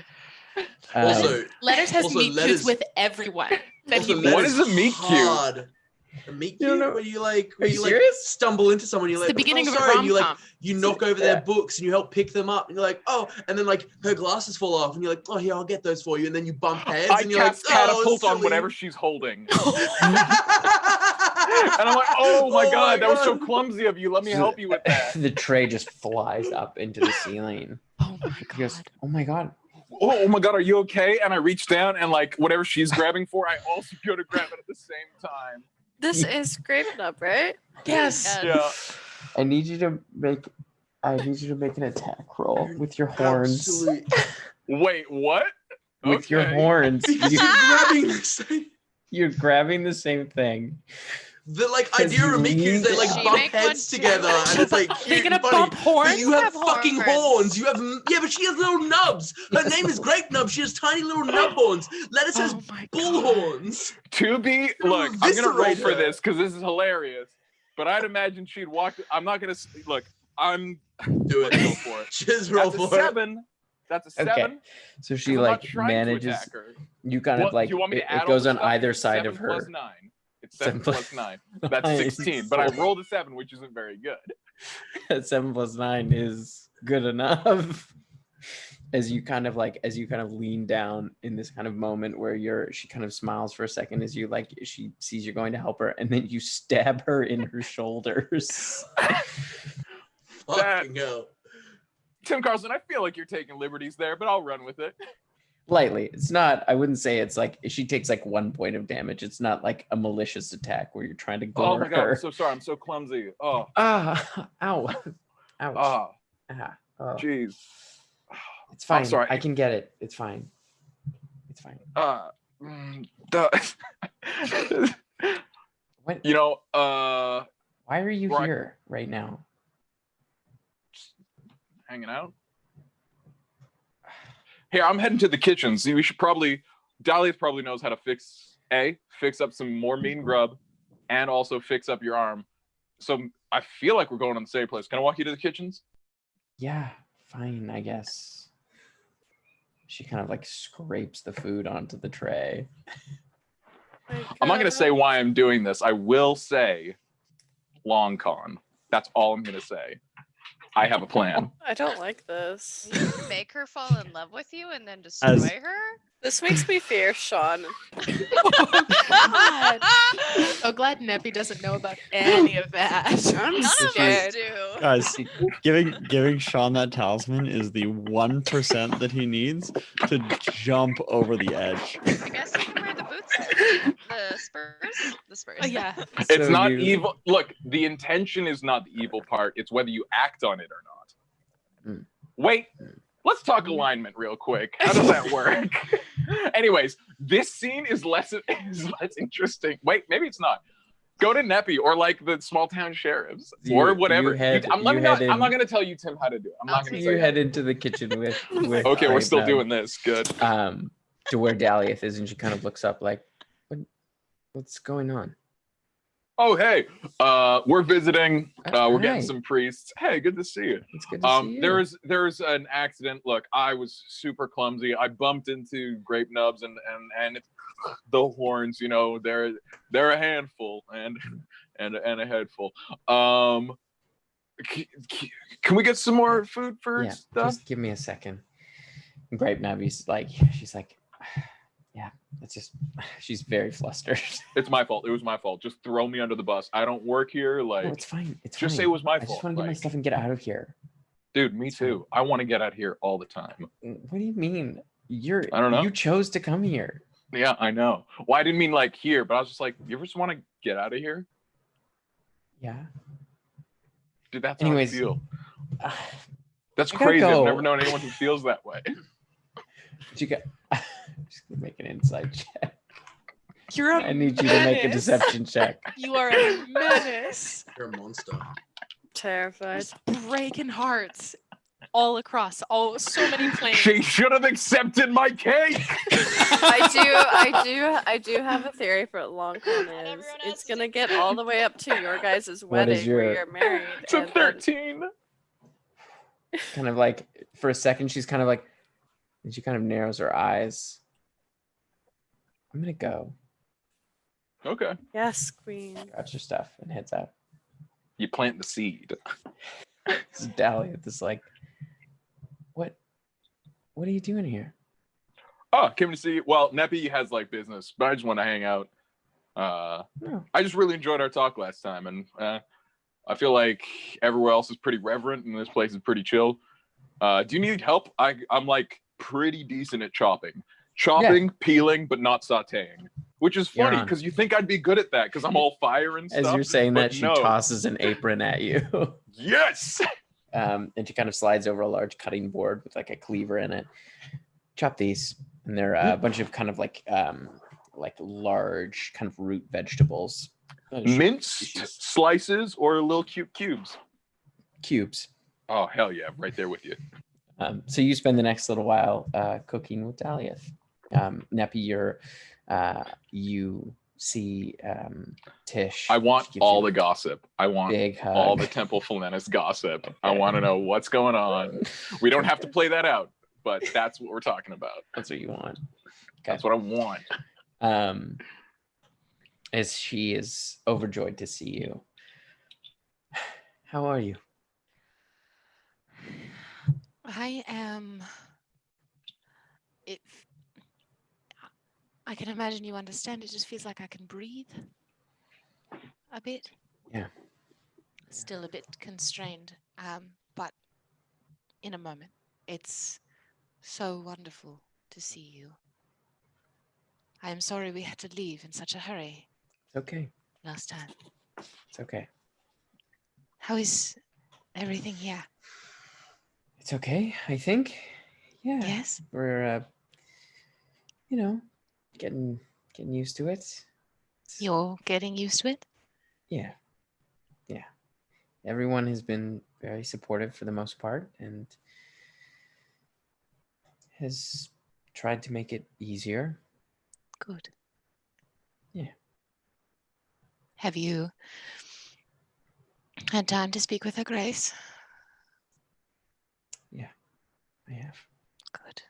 S1: Letters has meet cutes with everyone. That he
S6: what is a meet cute?
S10: A meet cute where you like
S2: serious?
S10: stumble into someone, you're
S1: It's
S10: like,
S1: the beginning of a
S10: sorry, and you
S1: rom-com.
S10: you knock over their books and you help pick them up and you're like, oh, and then like her glasses fall off and you're like, oh here, I'll get those for you, and then you bump heads and you're like,
S6: catapult on whatever she's holding. And I'm like, oh my god, that was so clumsy of you. Let me help you with that.
S2: The tray just flies up into the ceiling.
S1: Oh my god.
S2: Goes, oh my god.
S6: Oh my god, are you okay? And I reach down and like whatever she's grabbing for, I also go to grab it at the same time.
S3: This is Grape Nub, right?
S1: Yes.
S6: Yeah.
S2: I need you to make an attack roll with your horns.
S10: Absolutely.
S6: Wait, what?
S2: With your horns.
S10: Because you're grabbing the same.
S2: You're grabbing the same thing.
S10: The like idea of a meet cute, they like bump heads together, and it's like
S1: They're gonna
S10: funny.
S1: bump horns.
S10: But you have
S7: Have
S10: fucking horns. You have but she has little nubs. Her name is Grape Nub. She has tiny little nub horns. Lettuce has bull horns.
S6: To be look, I'm gonna roll for
S10: her.
S6: this because this is hilarious. But I'd imagine she'd walk. I'm not gonna look. I'm
S10: do it.
S6: Go for it.
S10: Just roll
S6: That's
S10: for
S6: a
S10: it.
S6: 7. That's a 7.
S2: Okay. So she
S6: I'm not
S2: like
S6: trying to
S2: manages.
S6: attack her.
S2: You kind of
S6: What,
S2: like
S6: do you want me to add
S2: it
S6: all
S2: goes
S6: the
S2: on
S6: stuff?
S2: either
S6: It's
S2: side
S6: 7
S2: of her.
S6: plus 9. It's 7
S2: 7
S6: plus 9. That's
S2: Nice.
S6: 16. But I rolled a 7, which isn't very good.
S2: 7 plus 9 is good enough. As you kind of lean down in this kind of moment where she kind of smiles for a second as she sees you're going to help her, and then you stab her in her shoulders.
S10: Fucking hell.
S6: Tim Carlson, I feel like you're taking liberties there, but I'll run with it.
S2: Lightly. It's not, I wouldn't say it's like she takes like 1 point of damage. It's not like a malicious attack where you're trying to gore
S6: Oh my god,
S2: her.
S6: I'm so sorry. I'm so clumsy. Oh.
S2: Ow. Ouch.
S6: Oh.
S2: Oh.
S6: Jeez.
S2: It's fine.
S6: I'm sorry.
S2: I can get it. It's fine. It's fine. What?
S6: You know,
S2: why are you
S6: Brock-
S2: here right now?
S6: hanging out. Here, I'm heading to the kitchen. See, we should probably, Dahlia probably knows how to fix up some more mean grub and also fix up your arm. So I feel like we're going on the same place. Can I walk you to the kitchens?
S2: Yeah, fine, I guess. She kind of like scrapes the food onto the tray.
S6: I'm not going to say why I'm doing this. I will say long con. That's all I'm going to say. I have a plan.
S3: I don't like this.
S11: You make her fall in love with you and then destroy her?
S3: This makes me fear Sean.
S1: God. So glad Neppy doesn't know about any of that.
S3: I'm scared.
S4: Guys, giving Sean that talisman is the 1% that he needs to jump over the edge.
S11: I guess you can wear the boots. The spurs? The spurs.
S1: Oh, yeah.
S6: It's not evil. Look, the intention is not the evil part. It's whether you act on it or not. Wait, let's talk alignment real quick. How does that work? Anyways, this scene is less interesting. Wait, maybe it's not. Go to Neppy or like the small town sheriffs or whatever. I'm not going to tell you, Tim, how to do it. I'm not going to.
S2: You head into the kitchen with
S6: okay, we're still doing this. Good.
S2: To where Dahlia is, and she kind of looks up like, what's going on?
S6: Oh, hey, we're visiting. We're
S2: Hi.
S6: getting some priests. Hey, good to see you.
S2: It's good to see you.
S6: There's an accident. Look, I was super clumsy. I bumped into grape nubs and the horns. You know, they're a handful and a headful. Can we get some more food for stuff?
S2: Just give me a second. Grape Nubby's like, she's like, yeah, it's just, she's very flustered.
S6: It's my fault. It was my fault. Just throw me under the bus. I don't work here. Like,
S2: no, it's fine. It's
S6: just
S2: fine.
S6: say it was my fault.
S2: I just want to get my stuff and get out of here.
S6: Dude, me too. I want to get out of here all the time.
S2: What do you mean? I
S6: don't know.
S2: You chose to come here.
S6: Yeah, I know. Well, I didn't mean like here, but I was just like, you ever just want to get out of here?
S2: Yeah.
S6: Dude, that's
S2: Anyways,
S6: how I feel. That's
S2: I gotta
S6: crazy.
S2: go.
S6: I've never known anyone who feels that way.
S2: You got. Just gonna make an inside check.
S1: You're a
S2: I need you to make a
S1: menace.
S2: deception check.
S1: You are a menace.
S10: You're a monster.
S3: Terrified.
S1: Just breaking hearts all across so many planes.
S6: She should have accepted my cake.
S3: I do have a theory for what long con is. It's gonna get all the way up to your guys' wedding where you're married.
S6: It's a
S3: and then-
S6: 13.
S2: Kind of like for a second, she's kind of like, And she kind of narrows her eyes. I'm gonna go.
S6: Okay.
S3: Yes, queen.
S2: Grabs her stuff and heads out.
S6: You plant the seed.
S2: Dahlia is like, what are you doing here?
S6: Oh, came to see. Well, Neppy has like business, but I just want to hang out. I just really enjoyed our talk last time, and I feel like everywhere else is pretty reverent, and this place is pretty chill. Do you need help? I'm like pretty decent at chopping, peeling, but not sautéing. Which is funny because you think I'd be good at that because I'm all fire and stuff.
S2: As you're saying that, she tosses an apron at you.
S6: Yes.
S2: And she kind of slides over a large cutting board with like a cleaver in it. Chop these, and they're a bunch of kind of like large kind of root vegetables.
S6: Minced slices or little cute cubes?
S2: Cubes.
S6: Oh hell yeah! Right there with you.
S2: So you spend the next little while cooking with Dahlia. Neppy, you see Tish.
S6: I want all the gossip. I want
S2: big hug.
S6: All the Temple Felinis gossip. Okay. I want to know what's going on. We don't have to play that out, but that's what we're talking about.
S2: That's what you want. Okay.
S6: That's what I want.
S2: As she is overjoyed to see you. How are you?
S9: I am. I can imagine you understand. It just feels like I can breathe a bit.
S2: Yeah.
S9: Still a bit constrained, but in a moment. It's so wonderful to see you. I am sorry we had to leave in such a hurry.
S2: It's okay.
S9: Last time.
S2: It's okay.
S9: How is everything here?
S2: It's okay, I think. Yeah.
S9: Yes.
S2: We're getting used to it.
S9: You're getting used to it?
S2: Yeah. Yeah. Everyone has been very supportive for the most part and has tried to make it easier.
S9: Good.
S2: Yeah.
S9: Have you had time to speak with Her Grace?
S2: Yeah, I have.
S9: Good.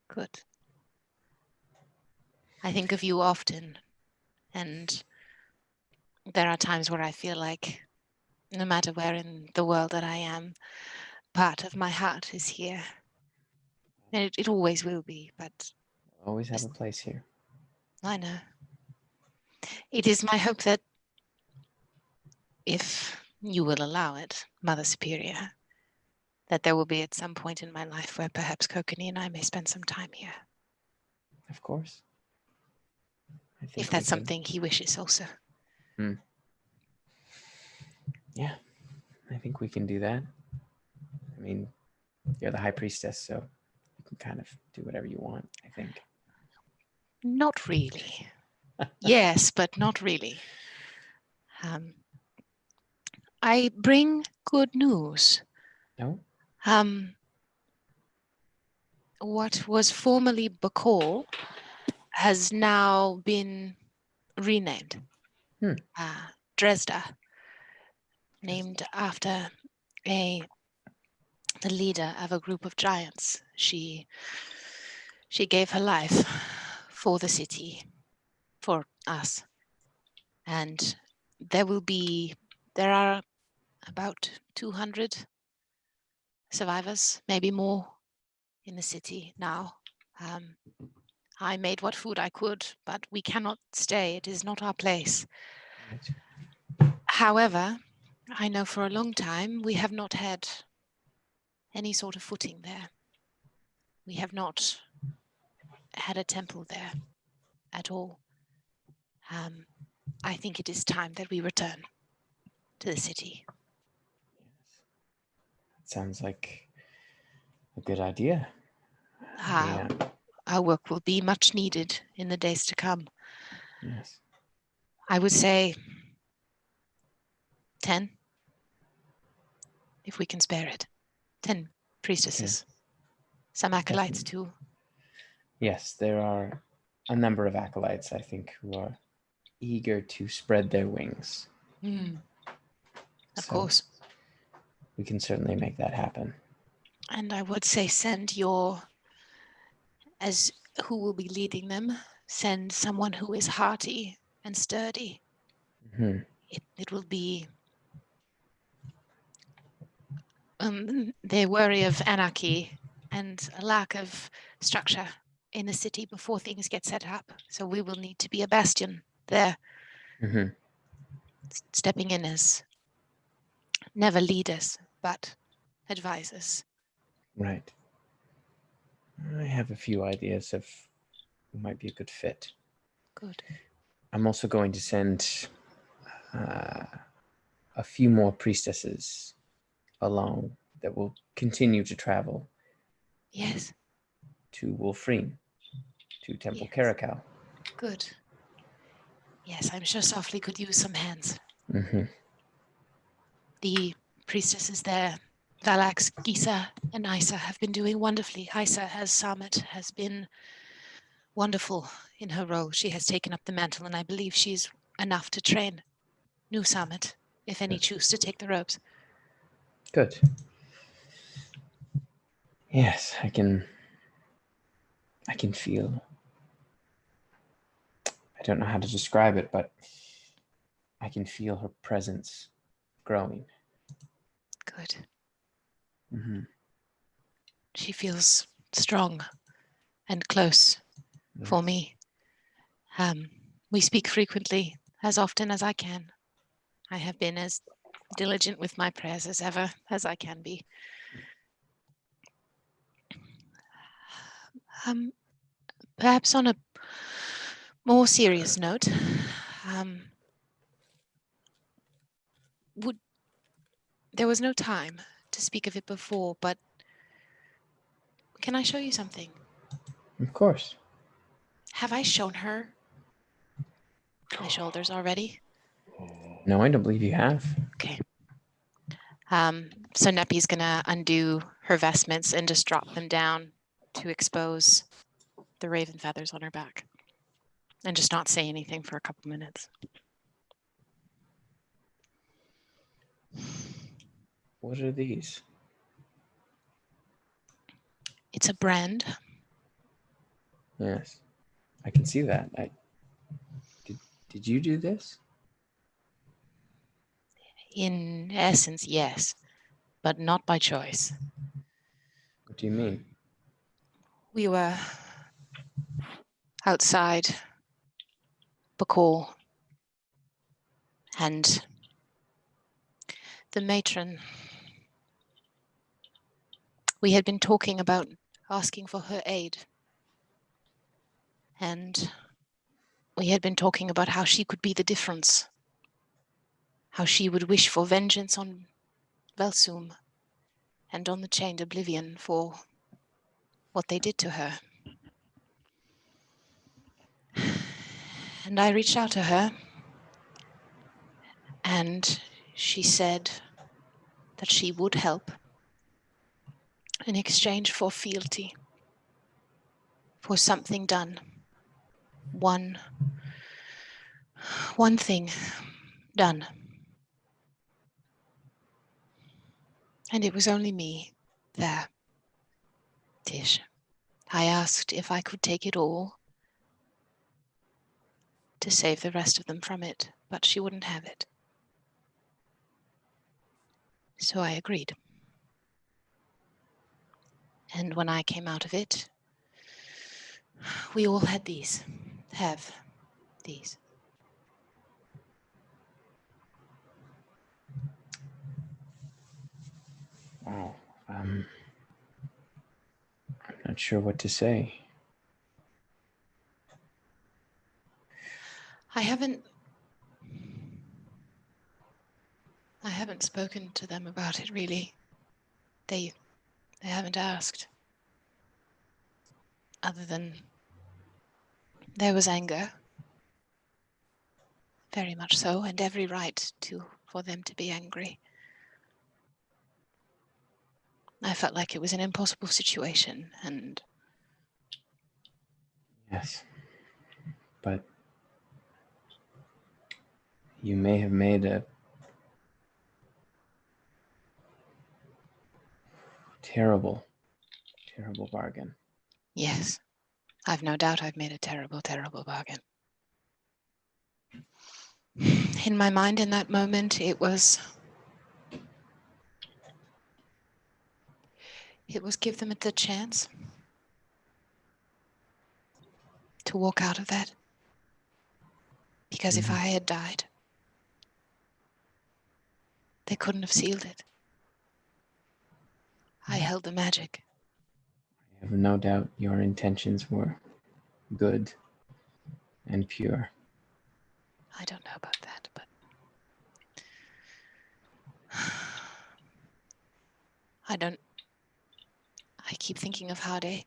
S9: Good. I think of you often, and there are times where I feel like no matter where in the world that I am, part of my heart is here. And it always will be, but...
S2: Always have a place here.
S9: I know. It is my hope that if you will allow it, Mother Superior, that there will be at some point in my life where perhaps Kokani and I may spend some time here.
S2: Of course.
S9: If that's something he wishes also.
S2: Yeah, I think we can do that. I mean, you're the High Priestess, so you can kind of do whatever you want, I think.
S9: Not really. Yes, but not really. I bring good news.
S2: No?
S9: What was formerly Bakal has now been renamed. Drezda, named after the leader of a group of giants. She gave her life for the city, for us. And there are about 200 survivors, maybe more, in the city now. I made what food I could, but we cannot stay. It is not our place.
S2: Right.
S9: However, I know for a long time we have not had any sort of footing there. We have not had a temple there at all. I think it is time that we return to the city.
S2: Sounds like a good idea.
S9: Our work will be much needed in the days to come.
S2: Yes.
S9: I would say 10, if we can spare it. 10 priestesses. Okay. Some acolytes too.
S2: Yes, there are a number of acolytes, I think, who are eager to spread their wings.
S9: Of course.
S2: We can certainly make that happen.
S9: And I would say send your as who will be leading them, send someone who is hearty and sturdy.
S2: Mm-hmm.
S9: It will be... they worry of anarchy and a lack of structure in the city before things get set up. So we will need to be a bastion there,
S2: Mm-hmm.
S9: stepping in as never leaders, but advisors.
S2: Right. I have a few ideas of who might be a good fit.
S9: Good.
S2: I'm also going to send a few more priestesses along that will continue to travel.
S9: Yes.
S2: To Wolfreen, to Temple
S9: Yes.
S2: Caracal.
S9: Good. Yes, I'm sure Softly could use some hands.
S2: Mm-hmm.
S9: The priestesses there, Valax, Gisa, and Isa, have been doing wonderfully. Isa, as Samet, has been wonderful in her role. She has taken up the mantle, and I believe she's enough to train new Samet, if any choose to take the ropes.
S2: Good. Yes, I can feel... I don't know how to describe it, but I can feel her presence growing.
S9: Good.
S2: Mm-hmm.
S9: She feels strong and close for me. We speak frequently, as often as I can. I have been as diligent with my prayers as ever as I can be. Perhaps on a more serious note, there was no time to speak of it before, but can I show you something?
S2: Of course. Have
S9: I shown her my shoulders already?
S2: No, I don't believe you have.
S9: Okay. So Neppy's gonna undo her vestments and just drop them down to expose the raven feathers on her back, and just not say anything for a couple minutes.
S2: What are these?
S9: It's a brand.
S2: Yes, I can see that. Did you do this?
S9: In essence, yes, but not by choice.
S2: What do you mean?
S9: We were outside Bakal, and the matron, we had been talking about asking for her aid, and we had been talking about how she could be the difference, how she would wish for vengeance on Velsum and on the Chained Oblivion for what they did to her. And I reached out to her, and she said that she would help in exchange for fealty, for something done. One thing done. And it was only me there, Tish. I asked if I could take it all to save the rest of them from it, but she wouldn't have it. So I agreed. And when I came out of it, we all had these. Have these.
S2: Wow. I'm not sure what to say.
S9: I haven't spoken to them about it, really. They haven't asked. Other than there was anger. Very much so, and every right for them to be angry. I felt like it was an impossible situation, and...
S2: Yes. But you may have made a terrible bargain.
S9: Yes, I've no doubt I've made a terrible, terrible bargain. In my mind in that moment, it was give them the chance to walk out of that. Because if I had died, they couldn't have sealed it. I held the magic.
S2: I have no doubt your intentions were good and pure.
S9: I don't know about that, but I keep thinking of Hade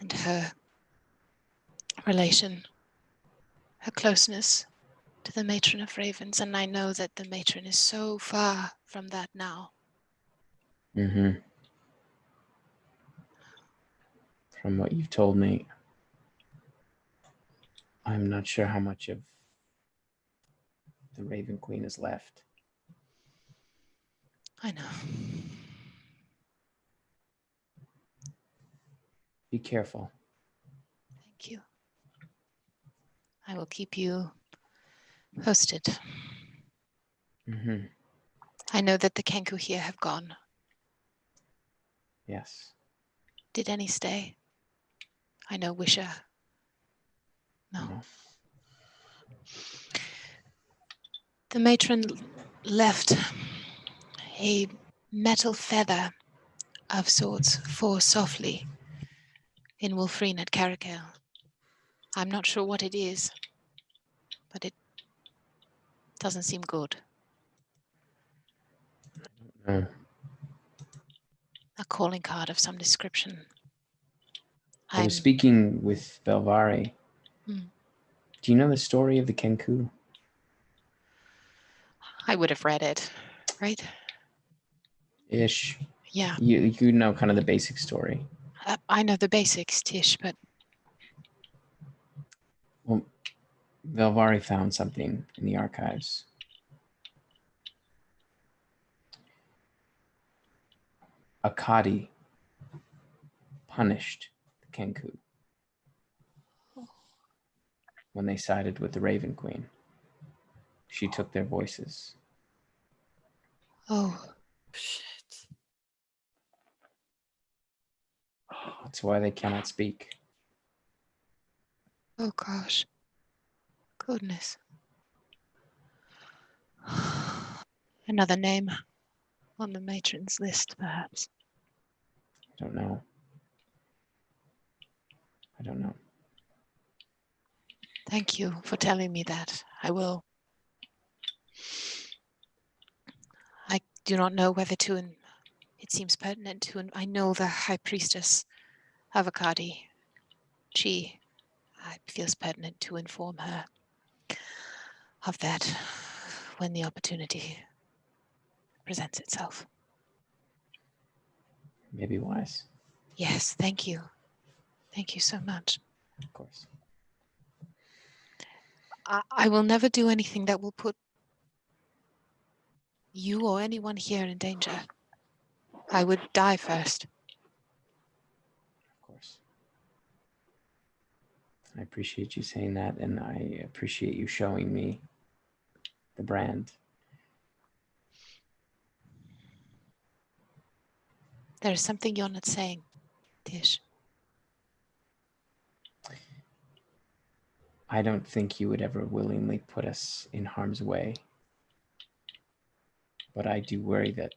S9: and her relation, her closeness to the matron of Ravens, and I know that the matron is so far from that now.
S2: From what you've told me, I'm not sure how much of the Raven Queen is left.
S9: I know.
S2: Be careful.
S9: Thank you. I will keep you posted. I know that the Kenku here have gone.
S2: Yes.
S9: Did any stay? I know Wisha. No. The matron left a metal feather of sorts for softly in Wolfrine at Caracal. I'm not sure what it is, but it doesn't seem good.
S2: No.
S9: A calling card of some description.
S2: I was speaking with Belvari.
S9: Hmm.
S2: Do you know the story of the Kenku?
S9: I would have read it, right?
S2: Ish.
S9: Yeah.
S2: You know kind of the basic story.
S9: I know the basics, Tish, but...
S2: Well, Belvari found something in the archives. Akkadi punished the Kenku when they sided with the Raven Queen. She took their voices.
S9: Oh, shit.
S2: That's why they cannot speak.
S9: Oh, gosh. Goodness. Another name on the matron's list, perhaps.
S2: I don't know.
S9: Thank you for telling me that. I will. I do not know whether to, and it seems pertinent to, and I know the High Priestess of Akkadi. It feels pertinent to inform her of that when the opportunity presents itself.
S2: Maybe wise.
S9: Yes, thank you. Thank you so much.
S2: Of course.
S9: I will never do anything that will put you or anyone here in danger. I would die first.
S2: Of course. I appreciate you saying that, and I appreciate you showing me the brand.
S9: There is something you're not saying, Tish.
S2: I don't think you would ever willingly put us in harm's way. But I do worry that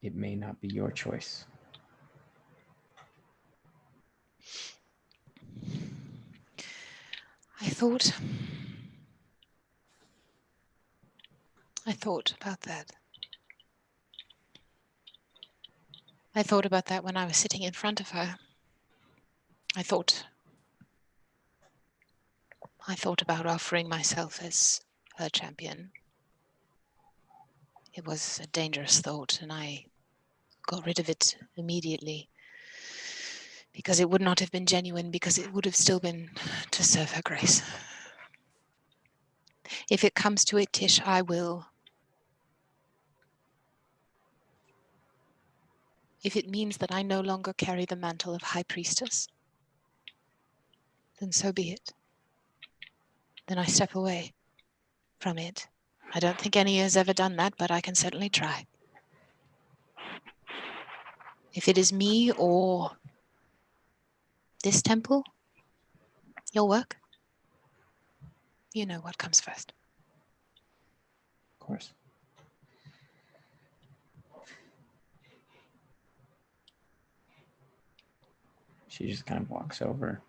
S2: it may not be your choice.
S9: I thought about that. I thought about that when I was sitting in front of her. I thought about offering myself as her champion. It was a dangerous thought, and I got rid of it immediately because it would not have been genuine, because it would have still been to serve her grace. If it comes to it, Tish, I will. If it means that I no longer carry the mantle of High Priestess, then so be it. Then I step away from it. I don't think any has ever done that, but I can certainly try. If it is me or this temple, your work, you know what comes first.
S2: Of course. She just kind of walks over,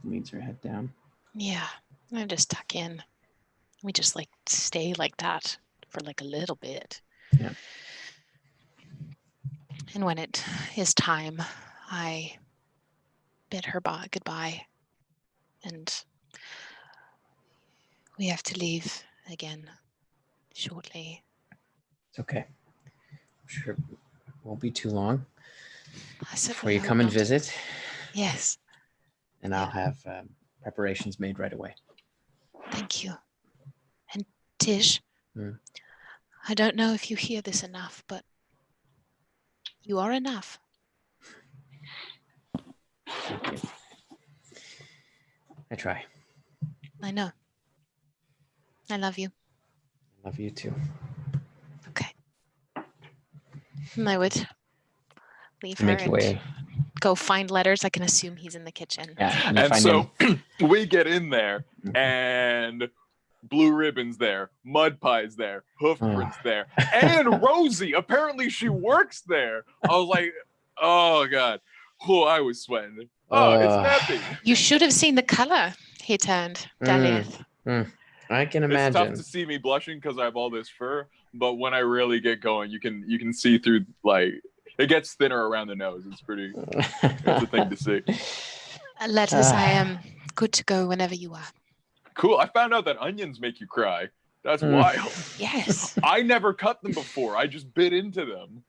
S2: leans her head down.
S9: Yeah, I just tuck in. We just like stay like that for like a little bit.
S2: Yeah.
S9: And when it is time, I bid her goodbye. And we have to leave again shortly.
S2: It's okay. I'm sure it won't be too long before you
S9: hope
S2: come and
S9: not.
S2: visit.
S9: Yes.
S2: And I'll have preparations made right away.
S9: Thank you. And Tish, I don't know if you hear this enough, but you are enough.
S2: Thank you. I try.
S9: I know. I love you.
S2: Love you too.
S9: Okay. And I would leave her
S2: Make your
S9: and
S2: way.
S9: go find Letters. I can assume he's in the kitchen.
S2: Yeah,
S6: And so we get in there, and Blue Ribbon's there, Mud Pie's there, Hoofprint's there, and Rosie. Apparently she works there. I was like, oh God. Oh, I was sweating. Oh, it's Neppy.
S9: You should have seen the color he turned, Dalieth.
S2: I can imagine.
S6: It's tough to see me blushing because I have all this fur, but when I really get going, you can see through, like, it gets thinner around the nose. It's pretty. It's a thing to see.
S9: Letters, I am good to go whenever you are.
S6: Cool. I found out that onions make you cry. That's wild.
S9: Yes.
S6: I never cut them before. I just bit into them.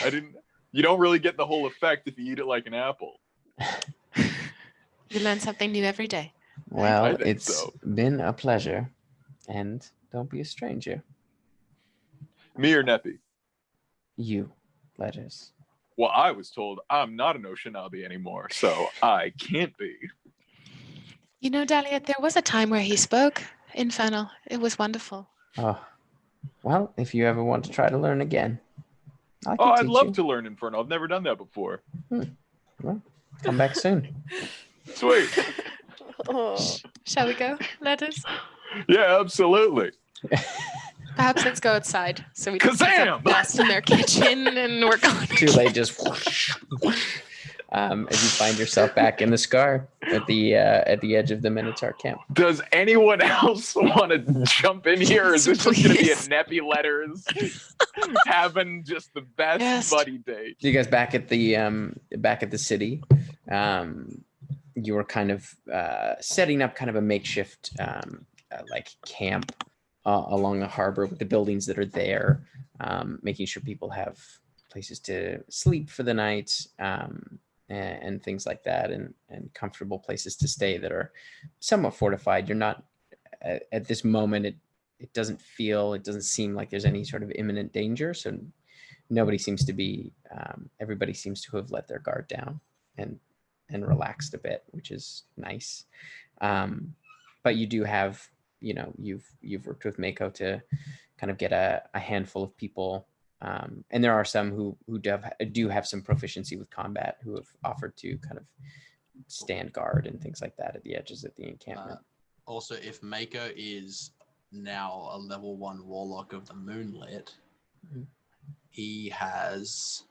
S6: I didn't. You don't really get the whole effect if you eat it like an apple.
S9: You learn something new every day.
S2: Well, it's been a pleasure, and don't be a stranger.
S6: Me or Neppy?
S2: You, Letters.
S6: Well, I was told I'm not an Oshinabe anymore, so I can't be.
S9: You know, Dalieth, there was a time where he spoke Infernal. It was wonderful.
S2: Oh, well, if you ever want to try to learn again,
S6: I'd love to learn Infernal. I've never done that before.
S2: Well, come back soon.
S6: Sweet.
S9: Shall we go, Letters?
S6: Yeah, absolutely.
S9: Perhaps let's go outside so we can pick up dust in their kitchen and we're gone.
S2: Too late, just as you find yourself back in the scar at the edge of the Minotaur camp.
S6: Does anyone else want to jump in here? Or is this just going to be a Neppy Letters having just the best buddy date?
S2: So you guys back at the city. You were kind of setting up kind of a makeshift like camp along the harbor with the buildings that are there, making sure people have places to sleep for the night. And things like that, and comfortable places to stay that are somewhat fortified. You're not at this moment. It doesn't seem like there's any sort of imminent danger. So nobody seems to be. Everybody seems to have let their guard down and relaxed a bit, which is nice. But you do have, you've worked with Mako to kind of get a handful of people. And there are some who do have some proficiency with combat who have offered to kind of stand guard and things like that at the edges of the encampment.
S10: Also, if Mako is now a level 1 warlock of the Moonlit, he has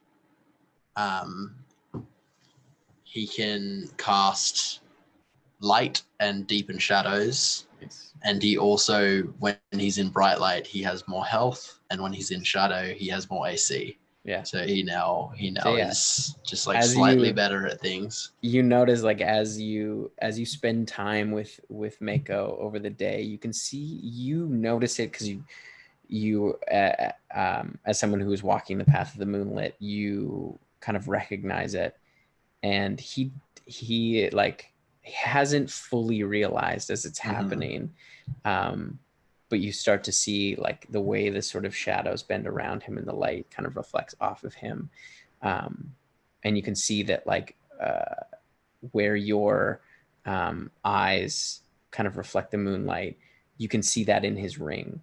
S10: he can cast light and deepen shadows. And he also, when he's in bright light, he has more health, and when he's in shadow, he has more AC.
S2: Yeah.
S10: So he now is just like slightly better at things.
S2: You notice, like, as you spend time with Mako over the day, you notice it because you as someone who is walking the path of the Moonlit, you kind of recognize it, and he hasn't fully realized as it's happening. But you start to see, like, the way the sort of shadows bend around him and the light kind of reflects off of him. And you can see that, like, where you're eyes kind of reflect the moonlight. You can see that in his ring.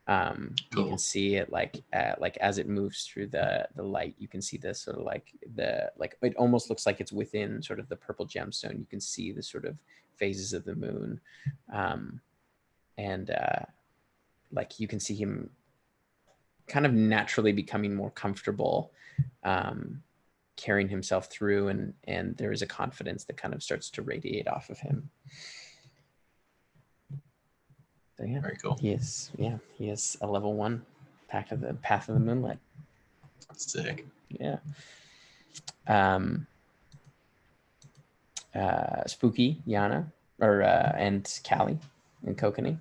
S2: You can see it like as it moves through the light. You can see this sort of like it almost looks like it's within sort of the purple gemstone. You can see the sort of phases of the moon, and like you can see him kind of naturally becoming more comfortable, carrying himself through, and there is a confidence that kind of starts to radiate off of him. So yeah,
S10: very cool.
S2: He is a level 1 path of the moonlight.
S10: Sick.
S2: Yeah. Spooky, Yana, and Callie and Kokanee.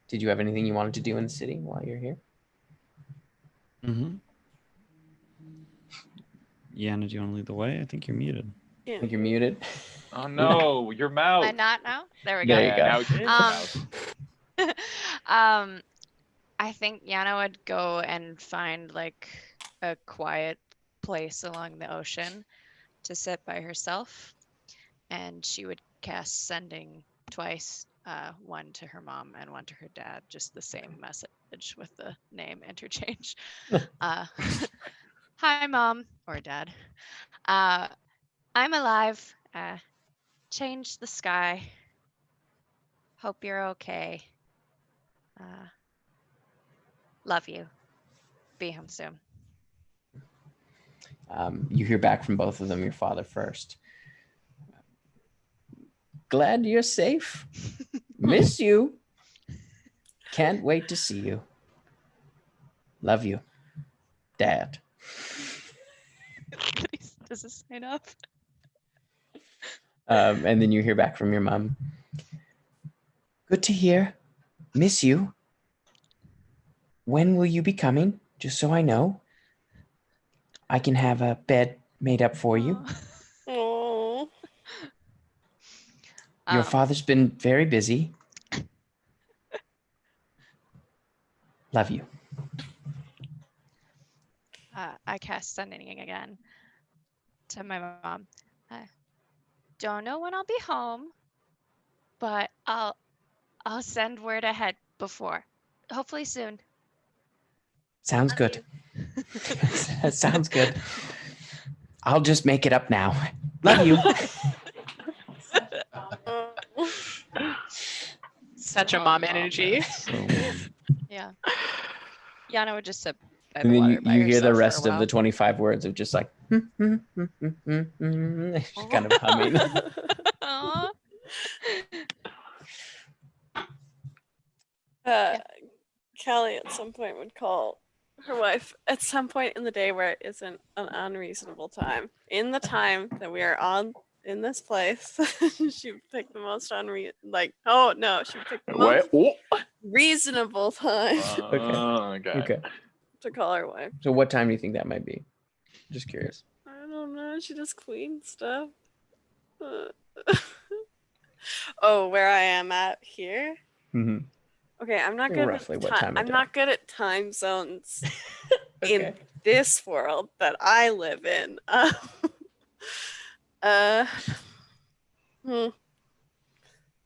S2: Did you have anything you wanted to do in the city while you're here?
S4: Mm-hmm. Yana, do you want to lead the way? I think you're muted.
S2: I think you're muted.
S6: Oh no, your mouth.
S11: Am I not now? There we go.
S2: There you go.
S6: Now it's your mouth.
S11: I think Yana would go and find like a quiet place along the ocean to sit by herself, and she would cast sending twice, one to her mom and one to her dad, just the same message with the name interchange. Hi, Mom or Dad. I'm alive. Change the sky. Hope you're okay. Love you. Be home soon.
S2: You hear back from both of them, your father first. Glad you're safe. Miss you. Can't wait to see you. Love you. Dad.
S11: Does this sign up?
S2: And then you hear back from your mom. Good to hear. Miss you. When will you be coming? Just so I know. I can have a bed made up for you.
S3: Oh.
S2: Your father's been very busy. Love you.
S11: I cast sending again to my mom. Don't know when I'll be home, but I'll send word ahead before. Hopefully soon.
S2: Sounds good. Sounds good. I'll just make it up now. Love you.
S1: Such a mom energy.
S11: Yeah. Yana would just sit by
S2: And
S11: the
S2: then
S11: water by
S2: you hear the
S11: herself for a
S2: rest of
S11: while.
S2: the 25 words of just like kind of humming.
S11: Aw.
S3: Callie at some point would call her wife at some point in the day where it isn't an unreasonable time. In the time that we are on in this place, she would pick the most she would pick the most reasonable time
S2: Okay.
S3: to call her wife.
S2: So what time do you think that might be? Just curious.
S3: I don't know. She does queen stuff. Oh, where I am at here?
S2: Mm-hmm.
S3: Okay, I'm not good
S2: Roughly
S3: at
S2: what time of
S3: I'm
S2: day?
S3: not good at time zones
S2: Okay.
S3: in this world that I live in.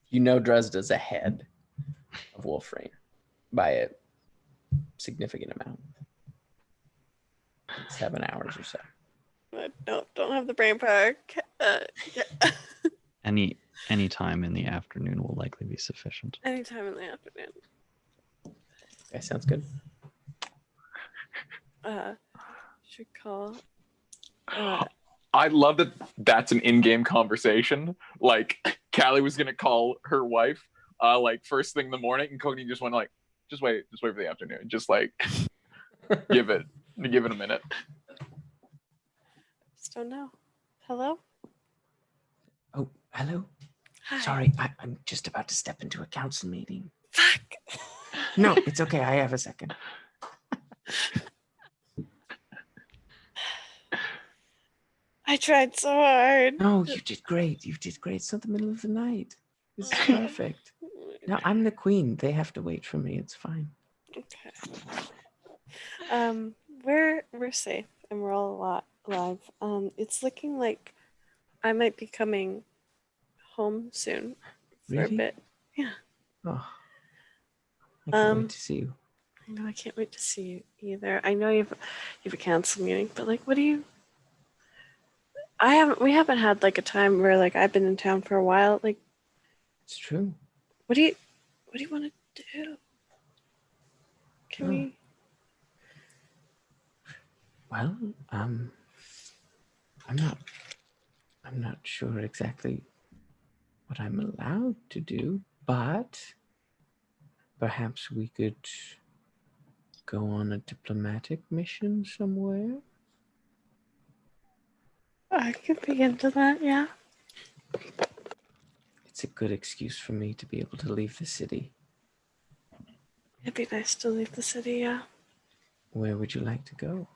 S2: You know Drezda's ahead of Wolfrain by a significant amount. 7 hours or so.
S3: I don't have the brain power.
S4: Any time in the afternoon will likely be sufficient.
S3: Anytime in the afternoon.
S2: Okay, sounds good.
S3: Should call.
S6: I love that that's an in-game conversation. Like, Callie was gonna call her wife, like first thing in the morning, and Cody just went like, just wait for the afternoon. Just like, give it a minute.
S3: Just don't know. Hello?
S2: Oh, hello.
S3: Hi.
S2: Sorry, I'm just about to step into a council meeting.
S3: Fuck.
S2: No, it's okay. I have a second.
S3: I tried so hard.
S2: No, you did great. You did great. It's not the middle of the night. This is perfect. Now I'm the queen. They have to wait for me. It's fine.
S3: Okay. We're safe and we're all alive. It's looking like I might be coming home soon for
S2: Really?
S3: a bit. Yeah.
S2: Oh, I can't wait to see you.
S3: I know, I can't wait to see you either. I know you've a council meeting, but like, what do you? We haven't had like a time where like I've been in town for a while. Like,
S2: it's true.
S3: What do you want to do? Can we?
S2: Well, I'm not sure exactly what I'm allowed to do, but perhaps we could go on a diplomatic mission somewhere.
S3: I could be into that, yeah.
S2: It's a good excuse for me to be able to leave the city.
S3: It'd be nice to leave the city, yeah.
S2: Where would you like to go?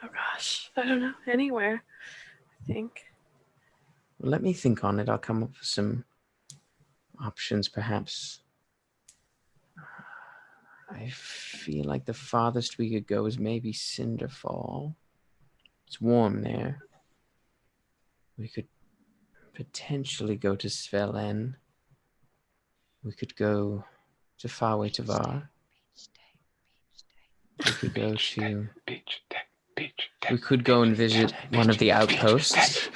S3: Oh gosh, I don't know. Anywhere, I think.
S2: Well, let me think on it. I'll come up with some options, perhaps. I feel like the farthest we could go is maybe Cinderfall. It's warm there. We could potentially go to Svelen. We could go to Faraway Tavar. We could go to... We could go and visit one of the outposts.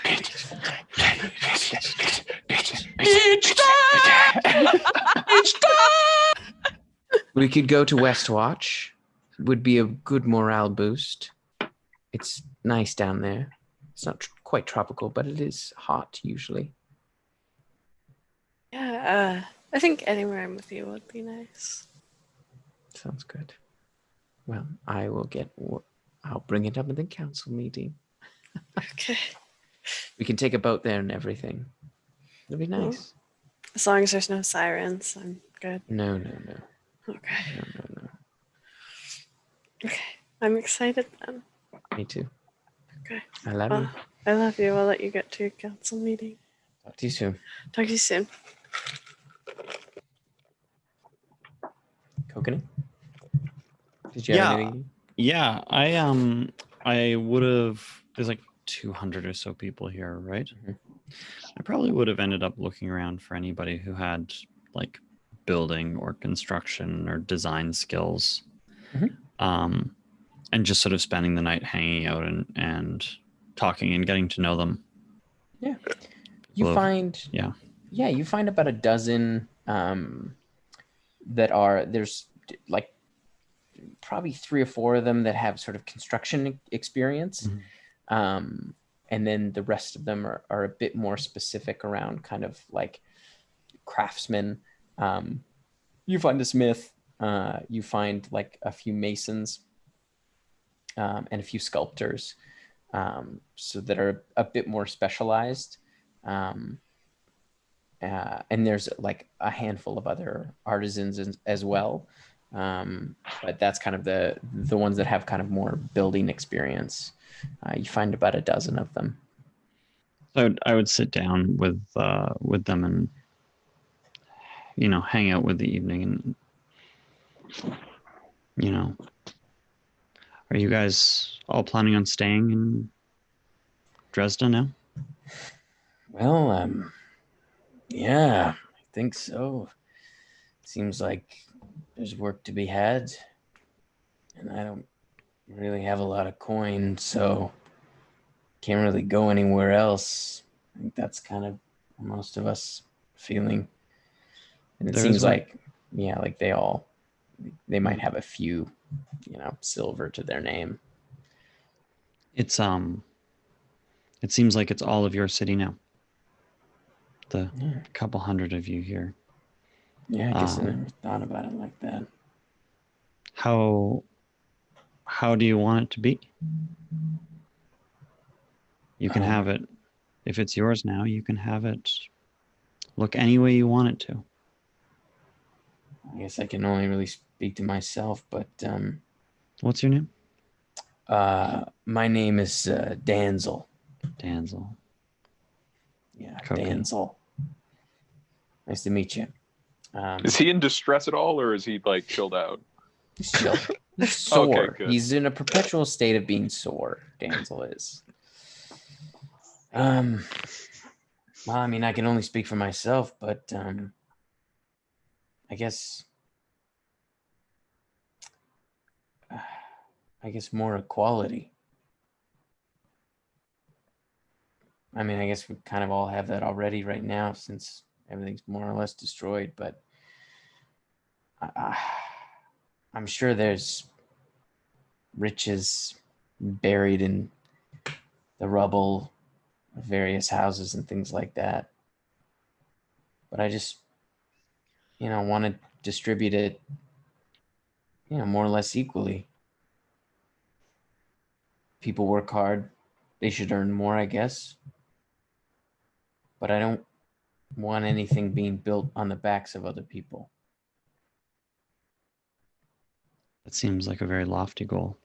S2: We could go to Westwatch. Would be a good morale boost. It's nice down there. It's not quite tropical, but it is hot usually.
S3: Yeah, I think anywhere I'm with you would be nice.
S2: Sounds good. Well, I'll bring it up in the council meeting.
S3: Okay.
S2: We can take a boat there and everything. It'll be nice.
S3: As long as there's no sirens, I'm good.
S2: No.
S3: Okay.
S2: No.
S3: Okay. I'm excited then.
S2: Me too.
S3: Okay.
S2: I love you.
S3: I love you. I'll let you get to your council meeting.
S2: Talk to you soon.
S3: Talk to you soon.
S2: Kokanee? Did you have anything?
S4: Yeah, I would have. There's like 200 or so people here, right?
S2: Mm-hmm.
S4: I probably would have ended up looking around for anybody who had like building or construction or design skills, and just sort of spending the night hanging out and talking and getting to know them.
S2: Yeah, you find about a dozen that are there's like probably 3 or 4 of them that have sort of construction experience. And then the rest of them are a bit more specific around kind of like craftsmen. You find a smith, you find like a few masons, and a few sculptors, so that are a bit more specialized. And there's like a handful of other artisans as well. But that's kind of the ones that have kind of more building experience. You find about a dozen of them.
S4: So I would sit down with them and hang out with the evening and are you guys all planning on staying in Drezda now?
S2: Well, yeah, I think so. Seems like there's work to be had, and I don't really have a lot of coin, so can't really go anywhere else. I think that's kind of most of us feeling. And it seems like, like they might have a few, silver to their name.
S4: It seems like it's all of your city now. The couple hundred of you here.
S2: Yeah, I guess I never thought about it like that.
S4: How do you want it to be? You can have it. If it's yours now, you can have it look any way you want it to.
S2: I guess I can only really speak to myself, but
S4: what's your name?
S2: My name is Danzel.
S4: Danzel.
S2: Yeah, Danzel. Nice to meet you.
S6: Is he in distress at all, or is he like chilled out?
S2: He's chill. He's sore.
S6: Okay, good.
S2: He's in a perpetual state of being sore. Danzel is. Well, I mean, I can only speak for myself, but I guess more equality. I mean, I guess we kind of all have that already right now since everything's more or less destroyed, but I'm sure there's riches buried in the rubble of various houses and things like that. But I just, want to distribute it, more or less equally. People work hard. They should earn more, I guess. But I don't want anything being built on the backs of other people.
S4: That seems like a very lofty goal.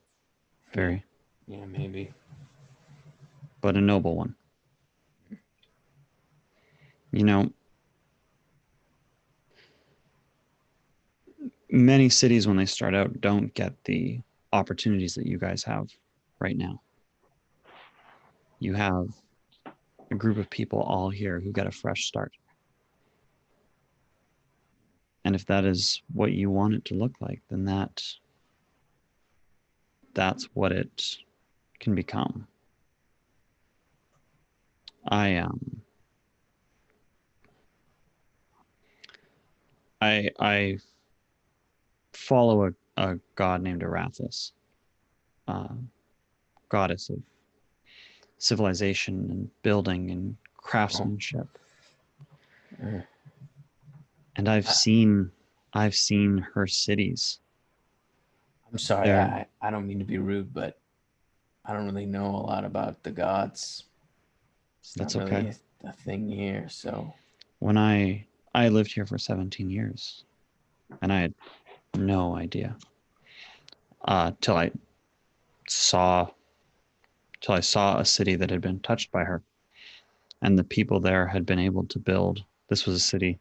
S4: Very.
S2: Yeah, maybe.
S4: But a noble one. Many cities when they start out don't get the opportunities that you guys have right now. You have a group of people all here who get a fresh start. And if that is what you want it to look like, then that's what it can become. I follow a god named Arathis, goddess of civilization and building and craftsmanship. And I've seen her cities.
S2: I'm sorry, I don't mean to be rude, but I don't really know a lot about the gods. It's not really a thing here, so.
S4: When I lived here for 17 years, and I had no idea till I saw a city that had been touched by her, and the people there had been able to build. This was a city,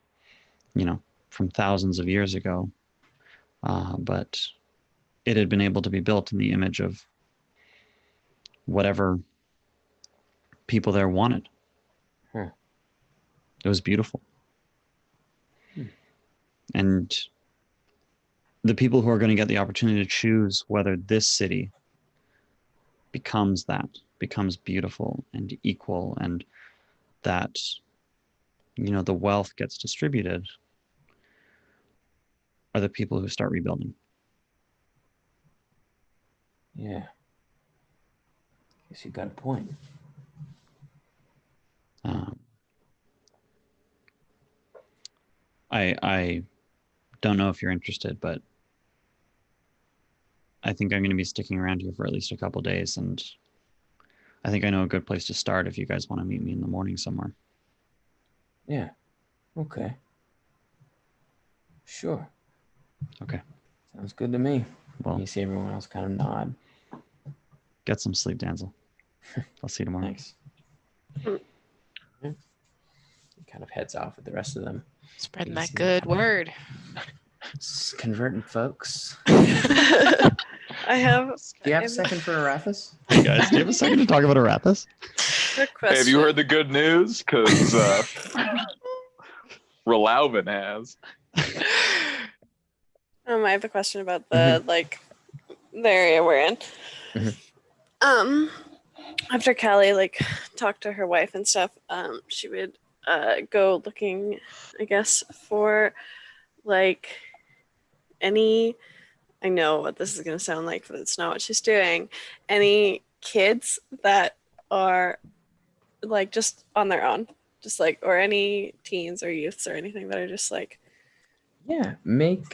S4: from thousands of years ago, but it had been able to be built in the image of whatever people there wanted. It was beautiful. And the people who are going to get the opportunity to choose whether this city becomes beautiful and equal, and that, the wealth gets distributed, are the people who start rebuilding.
S2: Yeah. Guess you got a point.
S4: I don't know if you're interested, but I think I'm going to be sticking around here for at least a couple days, and I think I know a good place to start if you guys want to meet me in the morning somewhere.
S2: Yeah. Okay. Sure.
S4: Okay.
S2: Sounds good to me.
S4: Well,
S2: you see everyone else kind of nod.
S4: Get some sleep, Danzel. I'll see you tomorrow.
S2: Thanks. He kind of heads off with the rest of them.
S1: Spreading that good word.
S2: Converting folks.
S3: I have.
S2: Do you have a second for Arathis?
S4: Hey guys, do you have a second to talk about Arathis?
S6: Hey, have you heard the good news? Because Relauven has.
S3: I have a question about the the area we're in. After Callie talked to her wife and stuff, she would go looking, I guess, for any. I know what this is gonna sound like, but it's not what she's doing. Any kids that are just on their own, just or any teens or youths or anything that are just
S2: yeah, make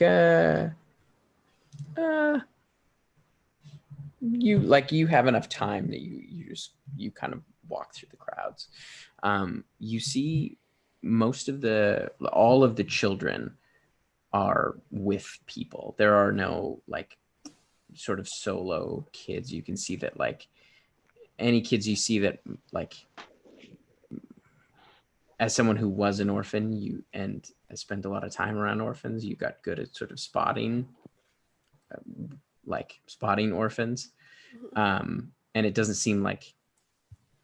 S2: you have enough time that you kind of walk through the crowds. You see all of the children are with people. There are no sort of solo kids. You can see that any kids you see that as someone who was an orphan, and has spent a lot of time around orphans, you got good at sort of spotting orphans. And it doesn't seem like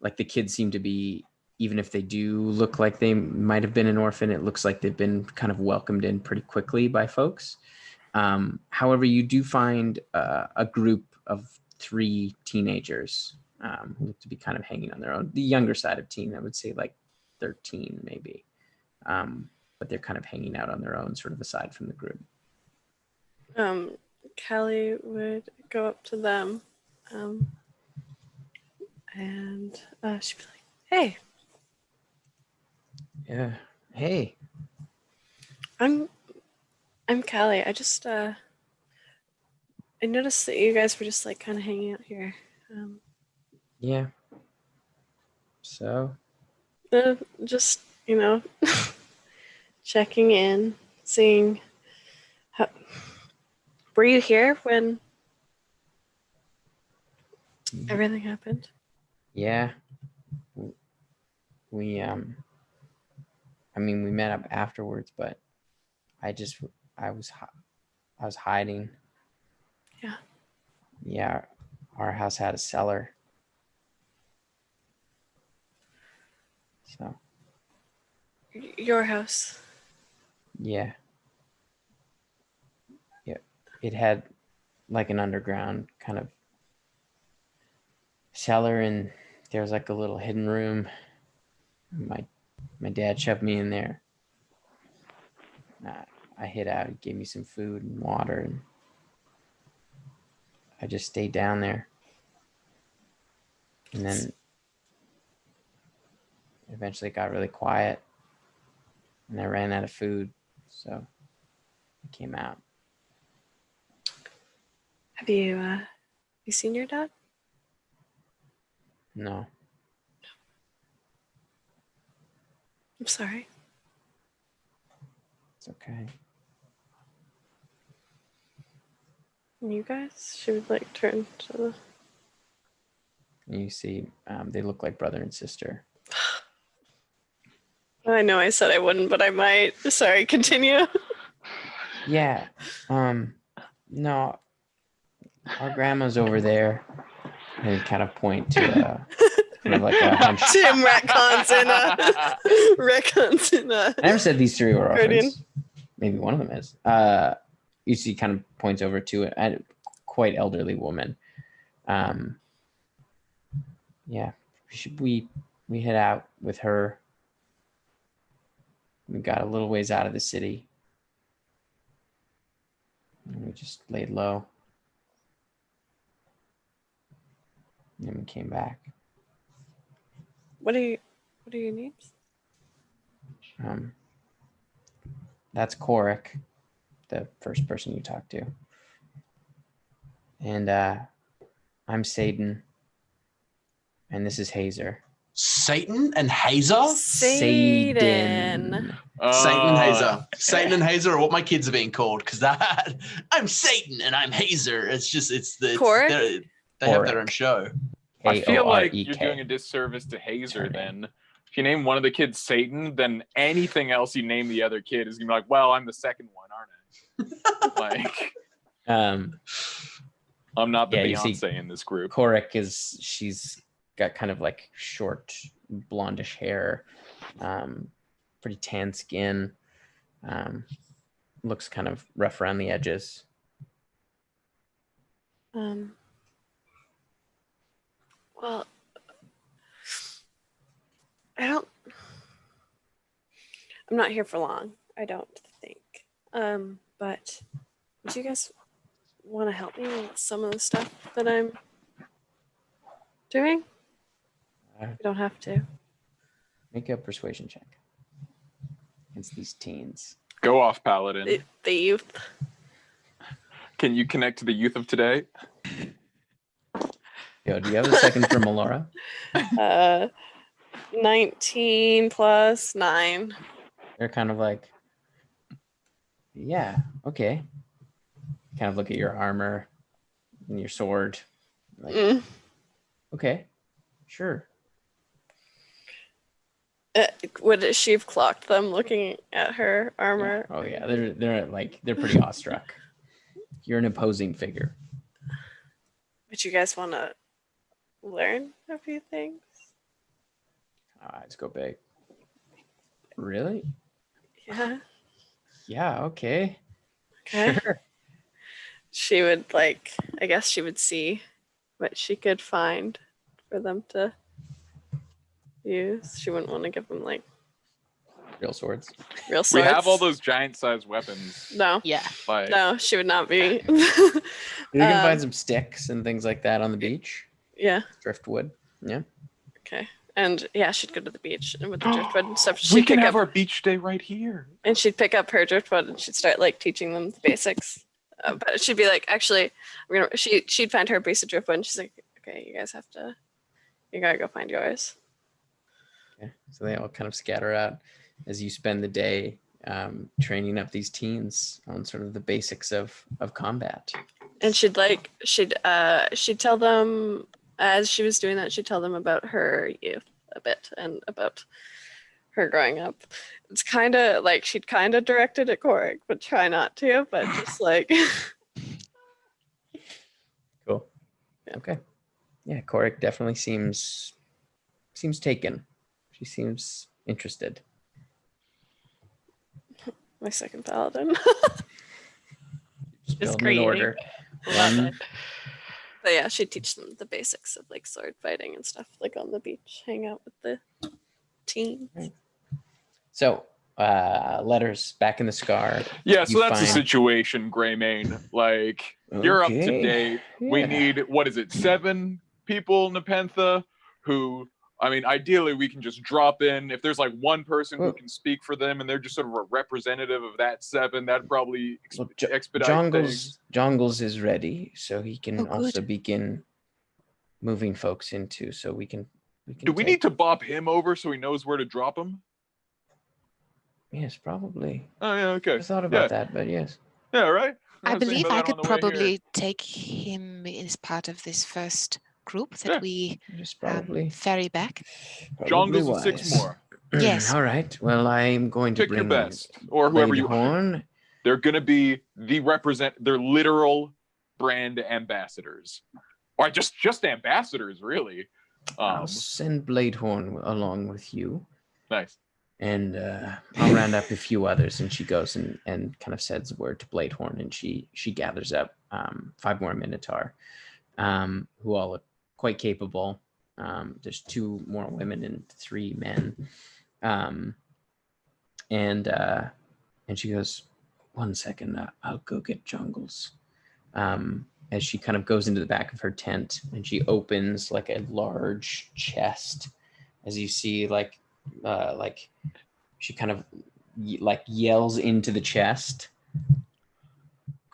S2: the kids seem to be even if they do look like they might have been an orphan, it looks like they've been kind of welcomed in pretty quickly by folks. However, you do find a group of 3 teenagers who look to be kind of hanging on their own. The younger side of teen, I would say like 13 maybe. But they're kind of hanging out on their own, sort of aside from the group.
S3: Callie would go up to them and she'd be like, hey.
S2: Yeah. Hey.
S3: I'm Callie. I just I noticed that you guys were just like kind of hanging out here.
S2: Yeah. So?
S3: Just, checking in, seeing how. Were you here when everything happened?
S2: Yeah. We we met up afterwards, but I was hiding.
S3: Yeah.
S2: Yeah, our house had a cellar. So.
S3: Your house.
S2: Yeah. Yeah. It had like an underground kind of cellar, and there was like a little hidden room. My dad shoved me in there. I hid out. He gave me some food and water, and I just stayed down there. And then eventually it got really quiet, and I ran out of food, so I came out.
S3: Have you seen your dad?
S2: No.
S3: I'm sorry.
S2: It's okay.
S3: You guys? She would like turn to the.
S2: And you see, they look like brother and sister.
S3: I know I said I wouldn't, but I might. Sorry, continue.
S2: Yeah. No. Our grandma's over there. And kind of point to kind of like a hunch.
S3: Tim retcons in
S2: I never said these 3 were
S3: Guardian.
S2: orphans. Maybe one of them is. You see, kind of points over to a quite elderly woman. Yeah, we hid out with her. We got a little ways out of the city. And we just laid low. And then we came back.
S3: What are your names?
S2: That's Korhireth, the first person you talked to. And I'm Satan. And this is Hazer.
S5: Satan and Hazer?
S3: Satan.
S5: Satan and Hazer. Satan and Hazer are what my kids are being called, because I'm Satan and I'm Hazer. They have their own show.
S6: I feel like you're doing a disservice to Hazer then. If you name one of the kids Satan, then anything else you name the other kid is gonna be like, well, I'm the second one, aren't I? Like, I'm not the Beyonce in this group.
S2: Korhireth she's got kind of like short blondish hair, pretty tan skin, looks kind of rough around the edges.
S3: Well, I'm not here for long, I don't think. But do you guys want to help me with some of the stuff that I'm doing? You don't have to.
S2: Make a persuasion check against these teens.
S6: Go off, Paladin.
S3: The youth.
S6: Can you connect to the youth of today?
S2: Yo, do you have a second for Melora?
S3: 19 plus 9.
S2: They're kind of like, yeah, okay. Kind of look at your armor and your sword. Like, okay, sure.
S3: Would she have clocked them looking at her armor?
S2: Yeah. Oh yeah, they're pretty awestruck. You're an imposing figure.
S3: But you guys want to learn a few things?
S2: Let's go big. Really?
S3: Yeah.
S2: Yeah, okay.
S3: Okay.
S2: Sure.
S3: She would I guess she would see what she could find for them to use. She wouldn't want to give them
S2: real swords.
S3: Real swords.
S6: We have all those giant-sized weapons.
S3: No.
S1: Yeah.
S3: No, she would not be.
S2: You can find some sticks and things like that on the beach.
S3: Yeah.
S2: Driftwood. Yeah.
S3: Okay. And yeah, she'd go to the beach and with the driftwood and stuff.
S6: We can have our beach day right here.
S3: And she'd pick up her driftwood and she'd start teaching them the basics. But she'd be actually, she'd find her piece of driftwood and she's like, okay, you gotta go find yours.
S2: Okay. So they all kind of scatter out as you spend the day training up these teens on sort of the basics of combat.
S3: And she'd tell them, as she was doing that, she'd tell them about her youth a bit and about her growing up. It's kind of she'd kind of direct it at Korhireth, but try not to, but just
S2: Cool. Yeah. Okay. Yeah, Korhireth definitely seems taken. She seems interested.
S3: My second paladin.
S2: Just in order.
S3: But yeah, she'd teach them the basics of sword fighting and stuff, on the beach, hang out with the teens.
S2: Right. So, Letters back in the Scar.
S6: Yeah, so that's the situation, Greymane. You're up to date.
S2: Yeah.
S6: We need, 7 people, Nepentha, who, ideally we can just drop in. If there's one person who can speak for them and they're just sort of a representative of that 7, that'd probably expedite things.
S2: Jongles is ready, so he can also begin moving folks into, so we can
S6: Do we need to bop him over so he knows where to drop him?
S2: Yes, probably.
S6: Oh, yeah, okay.
S2: I thought about that, but yes.
S6: Yeah, right?
S9: I believe I could probably take him as part of this first group that we ferry back.
S6: Jongles and 6 more.
S9: Yes.
S2: All right. Well, I'm going to
S6: pick
S2: bring
S6: your best, or whoever you
S2: want.
S6: They're going to be they're literal brand ambassadors, or just ambassadors, really.
S2: I'll send Bladehorn along with you.
S6: Nice.
S2: And I'll round up a few others. And she goes and kind of says a word to Bladehorn, and she gathers up 5 more Minotaur, who all look quite capable. There's 2 more women and 3 men. And she goes, 1 second, I'll go get Jongles. As she kind of goes into the back of her tent and she opens a large chest, as you see she kind of yells into the chest,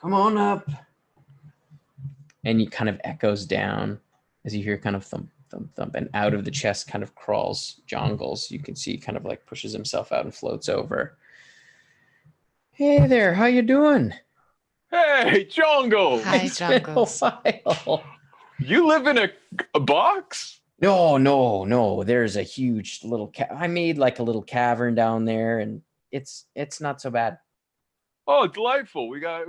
S2: come on up. And it kind of echoes down as you hear kind of thump, thump, thump, and out of the chest kind of crawls Jongles. You can see kind of pushes himself out and floats over. Hey there, how you doing?
S6: Hey, Jongles!
S9: Hi, Jongles.
S6: You live in a box?
S2: No. There's a huge little I made a little cavern down there, and it's not so bad.
S6: Oh, delightful. We got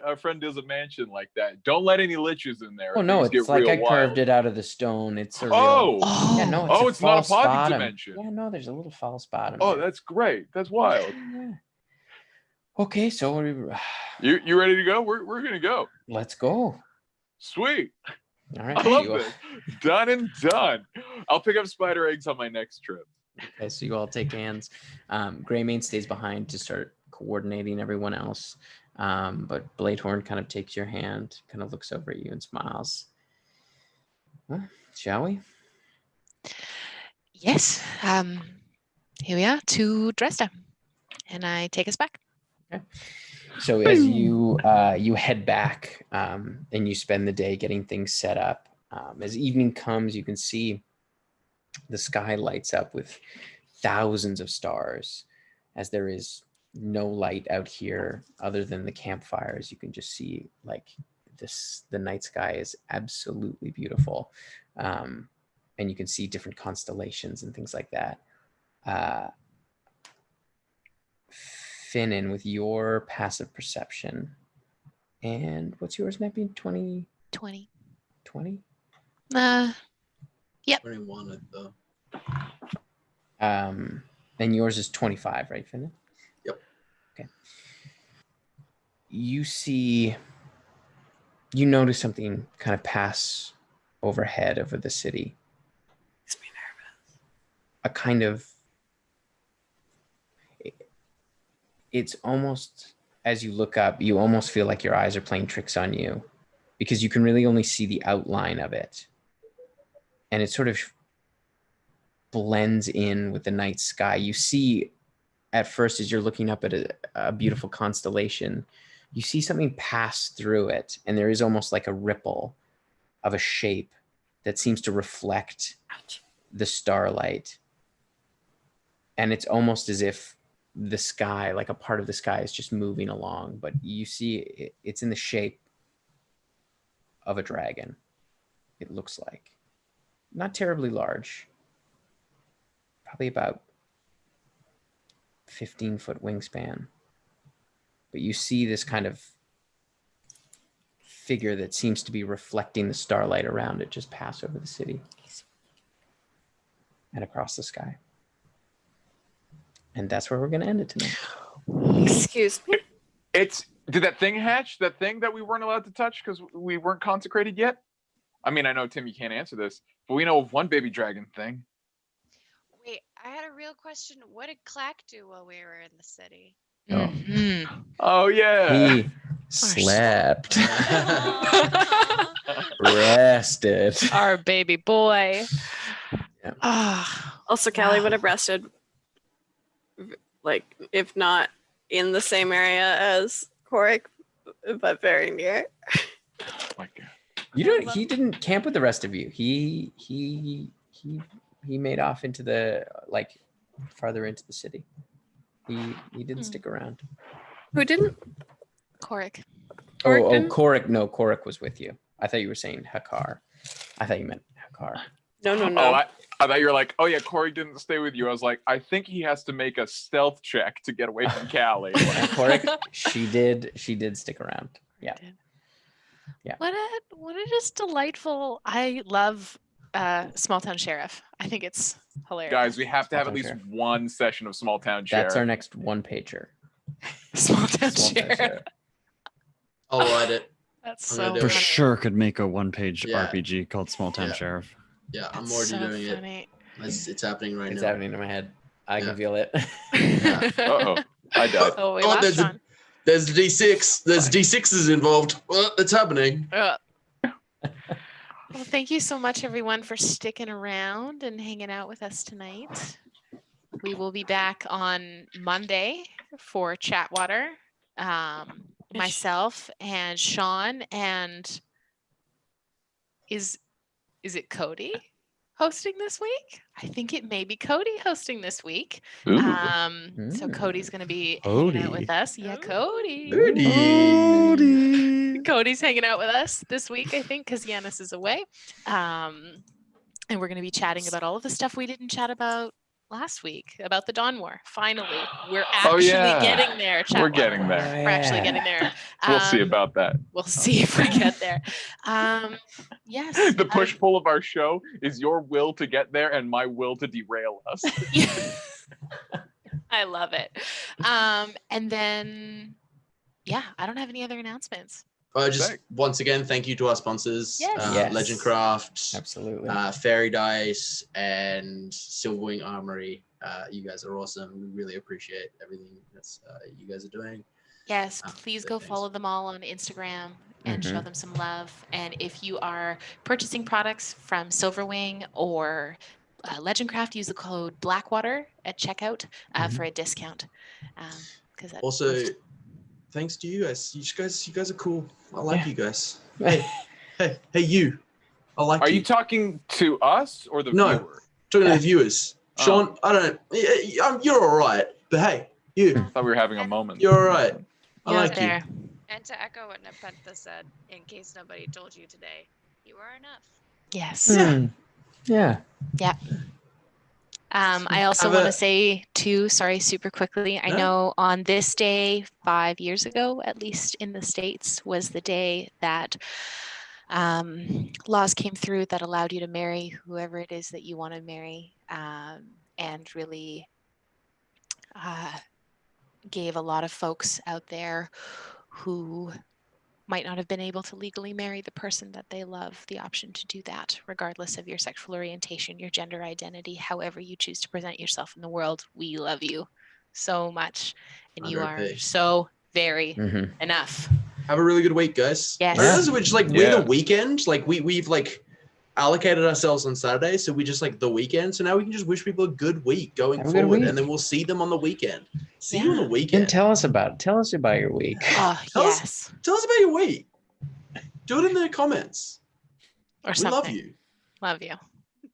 S6: our friend does a mansion like that. Don't let any liches in there.
S2: Oh no, it's I carved it out of the stone. It's a real... Yeah, no,
S6: it's not a pocket dimension.
S2: Yeah, no, there's a little false bottom.
S6: Oh, that's great. That's wild.
S2: Yeah. Okay, so
S6: you ready to go? We're gonna go.
S2: Let's go.
S6: Sweet.
S2: All right.
S6: I love this. Done and done. I'll pick up spider eggs on my next trip.
S2: Okay, so you all take hands. Greymane stays behind to start coordinating everyone else. But Bladehorn kind of takes your hand, kind of looks over at you and smiles. Well, shall we?
S9: Yes. Here we are to Drezda. And I take us back.
S2: Okay. So as you head back and you spend the day getting things set up, as evening comes, you can see the sky lights up with thousands of stars, as there is no light out here other than the campfires. You can just see the night sky is absolutely beautiful, and you can see different constellations and things like that. Finnan, with your passive perception, and what's yours, Neppy? 20?
S9: 20.
S2: 20?
S9: Yep.
S10: 21 at the...
S2: And yours is 25, right, Finn?
S10: Yep.
S2: Okay. You notice something kind of pass overhead over the city.
S3: Makes me nervous.
S2: A kind of, it's almost, as you look up, you almost feel like your eyes are playing tricks on you because you can really only see the outline of it. And it sort of blends in with the night sky. You see, at first, as you're looking up at a beautiful constellation, you see something pass through it, and there is almost like a ripple of a shape that seems to reflect the starlight. And it's almost as if the sky, like a part of the sky, is just moving along, but you see it's in the shape of a dragon. It looks like not terribly large, probably about 15-foot wingspan. But you see this kind of figure that seems to be reflecting the starlight around it just pass over the city and across the sky. And that's where we're going to end it tonight.
S3: Excuse me.
S6: Did that thing hatch? That thing that we weren't allowed to touch because we weren't consecrated yet? I mean, I know, Tim, you can't answer this, but we know of one baby dragon thing.
S7: Wait, I had a real question. What did Clack do while we were in the city?
S2: Oh,
S6: Oh yeah.
S2: He slept. Rested.
S1: Our baby boy.
S2: Yeah.
S3: Also, Callie would have rested, like, if not in the same area as Korhireth, but very near.
S6: Oh my God.
S2: He didn't camp with the rest of you. He made off into the, like, farther into the city. He didn't stick around.
S3: Who didn't?
S1: Korhireth.
S2: Korhireth. No, Korhireth was with you. I thought you were saying Hakar. I thought you meant Hakar.
S3: No.
S6: Oh, I thought you were like, oh yeah, Corey didn't stay with you. I was like, I think he has to make a stealth check to get away from Callie.
S2: Korhireth, she did stick around. Yeah. Yeah.
S1: What a just delightful. I love Small Town Sheriff. I think it's hilarious.
S6: Guys, we have to have at least one session of Small Town Sheriff.
S2: That's our next one-pager.
S1: Small Town Sheriff.
S10: I'll write it.
S1: That's
S10: so
S4: For sure could make a one-page
S10: Yeah.
S4: RPG called Small Town Sheriff.
S10: Yeah, I'm
S1: That's
S10: already
S1: so
S10: doing
S1: funny.
S10: it. It's happening right now.
S2: It's happening in my head. I can
S10: Yeah.
S2: feel it.
S6: Uh-oh. I died.
S1: Oh, we
S10: Oh,
S1: lost
S10: there's
S1: Sean.
S10: There's D6. There's D6s involved. Well, it's happening.
S1: Well, thank you so much, everyone, for sticking around and hanging out with us tonight. We will be back on Monday for Chatwater. Myself and Sean, and is it Cody hosting this week? I think it may be Cody hosting this week. So Cody's going to be hanging out with us. Yeah, Cody. Cody's hanging out with us this week, I think, because Yanis is away. And we're going to be chatting about all of the stuff we didn't chat about last week, about the Dawn War. Finally, we're actually getting there.
S6: We're getting there.
S1: We're actually getting there.
S6: We'll see about that.
S1: We'll see if we get there. Yes.
S6: The push-pull of our show is your will to get there and my will to derail us.
S1: I love it. And then, yeah, I don't have any other announcements.
S10: Once again, thank you to our sponsors,
S1: Yes.
S10: Legendcraft,
S2: absolutely,
S10: Fairy Dice, and Silverwing Armory. You guys are awesome. We really appreciate everything that you guys are doing.
S1: Yes, please go follow them all on Instagram and show them some love. And if you are purchasing products from Silverwing or Legendcraft, use the code Blackwater at checkout for a discount.
S10: Also, thanks to you guys. You guys are cool. I like you guys. Hey, you. I like you.
S6: Are you talking to us or the viewer?
S10: Talking to the viewers. Sean, I don't. You're all right, but hey, you.
S6: I thought we were having a moment.
S10: You're all right. I like you.
S7: And to echo what Nepentha said, in case nobody told you today, you are enough.
S1: Yes.
S2: Yeah.
S1: I also want to say too, super quickly. I know on this day 5 years ago, at least in the States, was the day that laws came through that allowed you to marry whoever it is that you want to marry.
S9: and really gave a lot of folks out there who might not have been able to legally marry the person that they love the option to do that, regardless of your sexual orientation, your gender identity, however you choose to present yourself in the world. We love you so much, and you are so very enough.
S10: Have a really good week, guys.
S9: Yes.
S10: Which we're the weekend. Like we've allocated ourselves on Saturday, so we just the weekend. So now we can just wish people a good week going forward, and then we'll see them on the weekend. See you on the weekend.
S2: And tell us about your week.
S9: Oh,
S10: tell us about your week. Do it in the comments.
S9: Or
S10: we
S9: something.
S10: love you.
S9: Love you.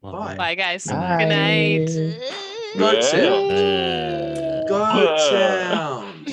S10: Bye.
S9: Bye, guys.
S2: Bye.
S9: Good night.
S10: Go town. Go town.